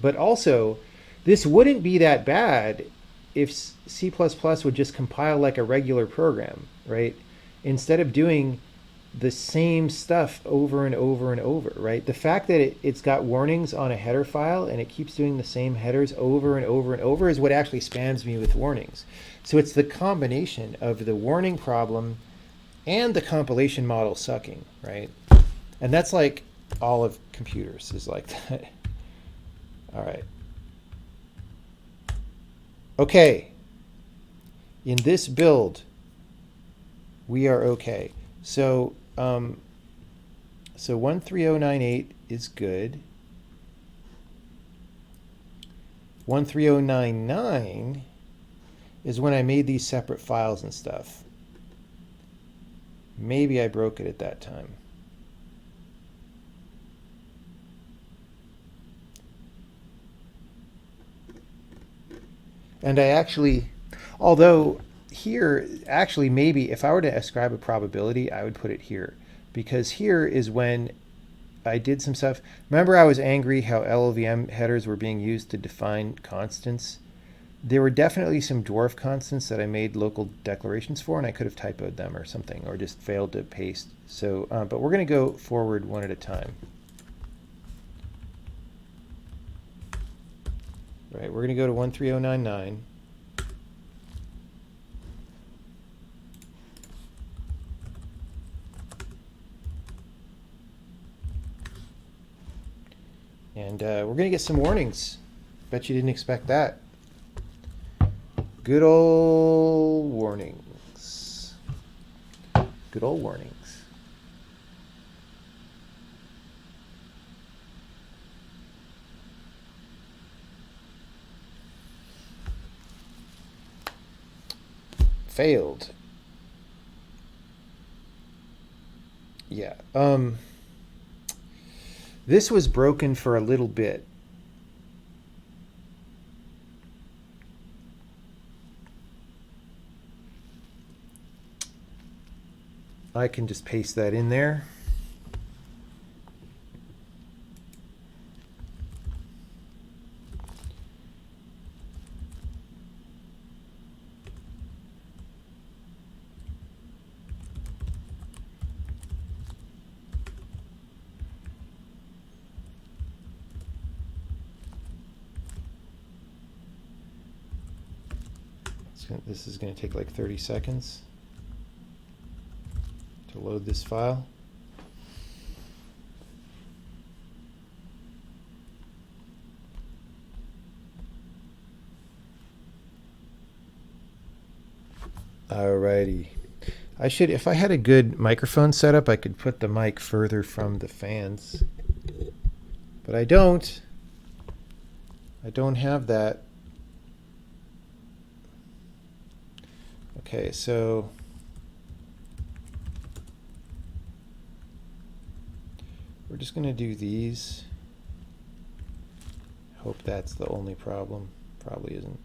But also, this wouldn't be that bad if C++ would just compile like a regular program, right? Instead of doing the same stuff over and over and over, right? The fact that it's got warnings on a header file and it keeps doing the same headers over and over and over is what actually spams me with warnings. So it's the combination of the warning problem and the compilation model sucking, right? And that's like all of computers is like that. All right. Okay. In this build, we are okay. So, 13098 is good. 13099 is when I made these separate files and stuff. Maybe I broke it at that time. And I actually, although here, actually maybe if I were to ascribe a probability, I would put it here. Because here is when I did some stuff. Remember I was angry how LLVM headers were being used to define constants? There were definitely some dwarf constants that I made local declarations for, and I could have typoed them or something, or just failed to paste. So, but we're going to go forward one at a time. Right, we're going to go to 13099. And we're going to get some warnings. Bet you didn't expect that. Good old warnings. Good old warnings. Failed. Yeah. This was broken for a little bit. I can just paste that in there. This is going to take like 30 seconds to load this file. Alrighty. I should, if I had a good microphone setup, I could put the mic further from the fans. But I don't. I don't have that. Okay, so we're just going to do these. Hope that's the only problem. Probably isn't.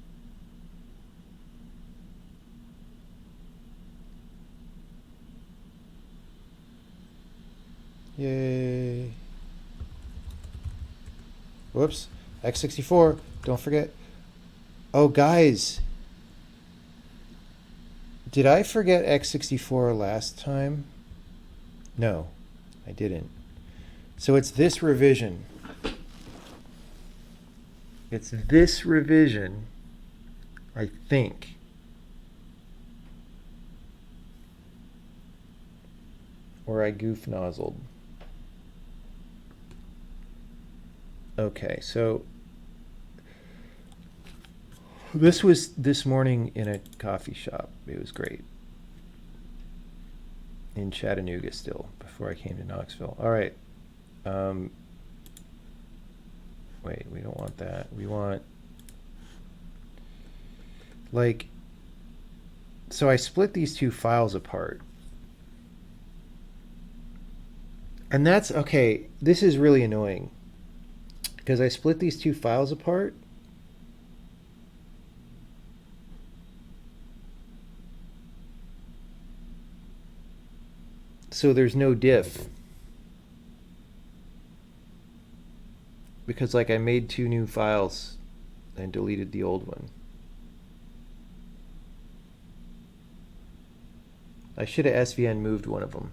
Yay. Whoops. X64. Don't forget. Oh, guys. Did I forget X64 last time? No, I didn't. So it's this revision. It's this revision, I think. Or I goof nozzled. Okay, so this was this morning in a coffee shop. It was great. In Chattanooga still, before I came to Knoxville. All right. Wait, we don't want that. We want, like, so I split these two files apart. And that's, okay, this is really annoying. Because I split these two files apart. So there's no diff. Because like I made two new files and deleted the old one. I should have SVN moved one of them.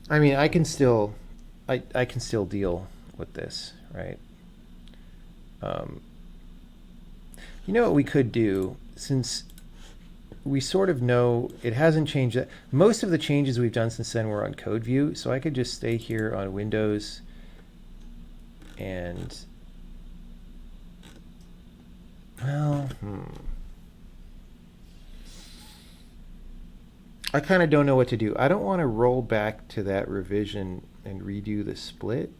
I mean, I can still deal with this, right? Um, you know what we could do, since we sort of know it hasn't changed that. Most of the changes we've done since then were on code view, so I could just stay here on Windows and, well, I kind of don't know what to do. I don't want to roll back to that revision and redo the split.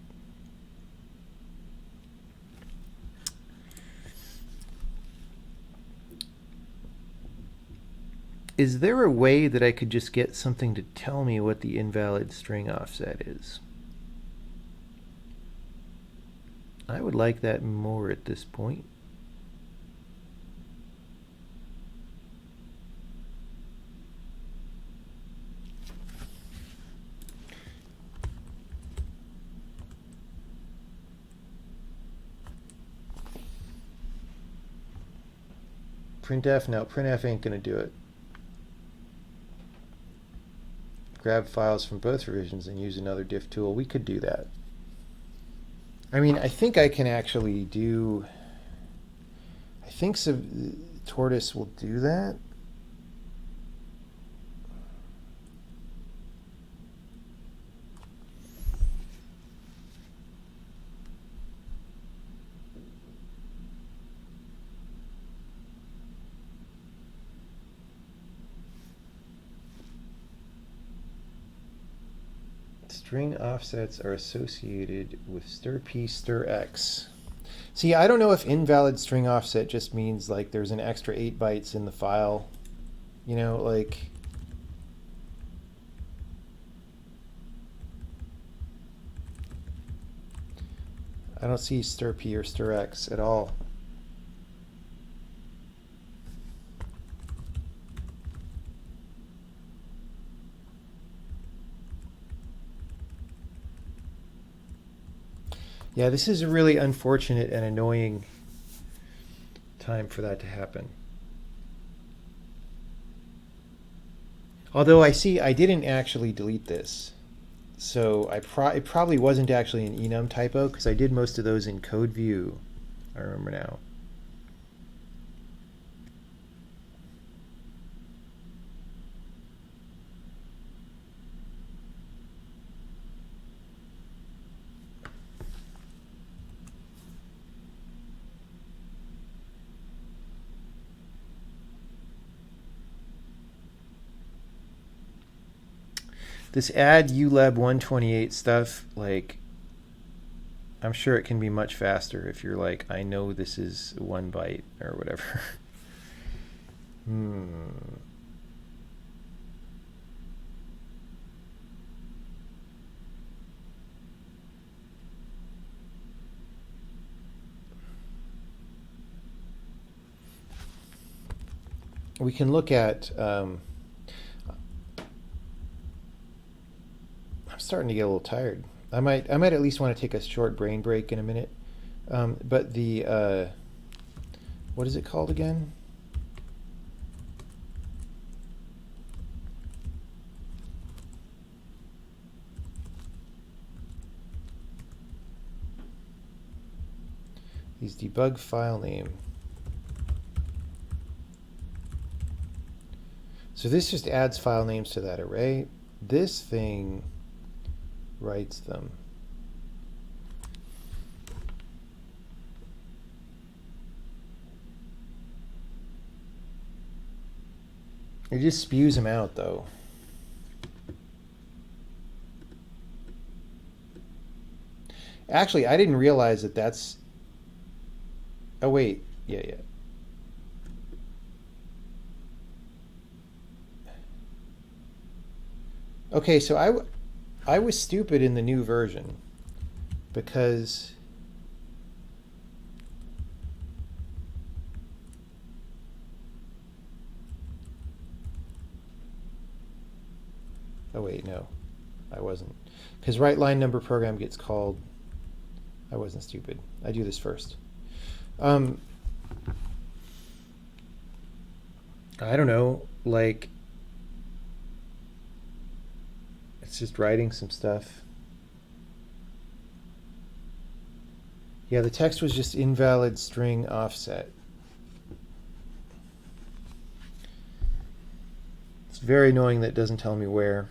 Is there a way that I could just get something to tell me what the invalid string offset is? I would like that more at this point. Printf, no, printf ain't gonna do it. Grab files from both revisions and use another diff tool. We could do that. I mean, I think I can actually do, I think Tortoise will do that. String offsets are associated with stir-p, stir-x. See, I don't know if invalid string offset just means like there's an extra 8 bytes in the file. You know, like, I don't see stir-p or stir-x at all. Yeah, this is a really unfortunate and annoying time for that to happen. Although I see I didn't actually delete this. So it probably wasn't actually an enum typo because I did most of those in code view. I remember now. This add ulab 128 stuff, like, I'm sure it can be much faster if you're like, I know this is 1 byte or whatever. We can look at, I'm starting to get a little tired. I might at least want to take a short brain break in a minute. But the, what is it called again? These debug file name. So this just adds file names to that array. This thing writes them. It just spews them out though. Actually, I didn't realize that that's, oh wait, yeah. Okay, so I was stupid in the new version because Oh wait, no, I wasn't. Because right line number program gets called. I wasn't stupid. I do this first. I don't know, like, it's just writing some stuff. Yeah, the text was just invalid string offset. It's very annoying that it doesn't tell me where.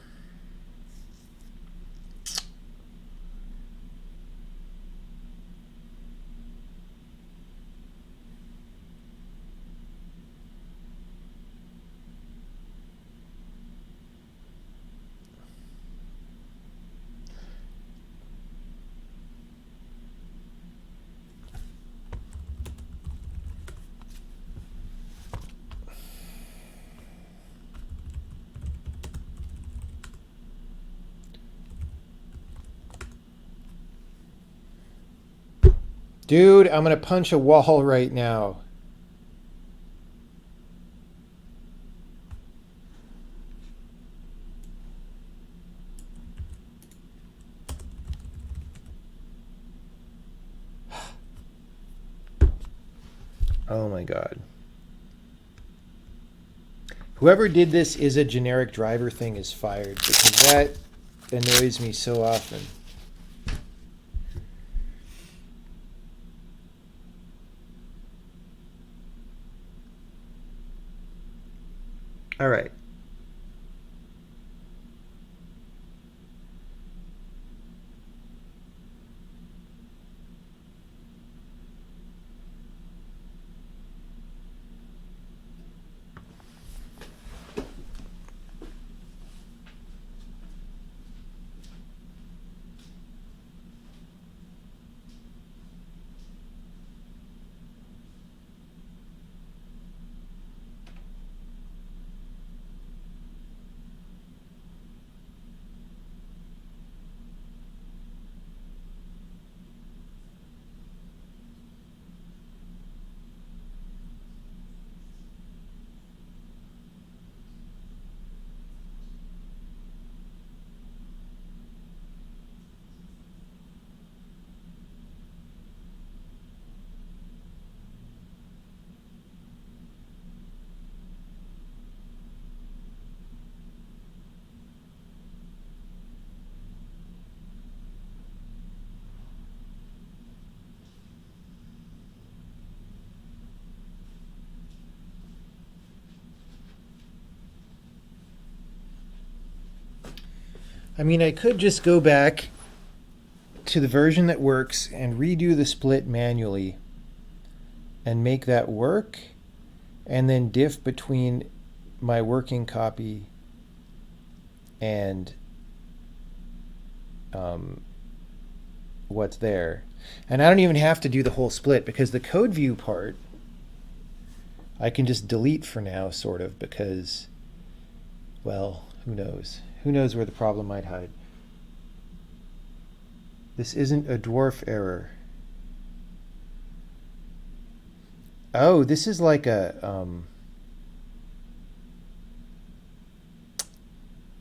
Dude, I'm gonna punch a wall right now. Oh my god. Whoever did this is a generic driver thing is fired, because that annoys me so often. All right. I mean, I could just go back to the version that works and redo the split manually and make that work, and then diff between my working copy and what's there. And I don't even have to do the whole split, because the code view part I can just delete for now, sort of, because, well, who knows? Who knows where the problem might hide? This isn't a dwarf error. Oh, this is like a,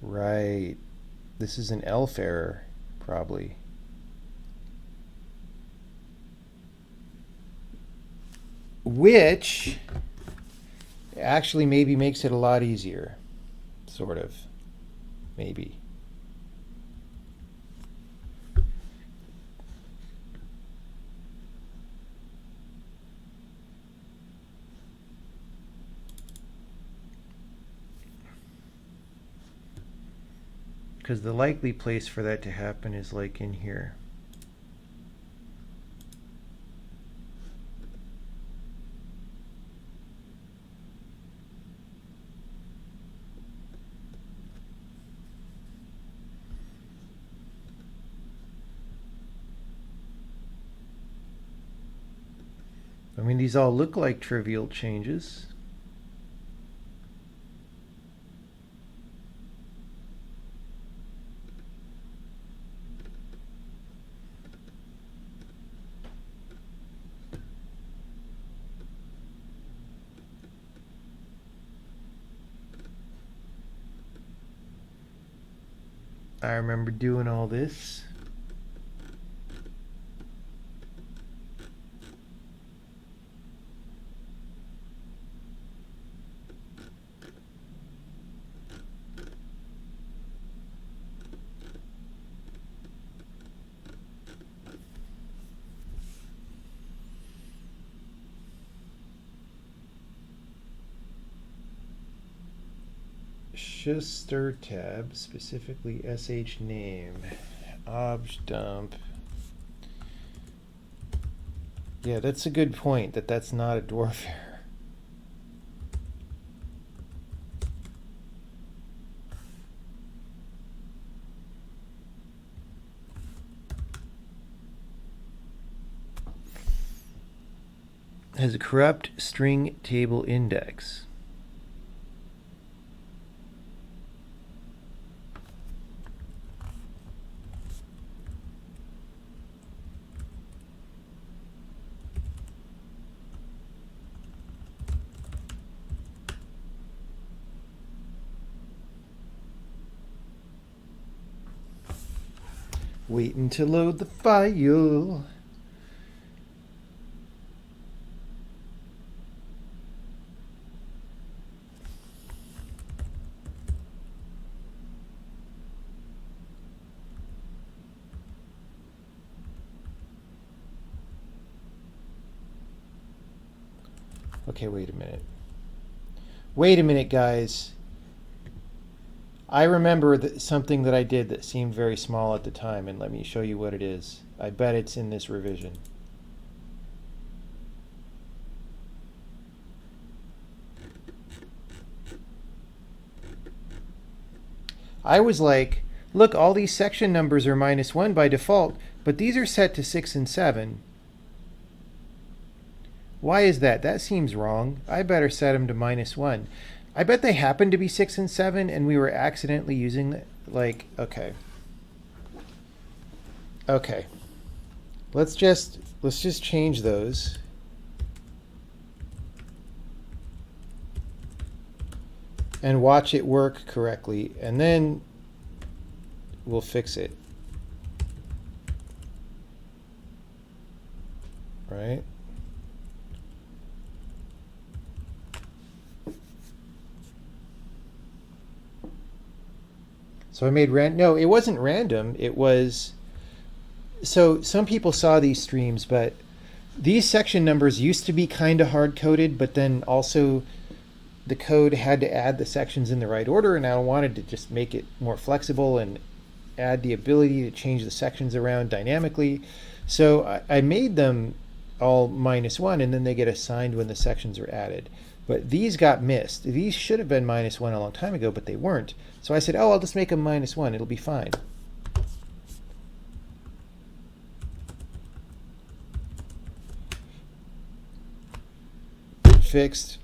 right. This is an elf error, probably. Which actually maybe makes it a lot easier, sort of, maybe. Because the likely place for that to happen is like in here. I mean, these all look like trivial changes. I remember doing all this. Schuster tab, specifically sh name, obj dump. Yeah, that's a good point, that's not a dwarf error. Has a corrupt string table index. Waiting to load the file. Okay, wait a minute. Wait a minute, guys. I remember something that I did that seemed very small at the time, and let me show you what it is. I bet it's in this revision. I was like, look, all these section numbers are -1 by default, but these are set to 6 and 7. Why is that? That seems wrong. I better set them to -1. I bet they happen to be 6 and 7, and we were accidentally using the, like, okay. Okay. Let's just change those. And watch it work correctly, and then we'll fix it. Right? So I made no, it wasn't random. It was, so some people saw these streams, but these section numbers used to be kind of hard coded, but then also the code had to add the sections in the right order, and I wanted to just make it more flexible and add the ability to change the sections around dynamically. So I made them all -1, and then they get assigned when the sections are added. But these got missed. These should have been -1 a long time ago, but they weren't. So I said, oh, I'll just make them -1. It'll be fine. Fixed.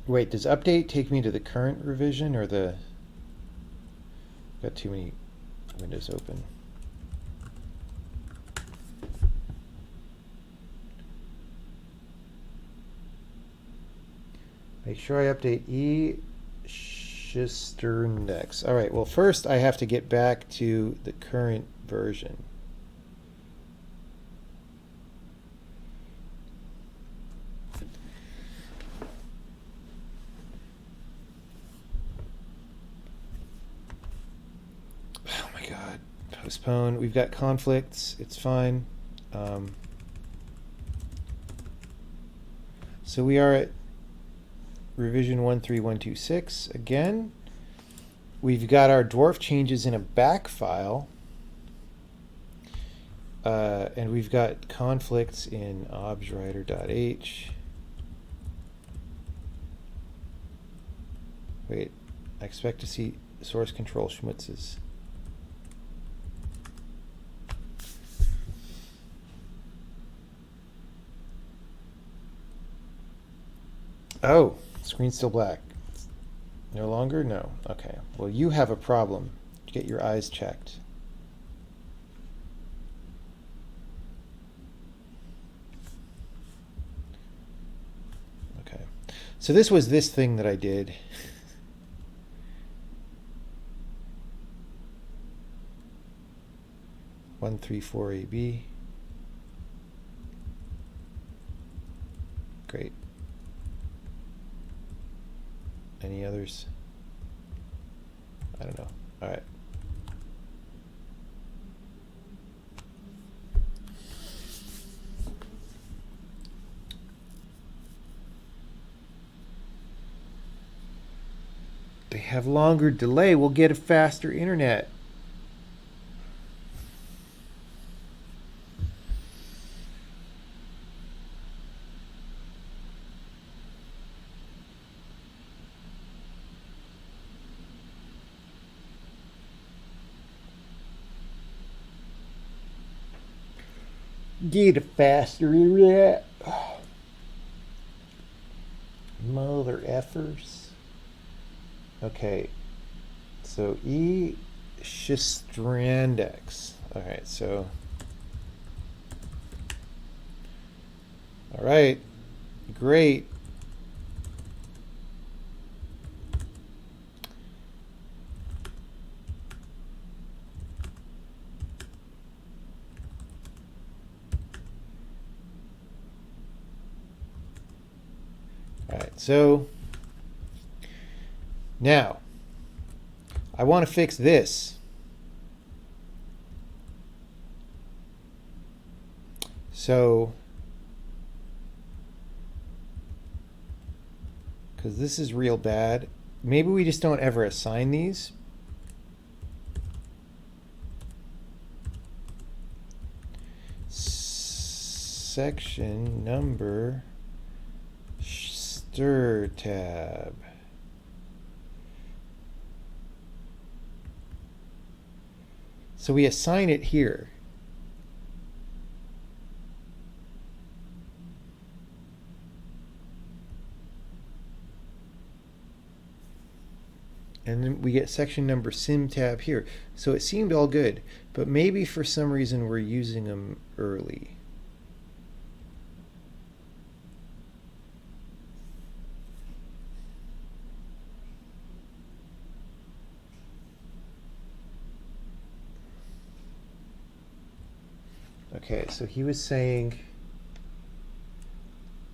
Wait, does update take me to the current revision or the... Got too many windows open. Make sure I update Schuster index. All right, well, first I have to get back to the current version. Oh my God, postpone. We've got conflicts, it's fine. So we are at revision 13126 again. We've got our dwarf changes in a Bacc file. And we've got conflicts in objwriter.h. Wait, I expect to see source control schmutzes. Oh, screen's still black. No longer? No. Okay. Well, you have a problem. Get your eyes checked. So this was this thing that I did. One, 3, 4 AB. Great. Any others? I don't know. All right. They have longer delay. We'll get a faster internet. Get a faster internet. Mother effers. Okay, so E. schistrandex. All right, so. All right, great. All right, so now I want to fix this. So, because this is real bad, maybe we just don't ever assign these. Section number stir tab. So we assign it here. And then we get section number sim tab here. So it seemed all good, but maybe for some reason we're using them early. Okay, so he was saying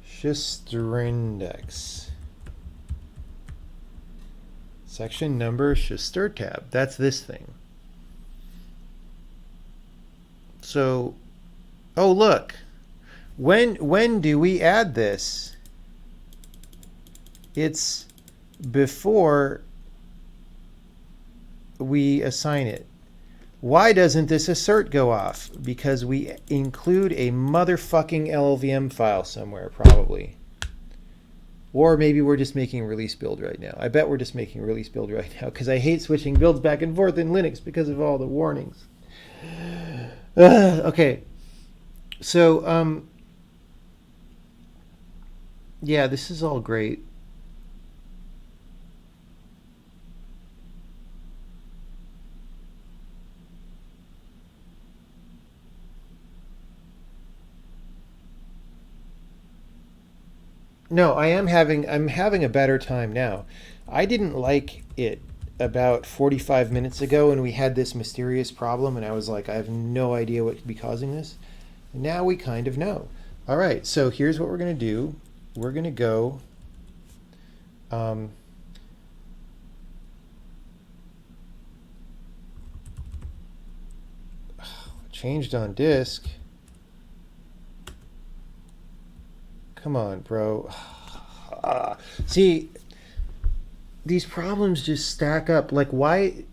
schistrandex. Section number stir tab. That's this thing. So, oh look, when do we add this? It's before we assign it. Why doesn't this assert go off? Because we include a motherfucking LLVM file somewhere, probably. Or maybe we're just making release build right now. I bet we're just making release build right now because I hate switching builds back and forth in Linux because of all the warnings. Okay. So, yeah, this is all great. No, I'm having a better time now. I didn't like it about 45 minutes ago when we had this mysterious problem and I was like, I have no idea what could be causing this. Now we kind of know. All right, so here's what we're going to do. We're going to go changed on disk. Come on, bro. See, these problems just stack up. Like, why?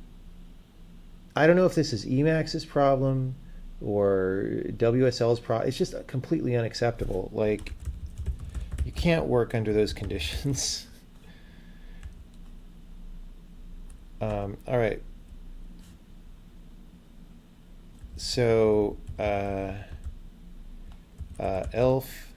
I don't know if this is Emacs's problem or WSL's problem. It's just completely unacceptable. Like, you can't work under those conditions. All right. So, elf.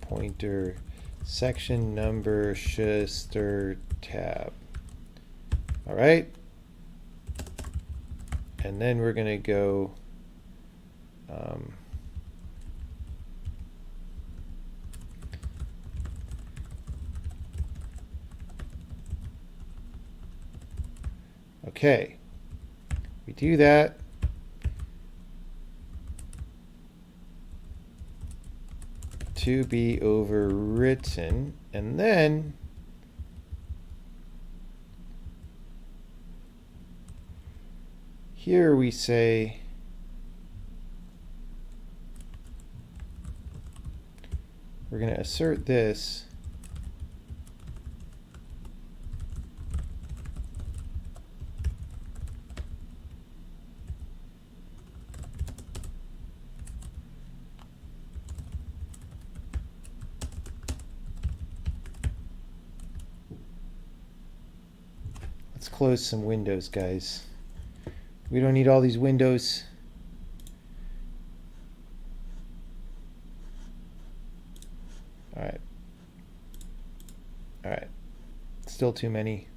Pointer section number stir tab. All right. And then we're going to go okay. We do that. To be overwritten, and then here we say we're going to assert this. Let's close some windows, guys. We don't need all these windows. All right. All right. Still too many,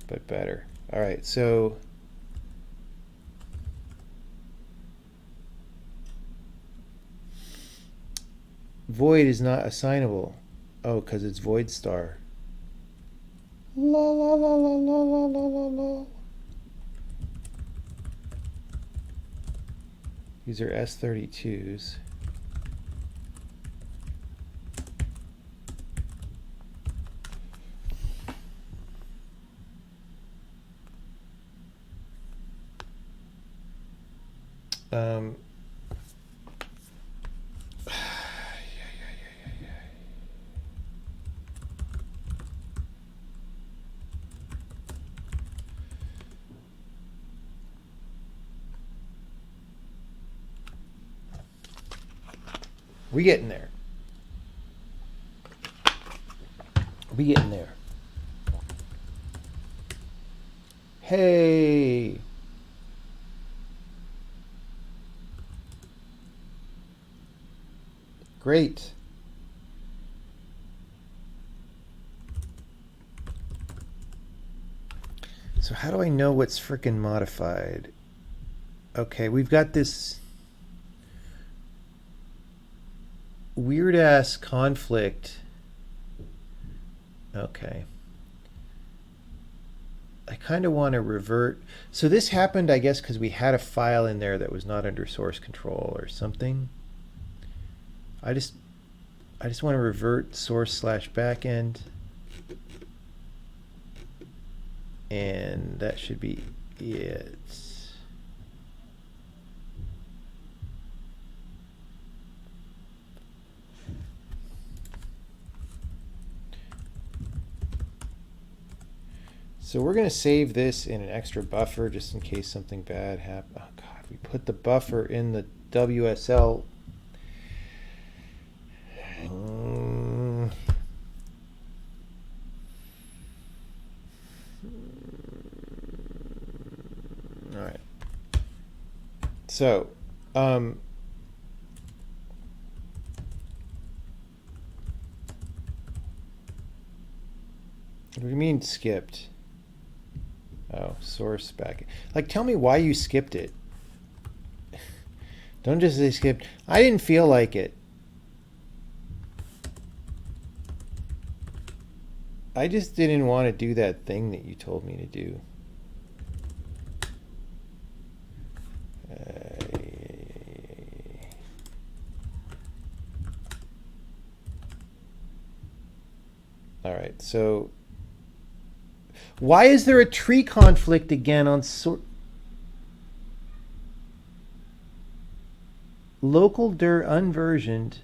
but better. All right, so void is not assignable. Oh, because it's void star. La la la la la la la la la. These are S32s. We getting there. We getting there. Hey. Great. So how do I know what's frickin' modified? Okay, we've got this weird ass conflict. Okay. I kind of want to revert. So this happened, I guess, because we had a file in there that was not under source control or something. I just want to revert source/backend, and that should be it. So we're going to save this in an extra buffer just in case something bad happens. Oh God, we put the buffer in the WSL. All right. So, what do you mean skipped? Oh, source back. Like, tell me why you skipped it. Don't just say skipped. I didn't feel like it. I just didn't want to do that thing that you told me to do. All right, so why is there a tree conflict again on local dir unversioned?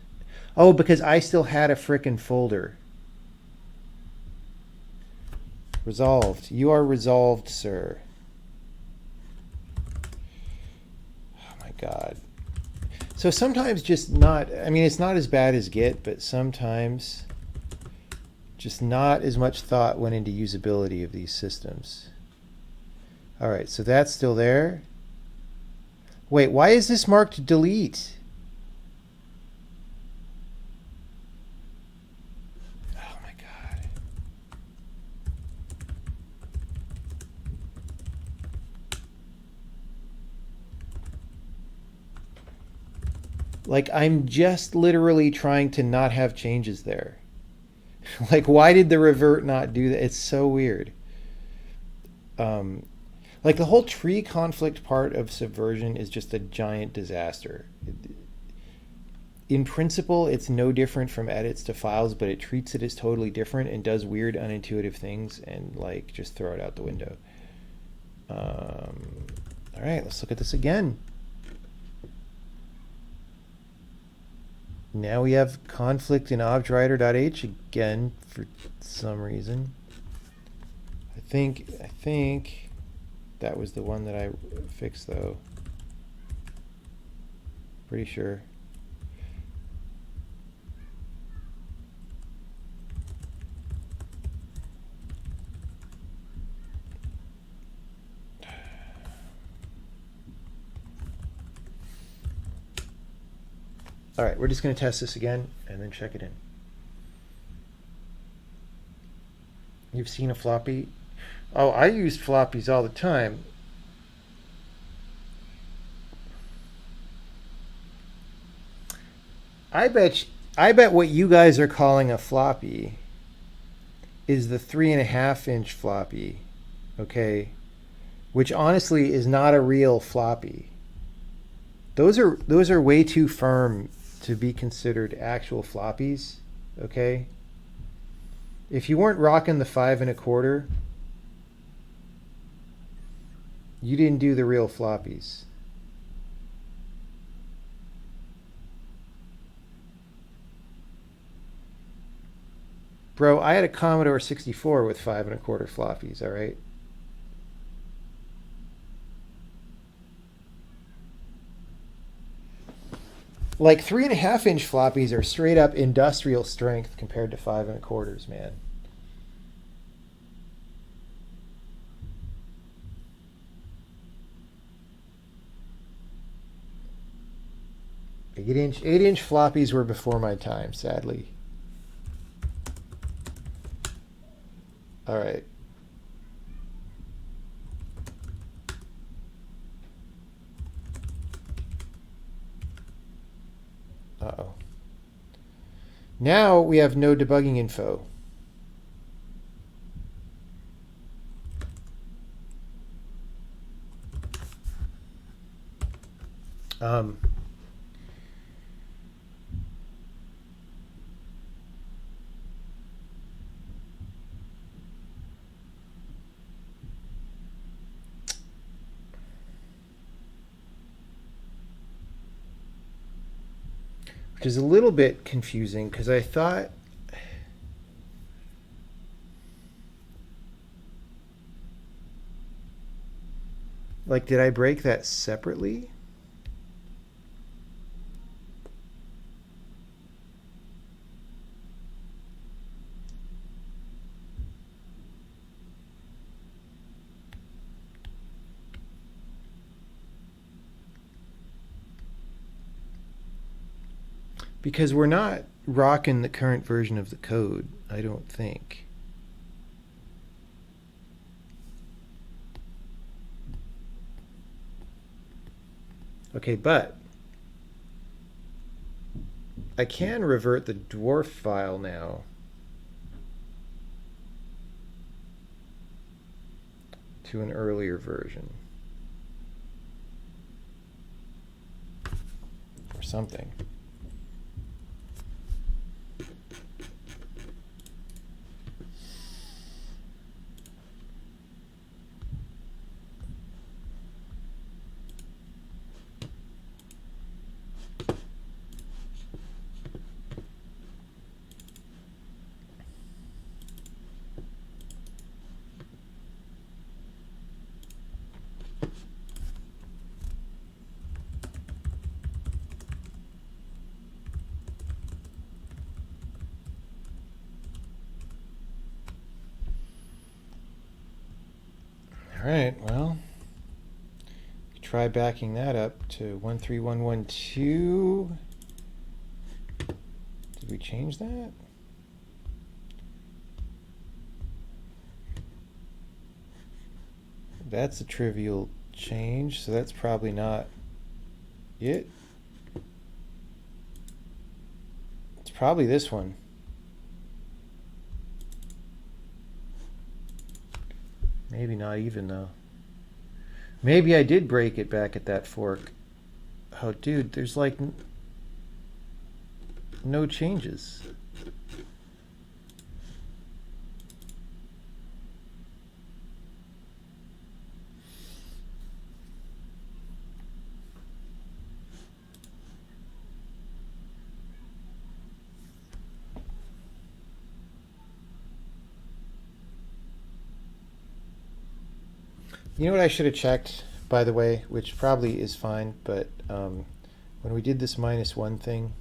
Oh, because I still had a frickin' folder. Resolved. You are resolved, sir. Oh my God. So sometimes just not, I mean, it's not as bad as Git, but sometimes just not as much thought went into usability of these systems. All right, so that's still there. Wait, why is this marked delete? Oh my God. Like, I'm just literally trying to not have changes there. Like, why did the revert not do that? It's so weird. Um, like, the whole tree conflict part of Subversion is just a giant disaster. In principle, it's no different from edits to files, but it treats it as totally different and does weird, unintuitive things, and like just throw it out the window. All right, let's look at this again. Now we have conflict in objwriter.h again for some reason. I think that was the one that I fixed though. Pretty sure. All right, we're just going to test this again and then check it in. You've seen a floppy? Oh, I use floppies all the time. I bet what you guys are calling a floppy is the 3.5-inch floppy, okay? Which honestly is not a real floppy. Those are way too firm to be considered actual floppies, okay? If you weren't rocking the 5.25, you didn't do the real floppies. Bro, I had a Commodore 64 with 5.25 floppies, all right? Like 3.5-inch floppies are straight up industrial strength compared to 5.25, man. Eight-inch floppies were before my time, sadly. All right. Uh-oh. Now we have no debugging info. Which is a little bit confusing because I thought like, did I break that separately? Because we're not rocking the current version of the code, I don't think. Okay, but I can revert the dwarf file now to an earlier version. Or something. All right, well, try backing that up to 13112. Did we change that? That's a trivial change, so that's probably not it. probably this one. Maybe not even though. Maybe I did break it back at that fork. Oh, dude, there's like no changes. You know what I should have checked, by the way, which probably is fine, but when we did this -1 thing,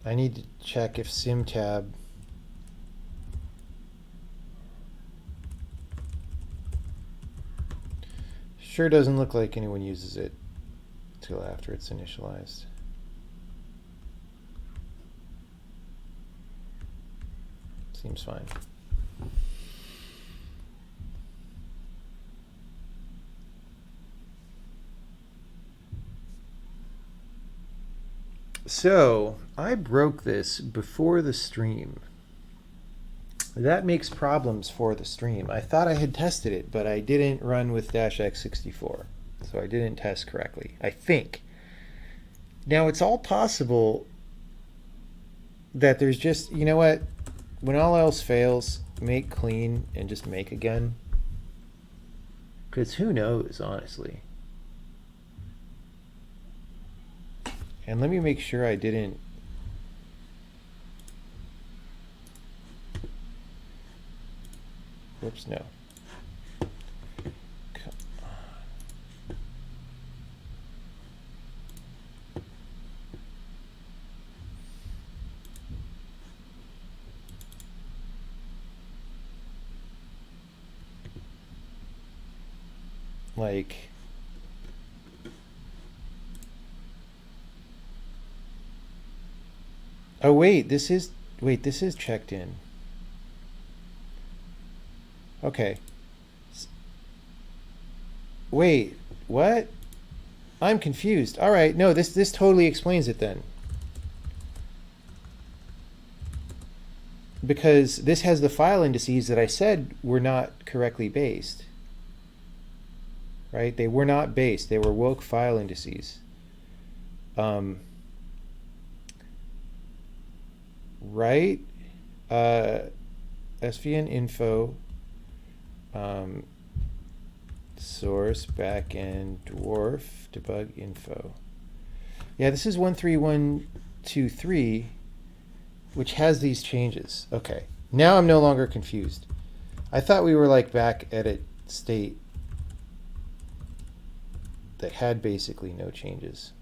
I need to check if SimTab sure doesn't look like anyone uses it till after it's initialized. Seems fine. So I broke this before the stream. That makes problems for the stream. I thought I had tested it, but I didn't run with -x64. So I didn't test correctly, I think. Now it's all possible that there's just, you know what? When all else fails, make clean and just make again. Because who knows, honestly. And let me make sure I didn't. Whoops, no. Come on. Like, oh wait, this is checked in. Okay. Wait, what? I'm confused. All right, no, this totally explains it then. Because this has the file indices that I said were not correctly based. Right? They were not based. They were woke file indices. Right? SVN info, source, backend, dwarf, debug info. Yeah, this is 13123, which has these changes. Okay, now I'm no longer confused. I thought we were like back at a state that had basically no changes.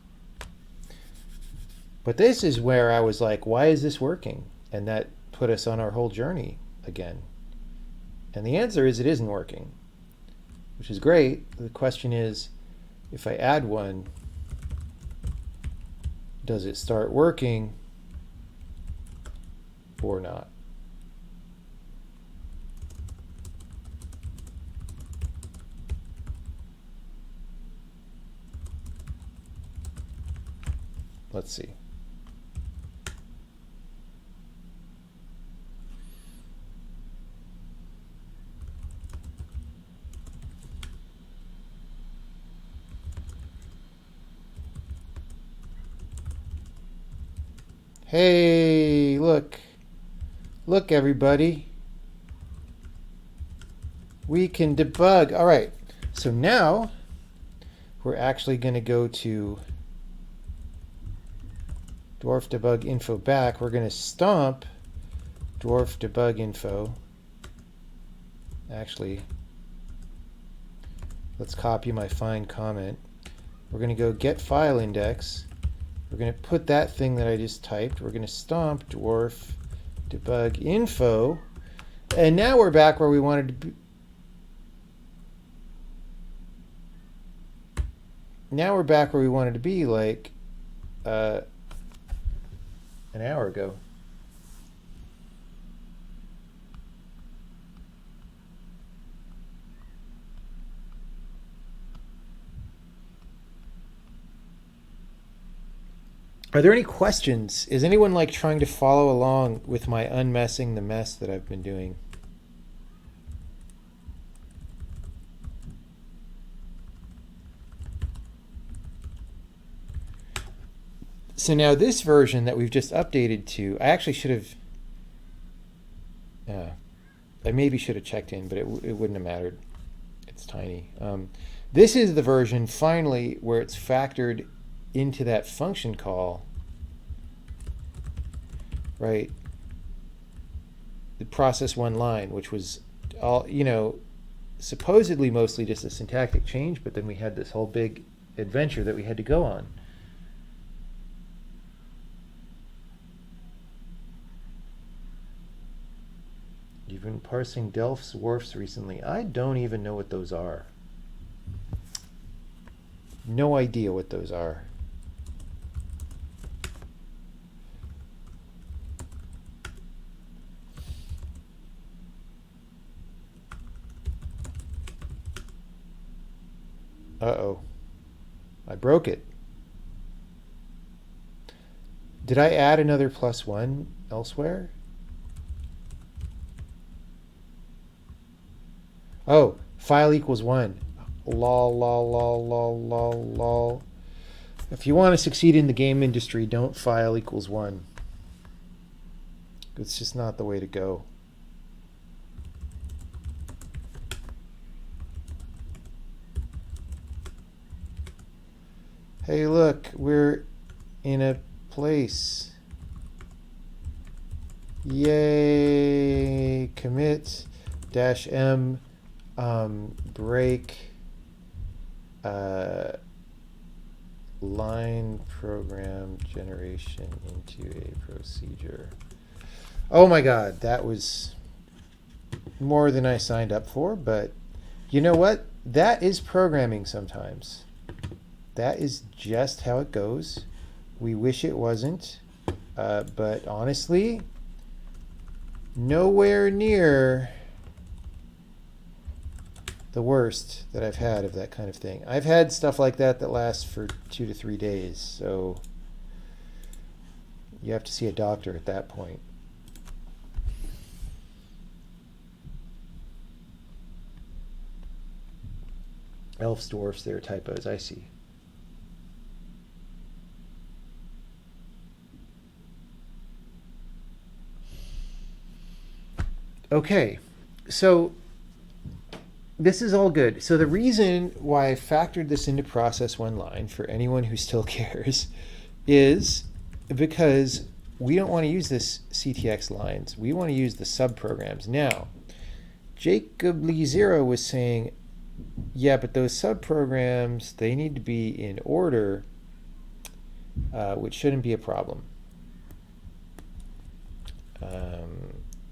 But this is where I was like, why is this working? And that put us on our whole journey again. And the answer is it isn't working, which is great. The question is, if I add one, does it start working or not? Let's see. Hey, look. Look, everybody. We can debug. All right. So now we're actually going to go to dwarf debug info back. We're going to stomp dwarf debug info. Actually, let's copy my find comment. We're going to go get file index. We're going to put that thing that I just typed. We're going to stomp dwarf debug info. And now we're back where we wanted to be. Now we're back where we wanted to be, like an hour ago. Are there any questions? Is anyone like trying to follow along with my unmessing the mess that I've been doing? So now this version that we've just updated to, I actually should have, I maybe should have checked in, but it wouldn't have mattered. It's tiny. This is the version finally where it's factored into that function call, right? The process one line, which was all, supposedly mostly just a syntactic change, but then we had this whole big adventure that we had to go on. You've been parsing Delph's wharfs recently. I don't even know what those are. No idea what those are. Uh-oh. I broke it. Did I add another +1 elsewhere? Oh, file equals 1. Lol, lol, lol, lol, lol, lol. If you want to succeed in the game industry, don't file equals 1. It's just not the way to go. Hey, look, we're in a place. Yay! Commit -m break line program generation into a procedure. Oh my God, that was more than I signed up for, but you know what? That is programming sometimes. That is just how it goes. We wish it wasn't, but honestly, nowhere near the worst that I've had of that kind of thing. I've had stuff like that lasts for 2 to 3 days, so you have to see a doctor at that point. Elves, dwarfs, there are typos, I see. Okay, so this is all good. So the reason why I factored this into process one line, for anyone who still cares, is because we don't want to use this CTX lines. We want to use the subprograms. Now, Jacob Lee Zero was saying, yeah, but those subprograms, they need to be in order, which shouldn't be a problem.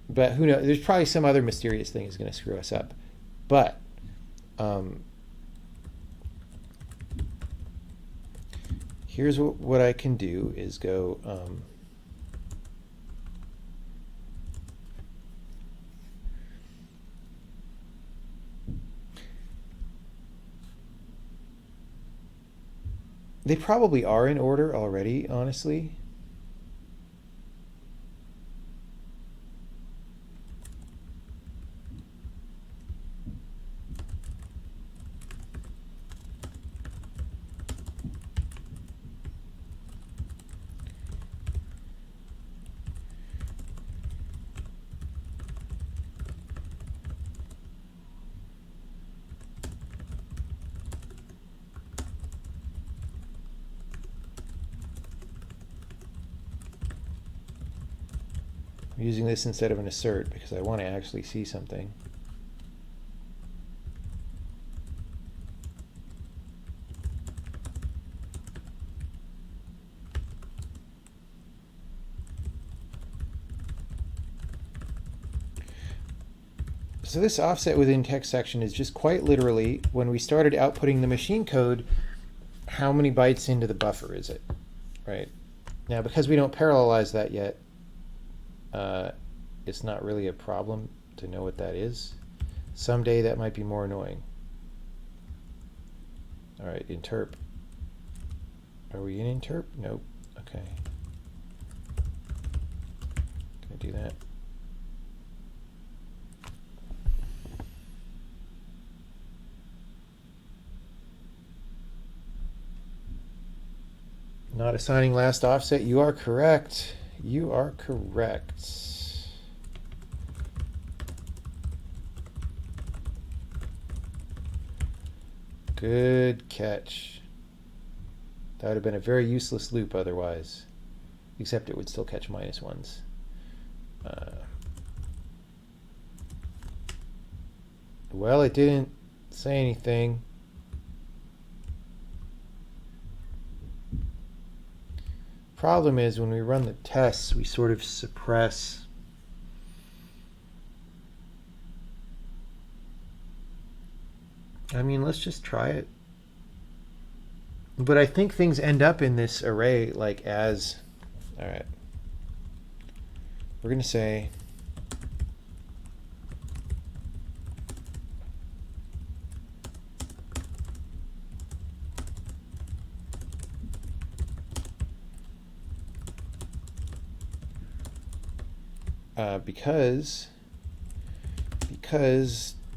But who knows? There's probably some other mysterious thing is going to screw us up. But here's what I can do is go they probably are in order already, honestly. I'm using this instead of an assert because I want to actually see something. So this offset within text section is just quite literally, when we started outputting the machine code, how many bytes into the buffer is it, right? Now, because we don't parallelize that yet, it's not really a problem to know what that is. Someday that might be more annoying. All right, interp. Are we in interp? Nope. Okay. Can I do that? Not assigning last offset. You are correct. You are correct. Good catch. That would have been a very useless loop otherwise. Except it would still catch -1s. Well, it didn't say anything. Problem is, when we run the tests, we sort of suppress I mean, let's just try it. But I think things end up in this array like as, all right, we're going to say because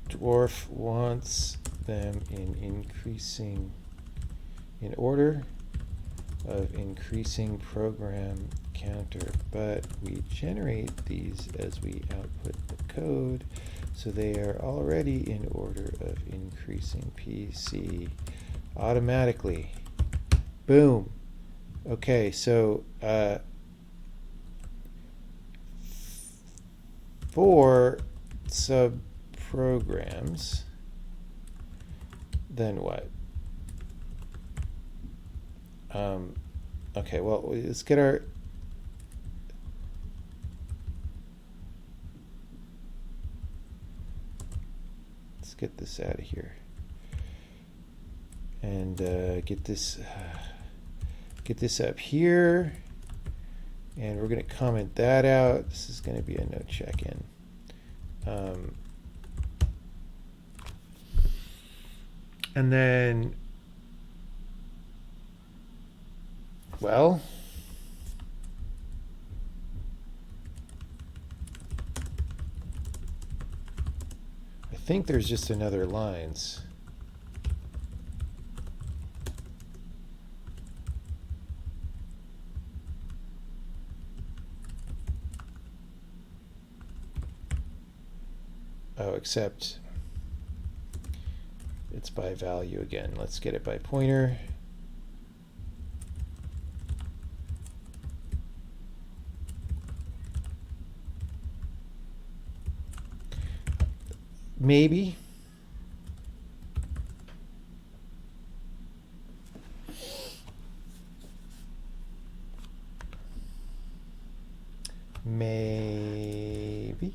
dwarf wants them in order of increasing program counter, but we generate these as we output the code, so they are already in order of increasing PC automatically. Boom. Okay, so for subprograms, then what? Okay, well, let's get our get this out of here and get this up here, and we're going to comment that out. This is going to be a no check-in. And then, well, I think there's just another lines. Oh, except it's by value again. Let's get it by pointer. Maybe. Maybe.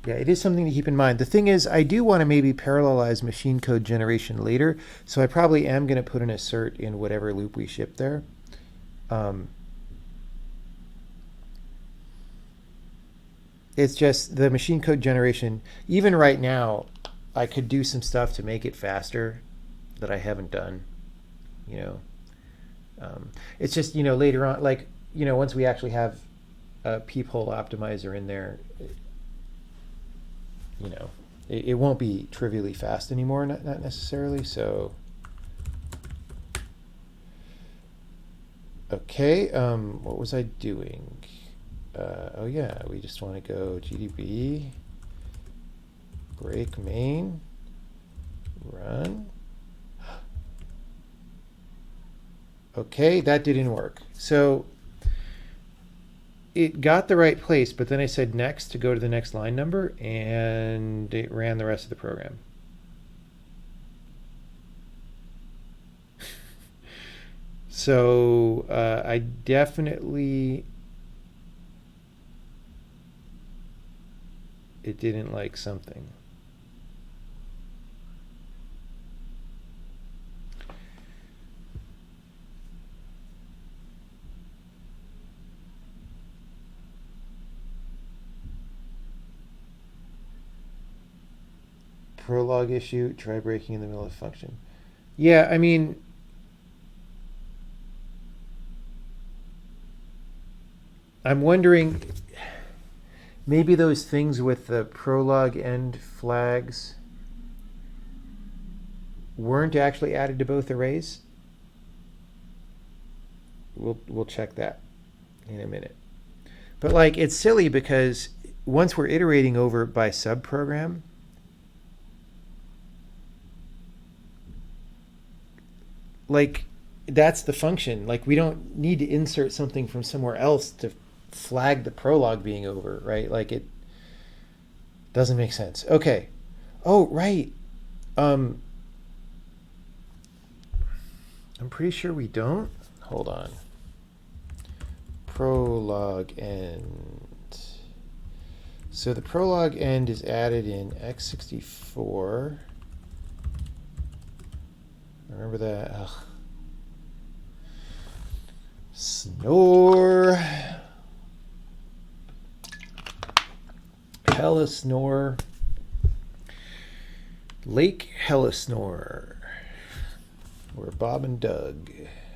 Yeah, it is something to keep in mind. The thing is, I do want to maybe parallelize machine code generation later, so I probably am going to put an assert in whatever loop we ship there. It's just the machine code generation, even right now, I could do some stuff to make it faster that I haven't done, you know. It's just, you know, later on, like, you know, once we actually have a peephole optimizer in there, you know, it won't be trivially fast anymore, not necessarily. So, okay, what was I doing? Oh yeah, we just want to go GDB, break main, run. Okay, that didn't work. So it got the right place, but then I said next to go to the next line number, and it ran the rest of the program. So I definitely, it didn't like something. Prologue issue, try breaking in the middle of function. Yeah, I mean, I'm wondering, maybe those things with the prologue end flags weren't actually added to both arrays. We'll check that in a minute. But like, it's silly because once we're iterating over by subprogram, like that's the function. Like we don't need to insert something from somewhere else to flag the prologue being over, right? Like it doesn't make sense. Okay. Oh, right. Um, I'm pretty sure we don't. Hold on. Prologue end. So the prologue end is added in x64. Remember that? Ugh. Snore. Hella snore. Lake Hella snore. Where Bob and Doug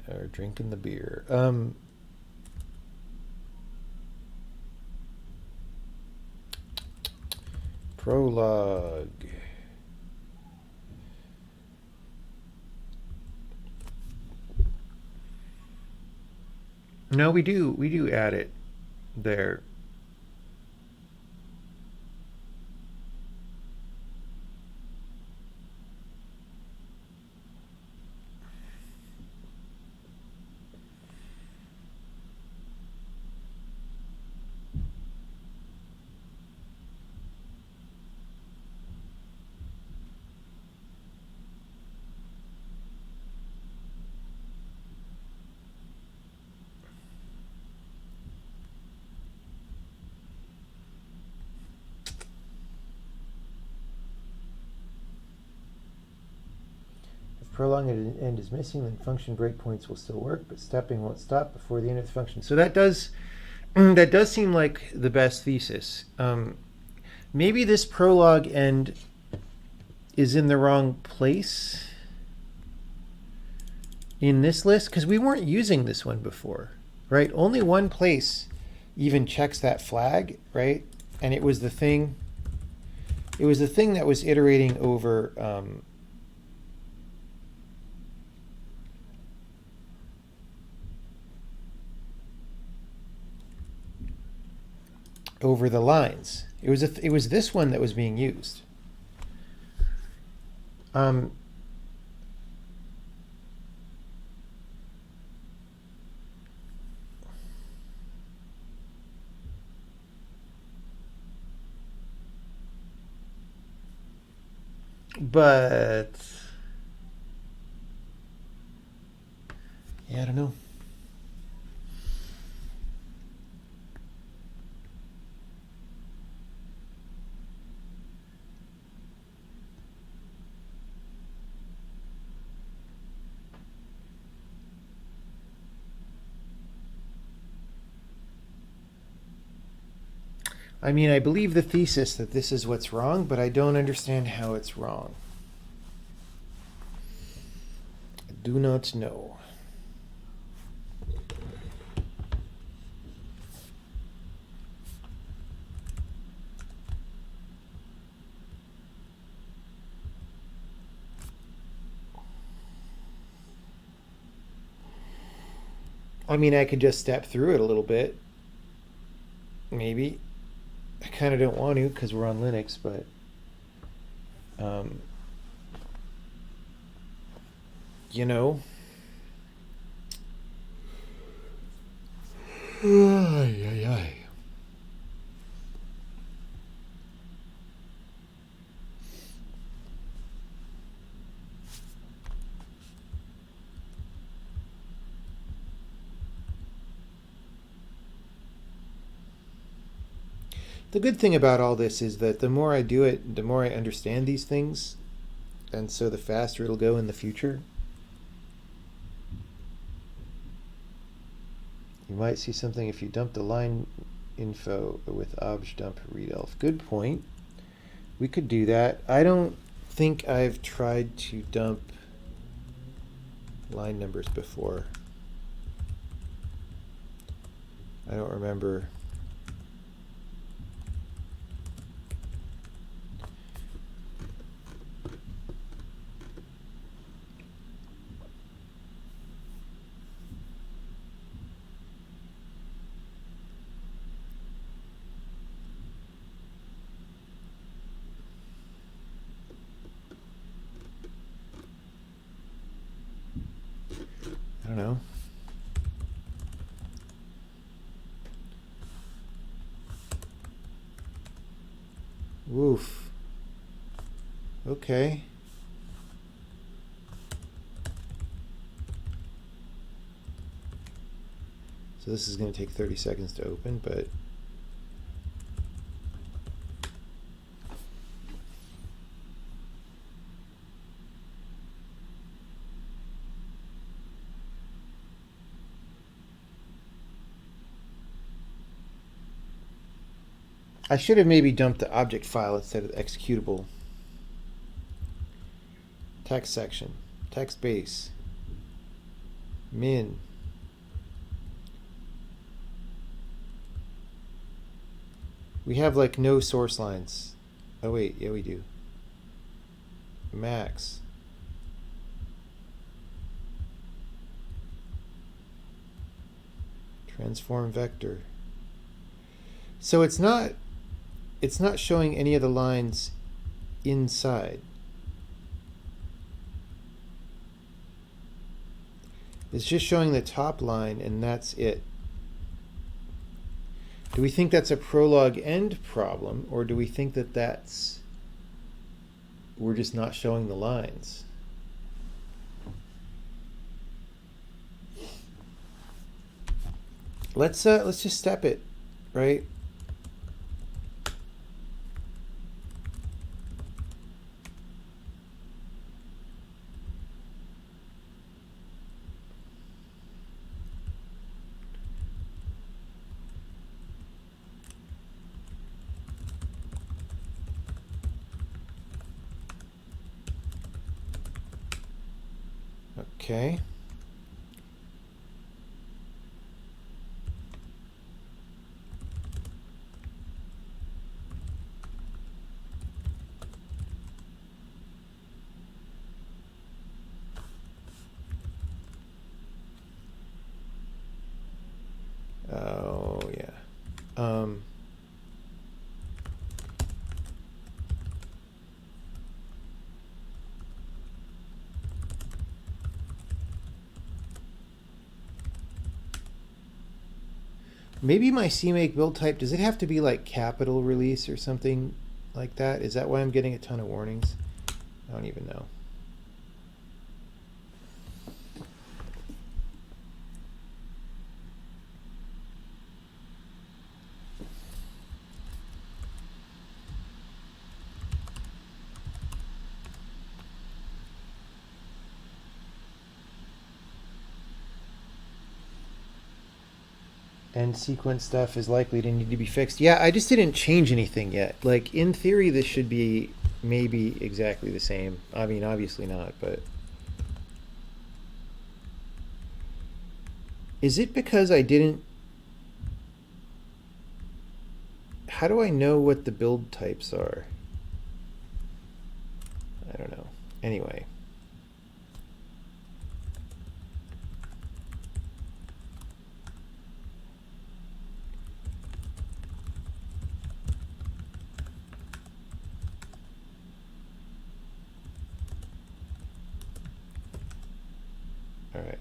are drinking the beer. Prologue. No, we do add it there. If prolong at an end is missing, then function breakpoints will still work, but stepping won't stop before the end of the function. So that does that does seem like the best thesis. Maybe this prologue end is in the wrong place in this list because we weren't using this one before, right? Only one place even checks that flag, right? And it was the thing. It was the thing that was iterating over. Over the lines. It was this one that was being used. But yeah, I don't know. I mean, I believe the thesis that this is what's wrong, but I don't understand how it's wrong. I do not know. I mean, I could just step through it a little bit. Maybe. I kind of don't want to because we're on Linux, but you know. Ay, ay, ay. The good thing about all this is that the more I do it, the more I understand these things, and so the faster it'll go in the future. You might see something if you dump the line info with obj dump readelf. Good point. We could do that. I don't think I've tried to dump line numbers before. I don't remember. I don't know. Woof. Okay. So this is going to take 30 seconds to open, but I should have maybe dumped the object file instead of the executable. Text section, text base, min. We have like no source lines. Oh wait, yeah we do. Max. Transform vector. So it's not showing any of the lines inside. It's just showing the top line and that's it. Do we think that's a prologue end problem, or do we think that we're just not showing the lines? Let's just step it, right? Okay. Oh yeah. Maybe my CMake build type, does it have to be like capital release or something like that? Is that why I'm getting a ton of warnings? I don't even know. And sequence stuff is likely to need to be fixed. Yeah, I just didn't change anything yet. Like, in theory, this should be maybe exactly the same. I mean, obviously not, but... Is it because I didn't... How do I know what the build types are? I don't know. Anyway. All right.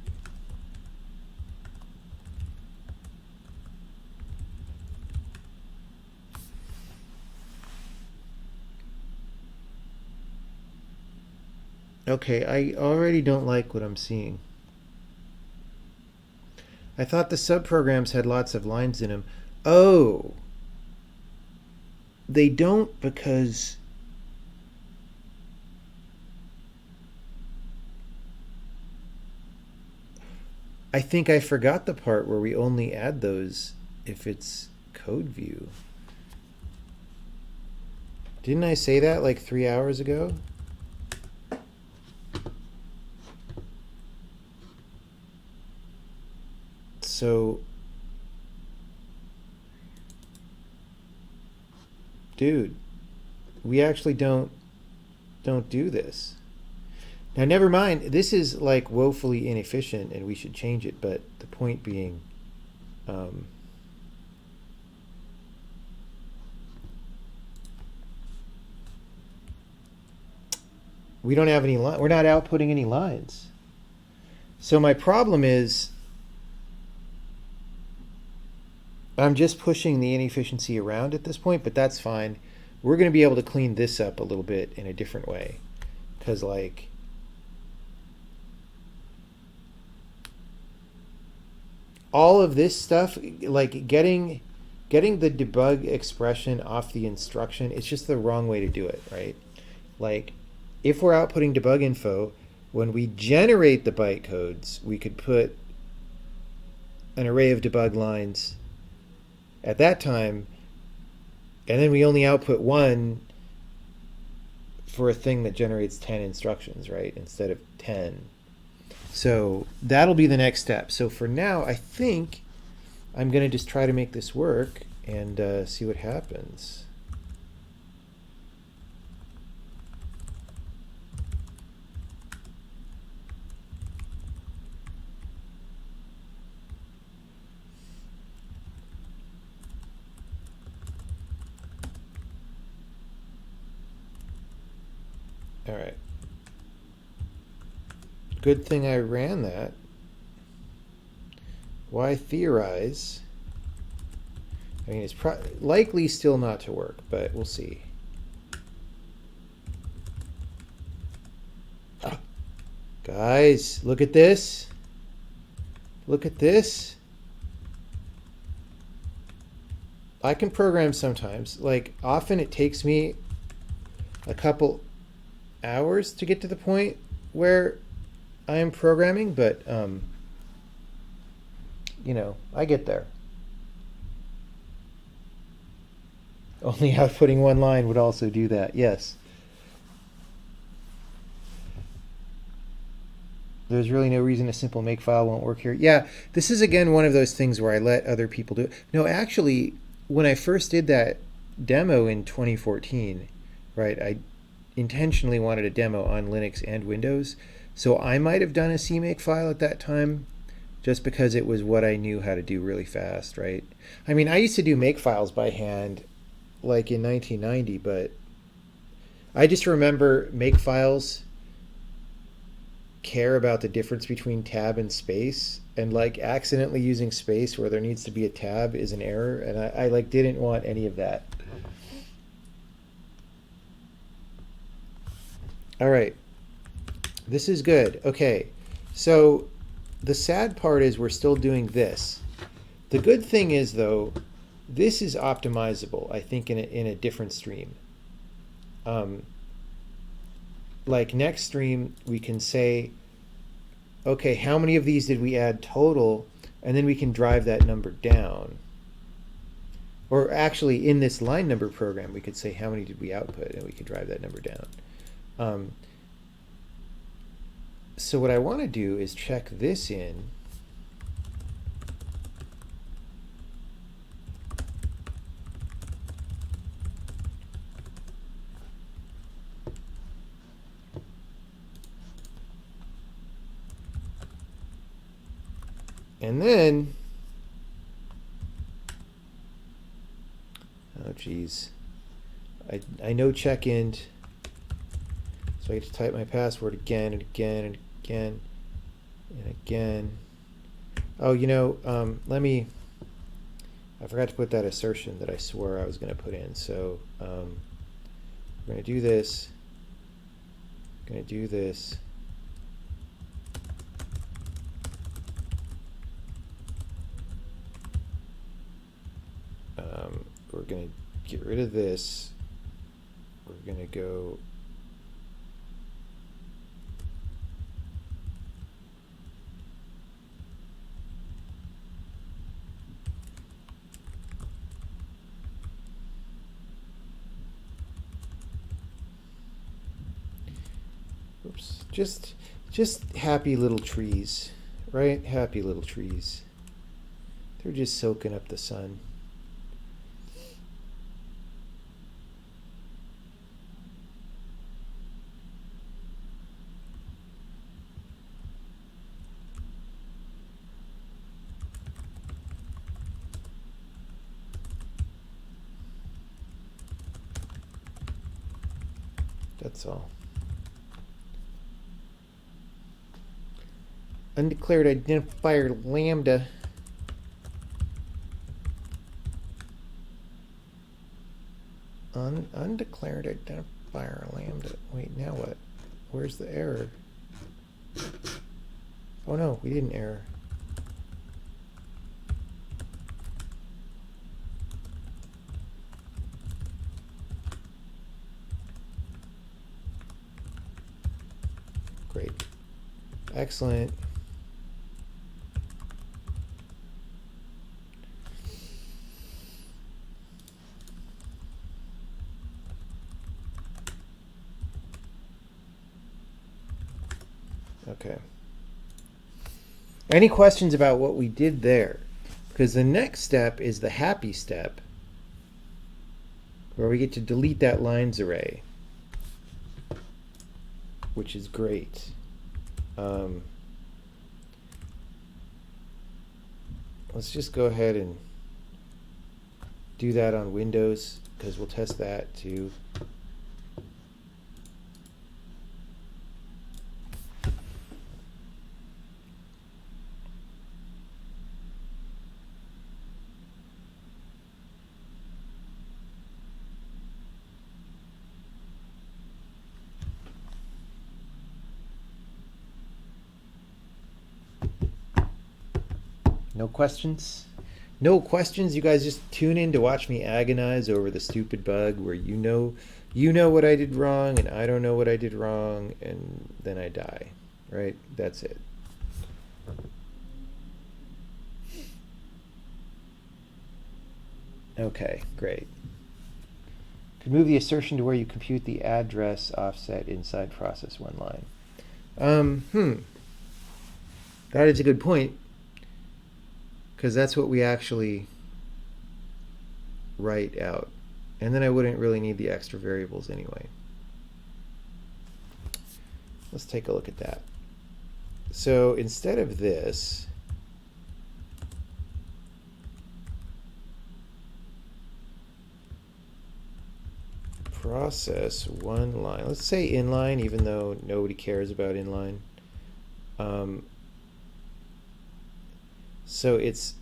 Okay, I already don't like what I'm seeing. I thought the subprograms had lots of lines in them. Oh. They don't because... I think I forgot the part where we only add those if it's code view. Didn't I say that like 3 hours ago? So, dude, we actually don't do this. Now, never mind. This is like woefully inefficient, and we should change it. But the point being, um, we don't have any line. We're not outputting any lines. So my problem is, I'm just pushing the inefficiency around at this point, but that's fine. We're going to be able to clean this up a little bit in a different way, because like all of this stuff, like getting the debug expression off the instruction, it's just the wrong way to do it, right? Like if we're outputting debug info, when we generate the bytecodes, we could put an array of debug lines at that time, and then we only output one for a thing that generates 10 instructions, right? Instead of 10. So that'll be the next step. So for now, I think I'm going to just try to make this work and see what happens. All right. Good thing I ran that. Why theorize? I mean, it's likely still not to work, but we'll see. Guys, look at this. Look at this. I can program sometimes. Like, often it takes me a couple hours to get to the point where I am programming, but you know, I get there. Only outputting one line would also do that. Yes. There's really no reason a simple makefile won't work here. Yeah, this is again one of those things where I let other people do it. No, actually, when I first did that demo in 2014, right, I intentionally wanted a demo on Linux and Windows. So I might have done a CMakeFile at that time just because it was what I knew how to do really fast, right? I mean, I used to do makefiles by hand like in 1990, but I just remember makefiles care about the difference between tab and space, and like accidentally using space where there needs to be a tab is an error, and I like didn't want any of that. All right, this is good. Okay, so the sad part is we're still doing this. The good thing is though, this is optimizable, I think, in a different stream. Like next stream, we can say, okay, how many of these did we add total? And then we can drive that number down. Or actually, in this line number program, we could say how many did we output, and we could drive that number down. So what I want to do is check this in. And then, oh geez, I know check-int, so I get to type my password again and again and again and again. Oh, you know, I forgot to put that assertion that I swore I was going to put in. So we're going to do this, going to do this. We're going to get rid of this. We're going to go oops, just happy little trees, right? Happy little trees. They're just soaking up the sun. That's all. Undeclared identifier lambda. Undeclared identifier lambda. Wait, now what? Where's the error? Oh no, we didn't error. Great. Excellent. Okay. Any questions about what we did there? Because the next step is the happy step, where we get to delete that lines array, which is great. Let's just go ahead and do that on Windows, because we'll test that too. No questions? No questions? You guys just tune in to watch me agonize over the stupid bug where you know what I did wrong and I don't know what I did wrong, and then I die. Right? That's it. Okay, great. Could move the assertion to where you compute the address offset inside process one line. That is a good point, because that's what we actually write out. And then I wouldn't really need the extra variables anyway. Let's take a look at that. So instead of this, process one line. Let's say inline, even though nobody cares about inline. So it's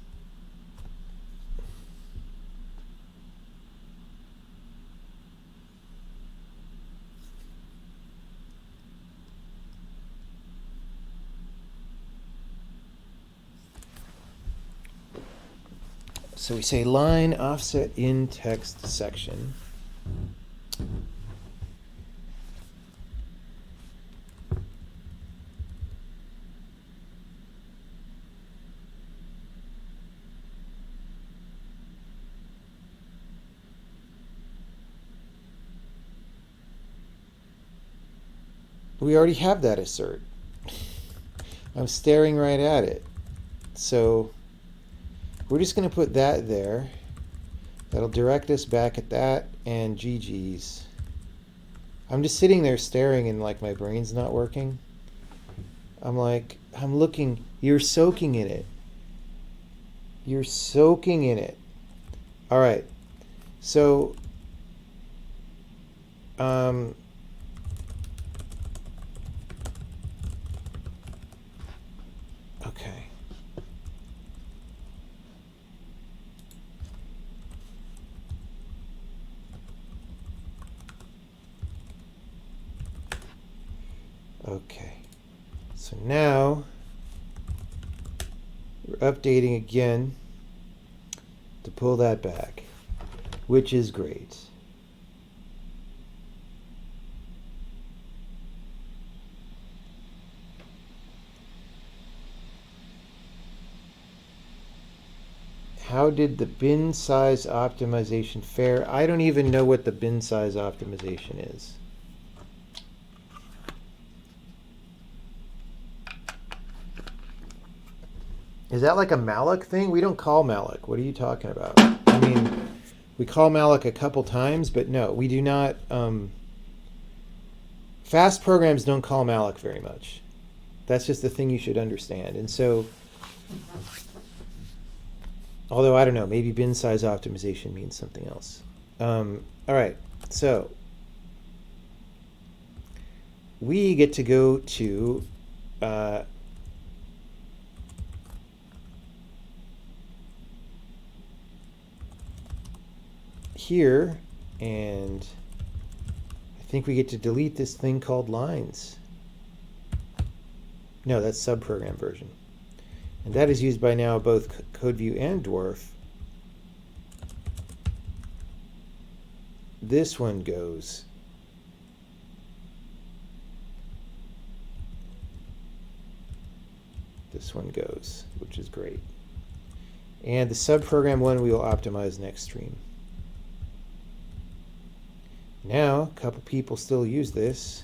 so we say line offset in text section. We already have that assert. I'm staring right at it. So we're just going to put that there. That'll direct us back at that and GG's. I'm just sitting there staring and like my brain's not working. I'm looking. You're soaking in it. You're soaking in it. All right. So, okay. Okay. So now we're updating again to pull that back, which is great. How did the bin size optimization fare? I don't even know what the bin size optimization is. Is that like a malloc thing? We don't call malloc. What are you talking about? I mean, we call malloc a couple times, but no, we do not. Fast programs don't call malloc very much. That's just the thing you should understand. And so, although I don't know, maybe bin size optimization means something else. All right, so we get to go to here, and I think we get to delete this thing called lines. No, that's subprogram version. And that is used by now both CodeView and Dwarf. This one goes. This one goes, which is great. And the subprogram one we will optimize next stream. Now, a couple people still use this.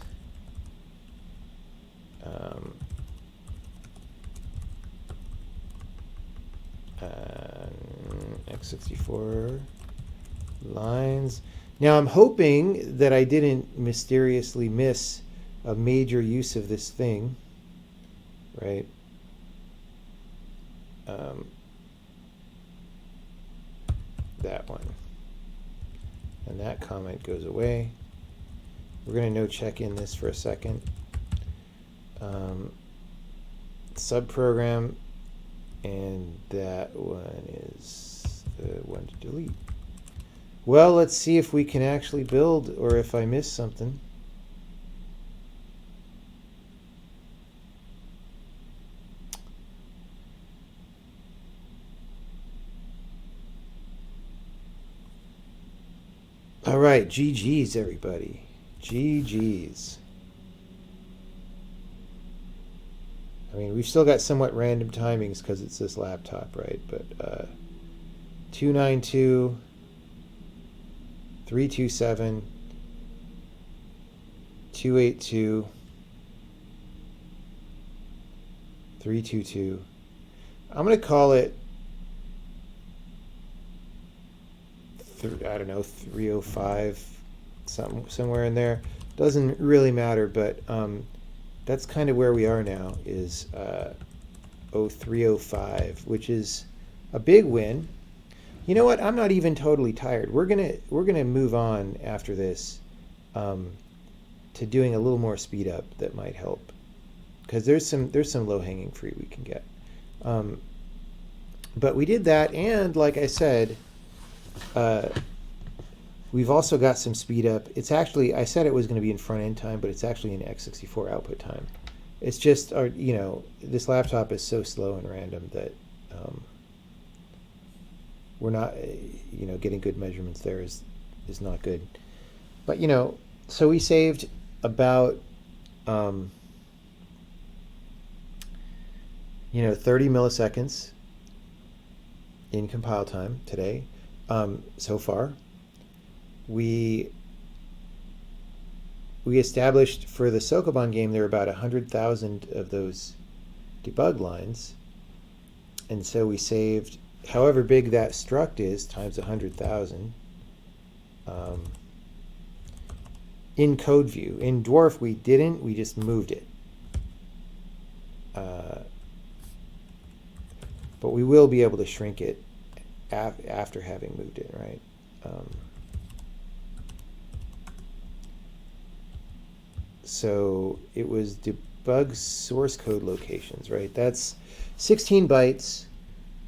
X64 lines. Now I'm hoping that I didn't mysteriously miss a major use of this thing, right? That one. And that comment goes away. We're going to no check in this for a second. Subprogram, and that one is the one to delete. Well, let's see if we can actually build, or if I missed something. All right, GG's, everybody. GG's. I mean, we've still got somewhat random timings because it's this laptop, right? But 292, 327, 282, 322. I'm going to call it, I don't know, 305, somewhere in there. Doesn't really matter, but that's kind of where we are now, is 0305, which is a big win. You know what? I'm not even totally tired. We're gonna move on after this to doing a little more speed up that might help, because there's some low-hanging fruit we can get. But we did that, and like I said, we've also got some speed up. It's actually, I said it was going to be in front end time, but it's actually in x64 output time. It's just, you know, this laptop is so slow and random that we're not, you know, getting good measurements there is not good. But, you know, so we saved about, you know, 30 milliseconds in compile time today. So far, we established for the Sokoban game there are about 100,000 of those debug lines, and so we saved however big that struct is times 100,000 in CodeView. In Dwarf we didn't, we just moved it, but we will be able to shrink it after having moved it, right? So it was debug source code locations, right? That's 16 bytes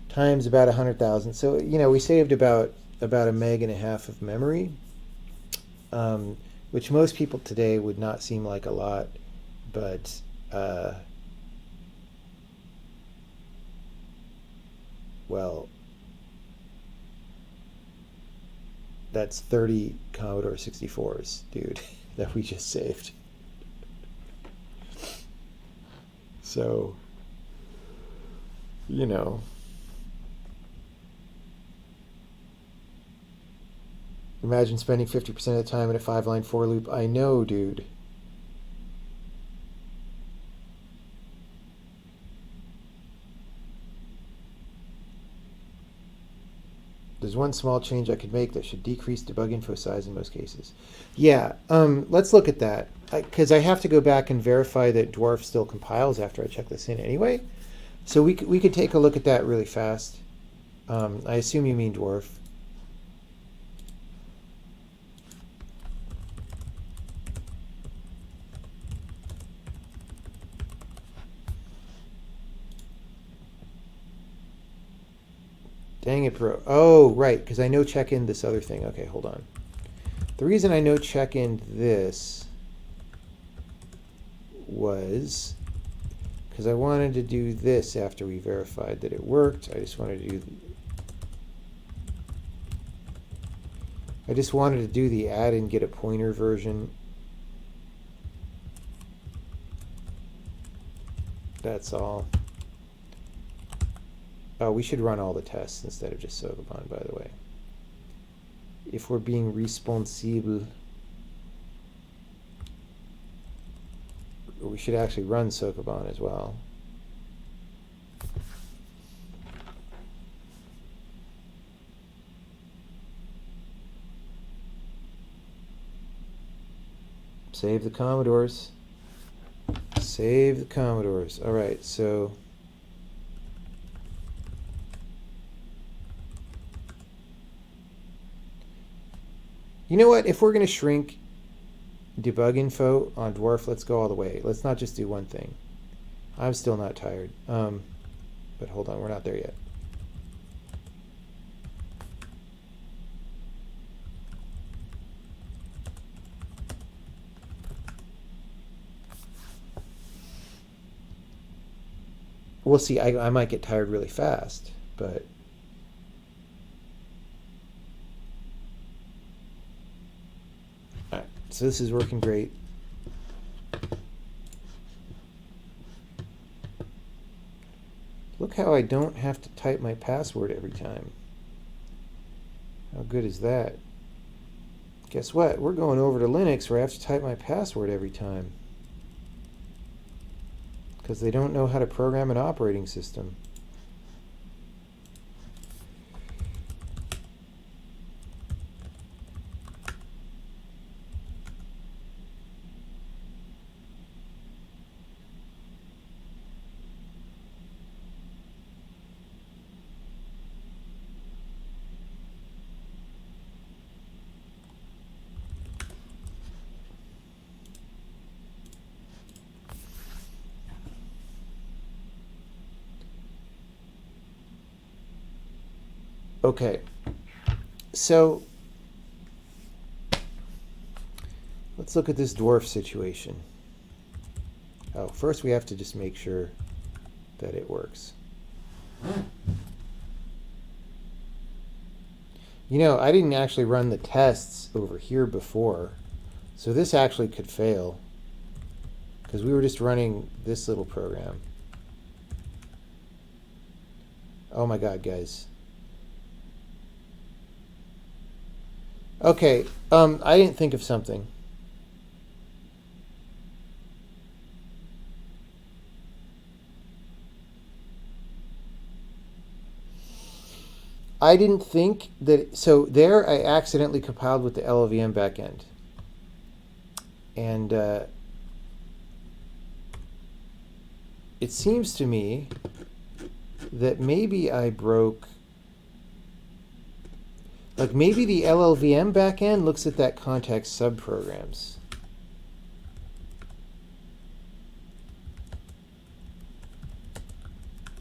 times about 100,000. So, you know, we saved about 1.5 meg of memory, which most people today would not seem like a lot, but well, that's 30 Commodore 64s, dude, that we just saved. So, you know, imagine spending 50% of the time in a 5-line for loop. I know, dude. There's one small change I could make that should decrease debug info size in most cases. Yeah, let's look at that. Because I have to go back and verify that dwarf still compiles after I check this in anyway. So we could take a look at that really fast. I assume you mean dwarf. Dang it, bro. Oh, right, because I know check-in this other thing. Okay, hold on. The reason I know check-in this was because I wanted to do this after we verified that it worked. I just wanted to do the add and get a pointer version. That's all. Oh, we should run all the tests instead of just Sokoban, by the way. If we're being responsible, we should actually run Sokoban as well. Save the Commodores. Save the Commodores. All right, so you know what? If we're going to shrink debug info on dwarf, let's go all the way. Let's not just do one thing. I'm still not tired. But hold on, we're not there yet. We'll see. I might get tired really fast, but all right. So this is working great. Look how I don't have to type my password every time. How good is that? Guess what? We're going over to Linux where I have to type my password every time, because they don't know how to program an operating system. Okay, so let's look at this dwarf situation. Oh, first we have to just make sure that it works. You know, I didn't actually run the tests over here before, so this actually could fail because we were just running this little program. Oh my God, guys. Okay, I didn't think of something. I didn't think that, so there I accidentally compiled with the LLVM backend. And it seems to me that maybe I broke, like maybe the LLVM backend looks at that context subprograms.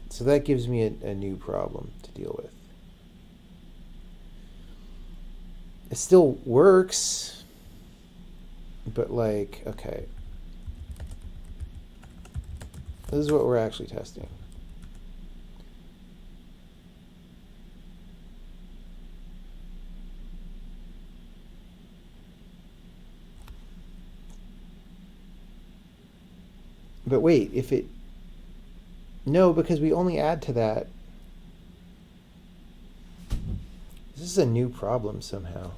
So that gives me a new problem to deal with. It still works, but like, okay. This is what we're actually testing. But wait, if it, no, because we only add to that. This is a new problem somehow.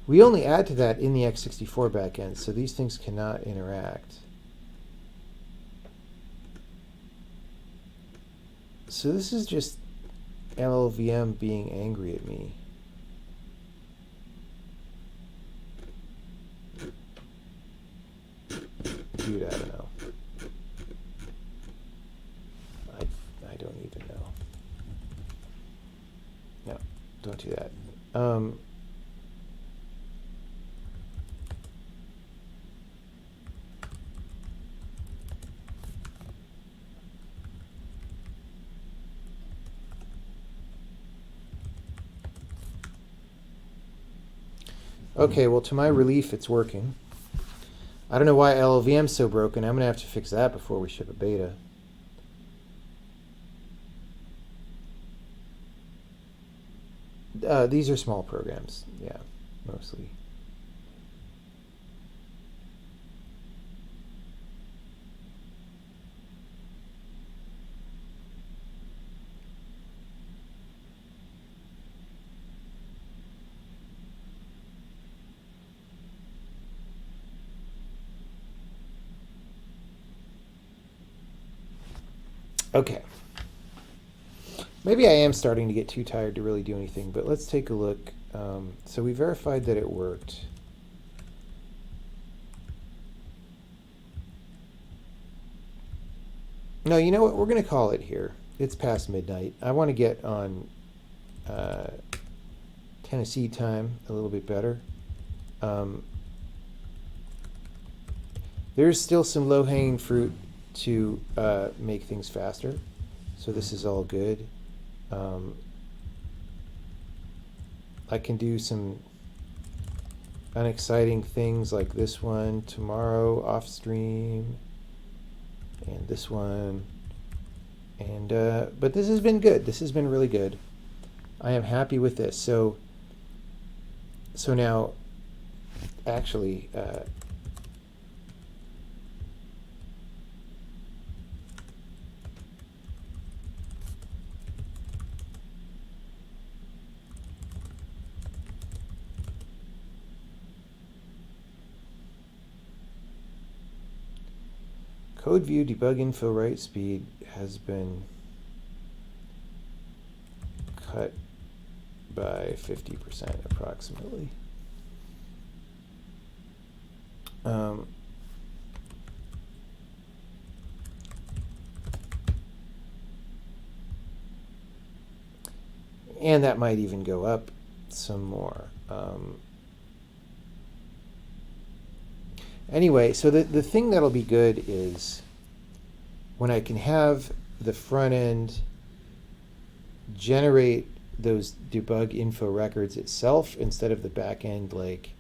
We only add to that in the x64 backend, so these things cannot interact. So this is just LLVM being angry at me? Dude, I don't know. I don't even know. No, don't do that. Okay, well, to my relief, it's working. I don't know why LLVM's so broken. I'm going to have to fix that before we ship a beta. These are small programs, yeah, mostly. Okay. Maybe I am starting to get too tired to really do anything, but let's take a look. So we verified that it worked. No, you know what? We're going to call it here. It's past midnight. I want to get on Tennessee time a little bit better. There's still some low-hanging fruit to make things faster. So this is all good. I can do some unexciting things like this one tomorrow off stream, and this one, and but this has been good. This has been really good. I am happy with this. So now, actually, code view debug info write speed has been cut by 50% approximately. And that might even go up some more. Anyway, so the thing that'll be good is when I can have the front end generate those debug info records itself instead of the back end like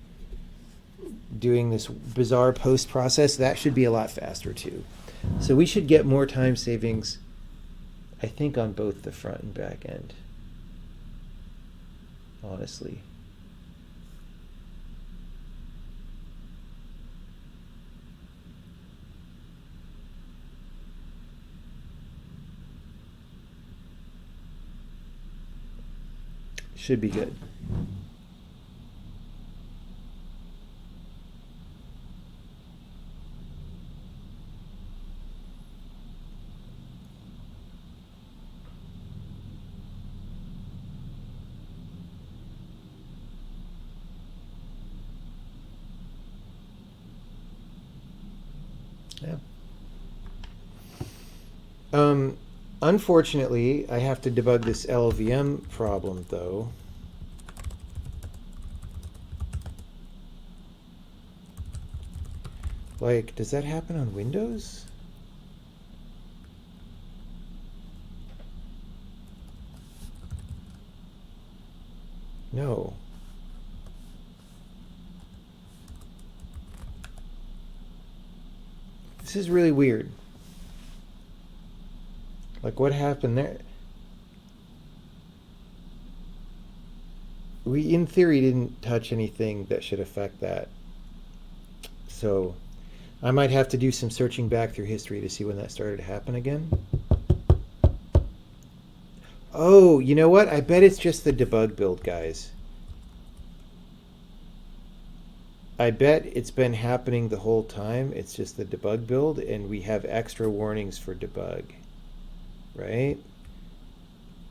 doing this bizarre post process. That should be a lot faster too. So we should get more time savings, I think, on both the front and back end, honestly. Should be good. Yeah. Unfortunately, I have to debug this LLVM problem, though. Like, does that happen on Windows? No. This is really weird. Like, what happened there? We, in theory, didn't touch anything that should affect that. So I might have to do some searching back through history to see when that started to happen again. Oh, you know what? I bet it's just the debug build, guys. I bet it's been happening the whole time. It's just the debug build, and we have extra warnings for debug, right?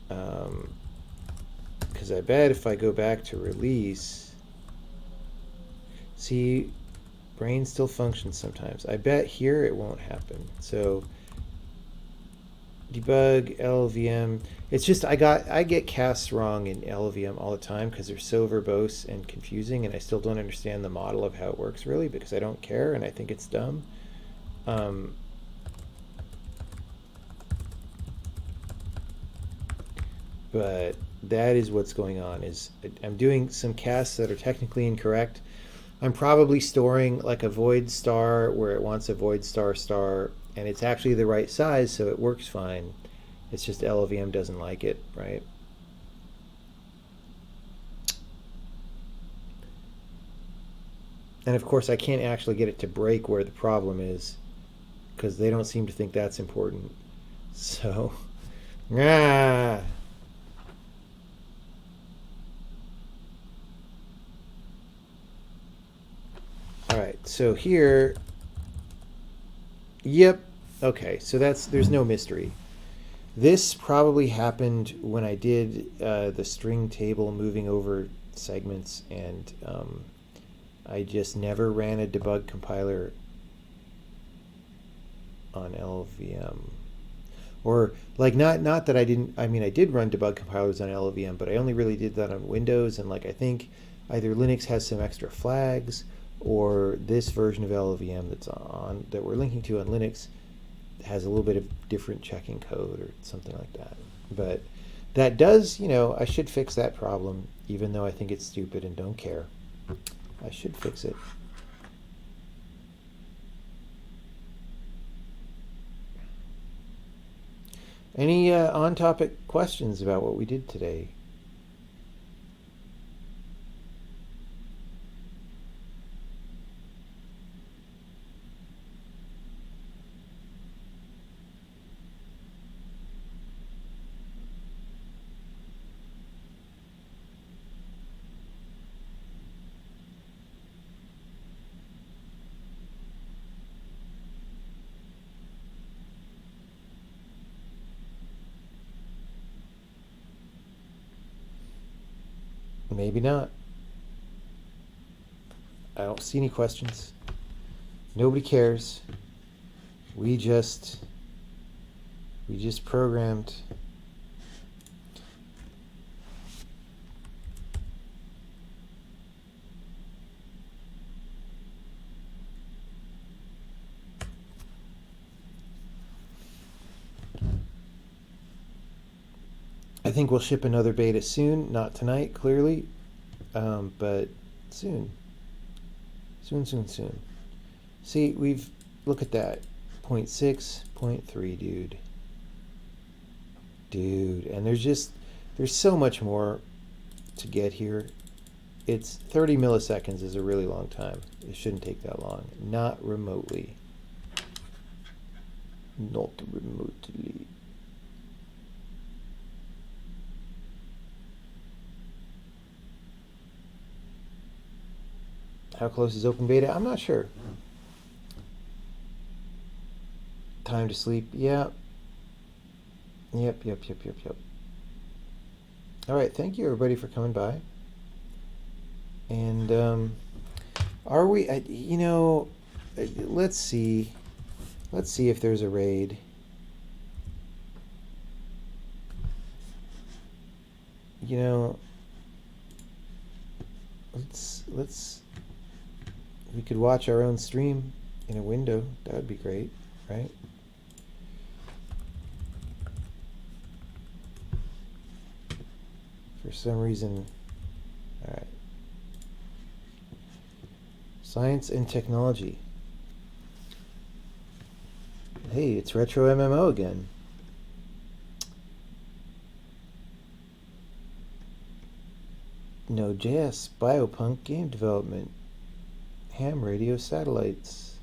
Because I bet if I go back to release, see, brain still functions sometimes. I bet here it won't happen. So debug LLVM. It's just I get casts wrong in LLVM all the time because they're so verbose and confusing, and I still don't understand the model of how it works really because I don't care and I think it's dumb. But that is what's going on. Is I'm doing some casts that are technically incorrect. I'm probably storing like a void star where it wants a void star star, and it's actually the right size, so it works fine. It's just LLVM doesn't like it, right? And of course, I can't actually get it to break where the problem is because they don't seem to think that's important. So, ah. All right, so here, yep. Okay, so there's no mystery. This probably happened when I did the string table moving over segments, and I just never ran a debug compiler on LLVM. Or like not that I didn't. I mean, I did run debug compilers on LLVM, but I only really did that on Windows. And like I think either Linux has some extra flags, or this version of LLVM that we're linking to on Linux has a little bit of different checking code or something like that. But that does, I should fix that problem, even though I think it's stupid and don't care. I should fix it. Any on-topic questions about what we did today? Maybe not. I don't see any questions. Nobody cares. We just programmed. I think we'll ship another beta soon. Not tonight, clearly, but soon. Soon. See, look at that. 0.6, 0.3, dude. And there's so much more to get here. It's 30 milliseconds is a really long time. It shouldn't take that long. Not remotely. Not remotely. How close is open beta? I'm not sure. Time to sleep. Yeah. Yep. All right. Thank you, everybody, for coming by. And are we? Let's see. Let's see if there's a raid. Let's. We could watch our own stream in a window. That would be great, right? For some reason, all right. Science and technology. Hey, it's Retro MMO again. Node.js, Biopunk game development, ham radio satellites.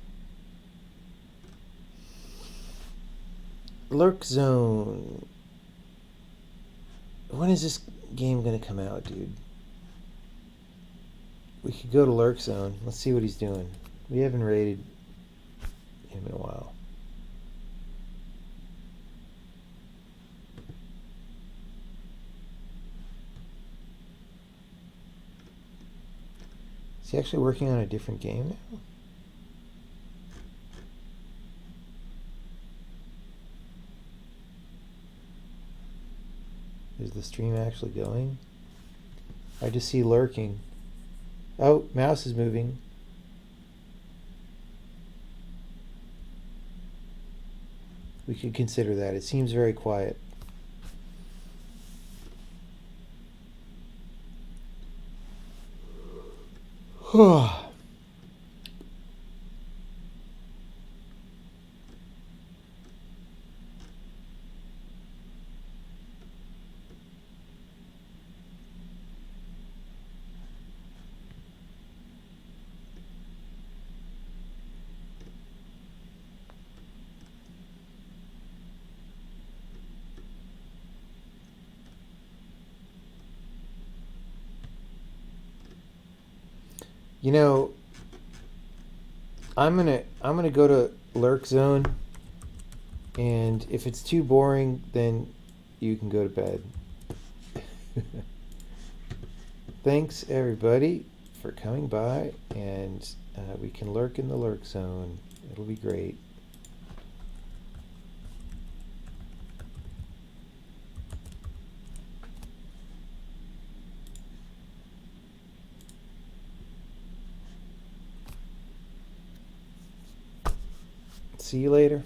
Lurk Zone. When is this game gonna come out, dude? We could go to Lurk Zone. Let's see what he's doing. We haven't raided him in a while. Is he actually working on a different game now? Is the stream actually going? I just see lurking. Oh, mouse is moving. We could consider that. It seems very quiet. You know, I'm gonna go to lurk zone, and if it's too boring, then you can go to bed. Thanks everybody for coming by, and we can lurk in the lurk zone. It'll be great. See you later.